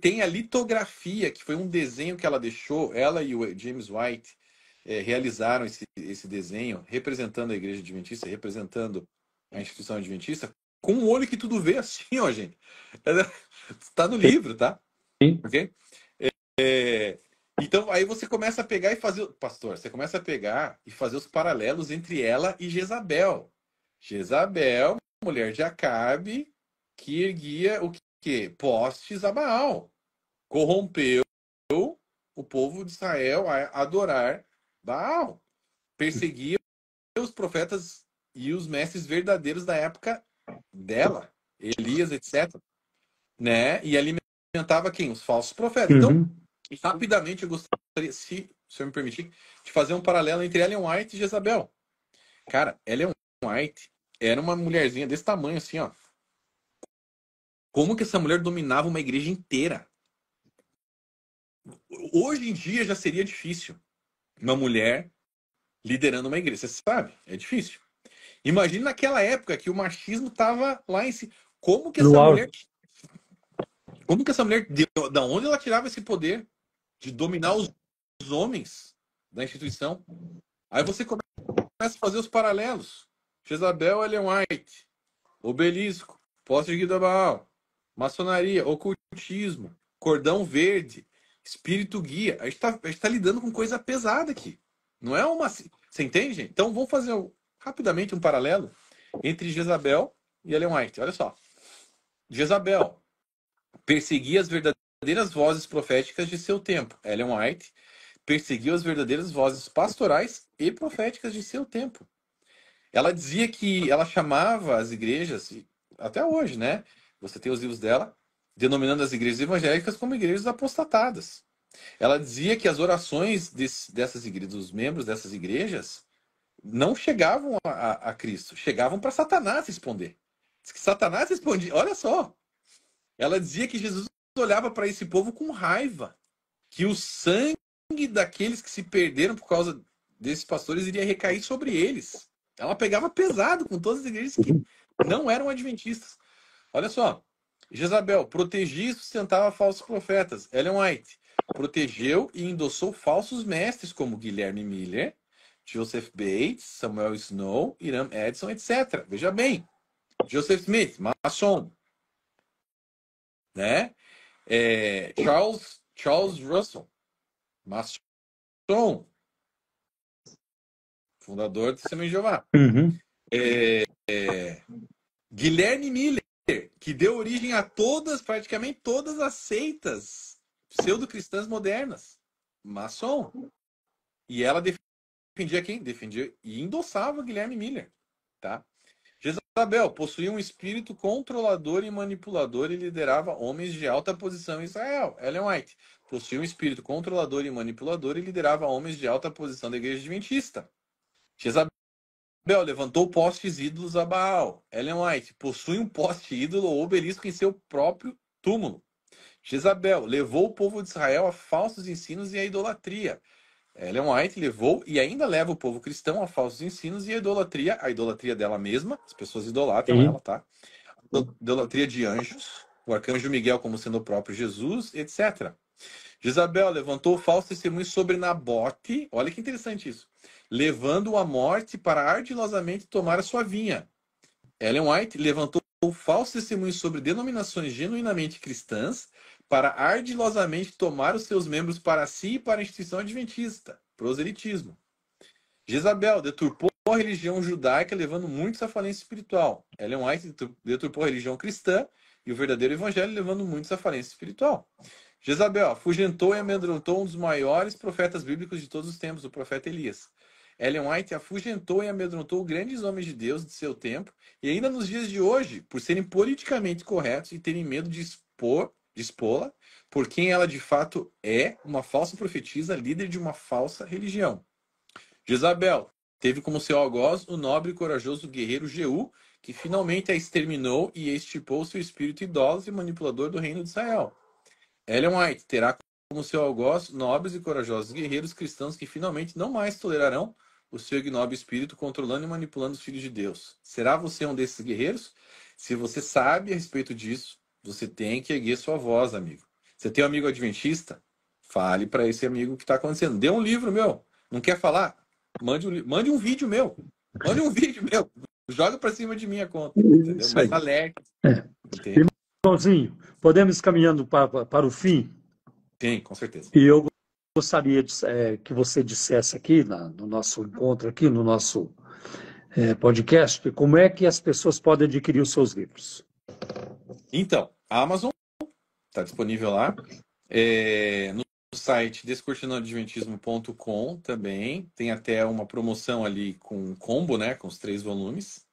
tem a litografia, que foi um desenho que ela deixou, ela e o James White realizaram esse desenho, representando a Igreja Adventista, representando a instituição adventista, com um olho que tudo vê assim, ó, gente. Está no livro, tá? Sim. Ok? Então, aí você começa a pegar e fazer... Pastor, você começa a pegar e fazer os paralelos entre ela e Jezabel. Jezabel, mulher de Acabe, que erguia o quê? Postes a Baal. Corrompeu o povo de Israel a adorar Baal. Perseguia os profetas e os mestres verdadeiros da época dela, Elias, etc. Né? E alimentava quem? Os falsos profetas. Então, rapidamente eu gostaria, se o senhor me permitir, de fazer um paralelo entre Ellen White e Jezabel. Cara, Ellen White era uma mulherzinha desse tamanho, assim, ó. Como que essa mulher dominava uma igreja inteira? Hoje em dia já seria difícil uma mulher liderando uma igreja. Você sabe, é difícil. Imagina naquela época que o machismo estava lá em cima. Como que essa mulher, da onde ela tirava esse poder de dominar os homens da instituição? Aí você começa a fazer os paralelos. Jezabel, Ellen White, obelisco, poste de Guida Baal, maçonaria, ocultismo, cordão verde, espírito guia. A gente tá lidando com coisa pesada aqui. Não é uma... Você entende, gente? Então vamos fazer rapidamente um paralelo entre Jezabel e Ellen White. Olha só. Jezabel perseguia as verdadeiras vozes proféticas de seu tempo. Ellen White perseguiu as verdadeiras vozes pastorais e proféticas de seu tempo. Ela dizia que ela chamava as igrejas, até hoje, né? Você tem os livros dela, denominando as igrejas evangélicas como igrejas apostatadas. Ela dizia que as orações dessas igrejas, dos membros dessas igrejas, não chegavam a Cristo, chegavam para Satanás responder. Diz que Satanás respondia, olha só. Ela dizia que Jesus olhava para esse povo com raiva, que o sangue daqueles que se perderam por causa desses pastores iria recair sobre eles. Ela pegava pesado com todas as igrejas que não eram adventistas. Olha só, Jezabel protegia e sustentava falsos profetas. Ellen White protegeu e endossou falsos mestres como Guilherme Miller, Joseph Bates, Samuel Snow, Hiram Edson, etc. Veja bem, Joseph Smith, maçom, né? Charles Russell, maçom, fundador do Testemunho de Jeová. Uhum. Guilherme Miller, que deu origem a praticamente todas as seitas pseudo-cristãs modernas. Maçom. E ela defendia quem? Defendia e endossava Guilherme Miller. Tá? Jezabel possuía um espírito controlador e manipulador e liderava homens de alta posição em Israel. Ellen White possuía um espírito controlador e manipulador e liderava homens de alta posição da igreja adventista. Jezabel levantou postes ídolos a Baal. Ellen White possui um poste ídolo ou obelisco em seu próprio túmulo. Jezabel levou o povo de Israel a falsos ensinos e a idolatria. Ellen White levou e ainda leva o povo cristão a falsos ensinos e a idolatria dela mesma, as pessoas idolatram ela, tá? A idolatria de anjos, o arcanjo Miguel como sendo o próprio Jesus, etc. Jezabel levantou falso testemunho sobre Nabote, olha que interessante isso, levando-o à morte para ardilosamente tomar a sua vinha. Ellen White levantou falso testemunho sobre denominações genuinamente cristãs para ardilosamente tomar os seus membros para si e para a instituição adventista, proselitismo. Jezabel deturpou a religião judaica, levando muitos à falência espiritual. Ellen White deturpou a religião cristã e o verdadeiro evangelho, levando muitos à falência espiritual. Jezabel afugentou e amedrontou um dos maiores profetas bíblicos de todos os tempos, o profeta Elias. Ellen White afugentou e amedrontou grandes homens de Deus de seu tempo, e ainda nos dias de hoje, por serem politicamente corretos e terem medo de expô-la por quem ela de fato é, uma falsa profetisa, líder de uma falsa religião. Jezabel teve como seu algoz o nobre e corajoso guerreiro Jeú, que finalmente a exterminou e extirpou seu espírito idólatra e manipulador do reino de Israel. Ellen White terá como seu algoz nobres e corajosos guerreiros cristãos que finalmente não mais tolerarão o seu ignóbil espírito controlando e manipulando os filhos de Deus. Será você um desses guerreiros? Se você sabe a respeito disso, você tem que erguer sua voz, amigo. Você tem um amigo adventista? Fale para esse amigo o que está acontecendo. Dê um livro meu. Não quer falar? Mande um vídeo meu. Mande um vídeo meu. Joga para cima de mim a conta. Entendeu? Mas alerta. Irmãozinho, podemos ir caminhando para o fim? Sim, com certeza. E eu gostaria que você dissesse aqui, no nosso encontro, aqui no nosso podcast, como é que as pessoas podem adquirir os seus livros. Então, a Amazon está disponível lá. No site descortinadoadventismo.com também. Tem até uma promoção ali com combo, né? Com os 3 volumes.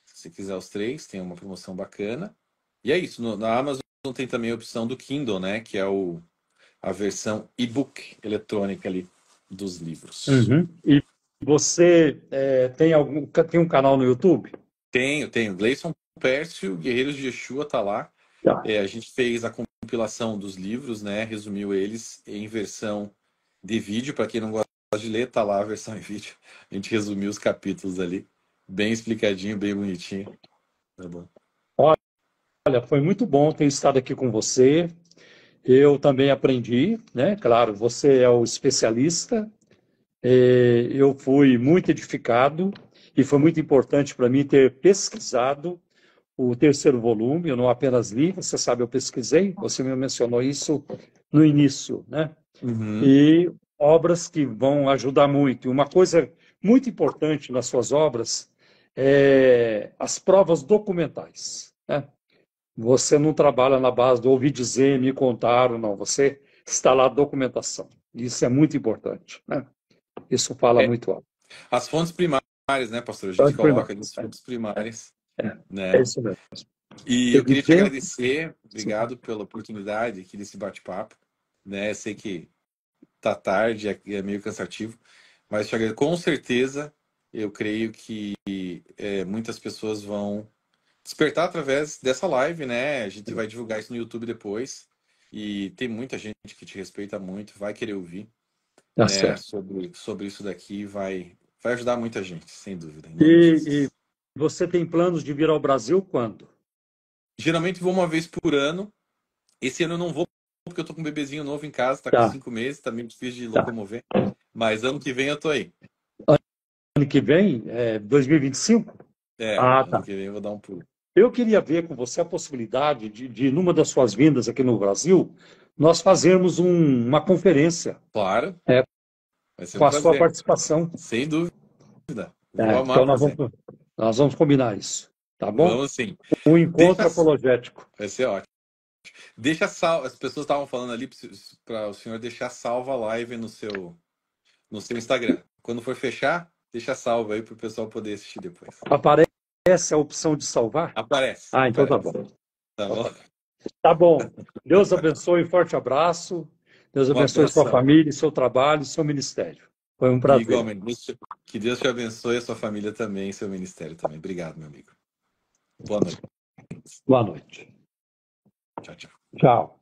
Se você quiser os 3, tem uma promoção bacana. E é isso. Na Amazon tem também a opção do Kindle, né? Que é a versão e-book eletrônica ali dos livros. Uhum. E você tem um canal no YouTube? Tenho. Gleison Pércio, Guerreiros de Yeshua, tá lá. Tá. A gente fez a compilação dos livros, né? Resumiu eles em versão de vídeo. Para quem não gosta de ler, tá lá a versão em vídeo. A gente resumiu os capítulos ali. Bem explicadinho, bem bonitinho. Tá bom. Olha, foi muito bom ter estado aqui com você. Eu também aprendi, né? Claro, você é o especialista Eu fui muito edificado e foi muito importante para mim ter pesquisado o terceiro volume. Eu não apenas li, você sabe, eu pesquisei, você me mencionou isso no início, né? Uhum. E obras que vão ajudar muito. E uma coisa muito importante nas suas obras é as provas documentais, né? Você não trabalha na base do ouvir dizer, me contaram, não. Você está lá a documentação. Isso é muito importante, né? Isso fala É, muito alto. as fontes primárias, né, pastor? A gente Pode primeiro. coloca ali as fontes primárias, É né? isso mesmo. E eu queria te Evidente, agradecer, obrigado pela oportunidade aqui desse bate-papo, né? Eu sei que tá tarde, é meio cansativo, mas te agradeço. Com certeza, eu creio que muitas pessoas vão despertar através dessa live, né? A gente vai divulgar isso no YouTube depois. E tem muita gente que te respeita muito, vai querer ouvir, tá né? certo. Sobre isso daqui, vai ajudar muita gente, sem dúvida, em nome de E Jesus. você tem planos de vir ao Brasil quando? Geralmente vou uma vez por ano. Esse ano eu não vou, porque eu tô com um bebezinho novo em casa, tá com Tá, 5 meses, tá meio difícil de tá. locomover. Mas ano que vem eu tô aí. Ano que vem, 2025? Ah, Ano tá. que vem eu vou dar um pulo. Eu queria ver com você a possibilidade numa das suas vindas aqui no Brasil, nós fazermos uma conferência, Claro, é, vai ser com um a sua prazer. Participação. Sem dúvida. Vou Então, amar fazer. nós vamos combinar isso, tá bom? Vamos sim. Um Deixa. encontro apologético. Vai ser ótimo. Deixa salvo. As pessoas estavam falando ali para o senhor deixar salva a live no seu Instagram. Quando for fechar, deixa salvo aí para o pessoal poder assistir depois. Aparece a opção de salvar? Aparece, Ah, então tá aparece. bom. Tá bom? Tá bom. Deus abençoe, forte abraço. Deus Um abençoe sua abração. família, seu trabalho, seu ministério. Foi um E prazer. igualmente, que Deus te abençoe, a sua família também, e seu ministério também. Obrigado, meu amigo. Boa noite. Boa noite. Tchau, tchau. Tchau.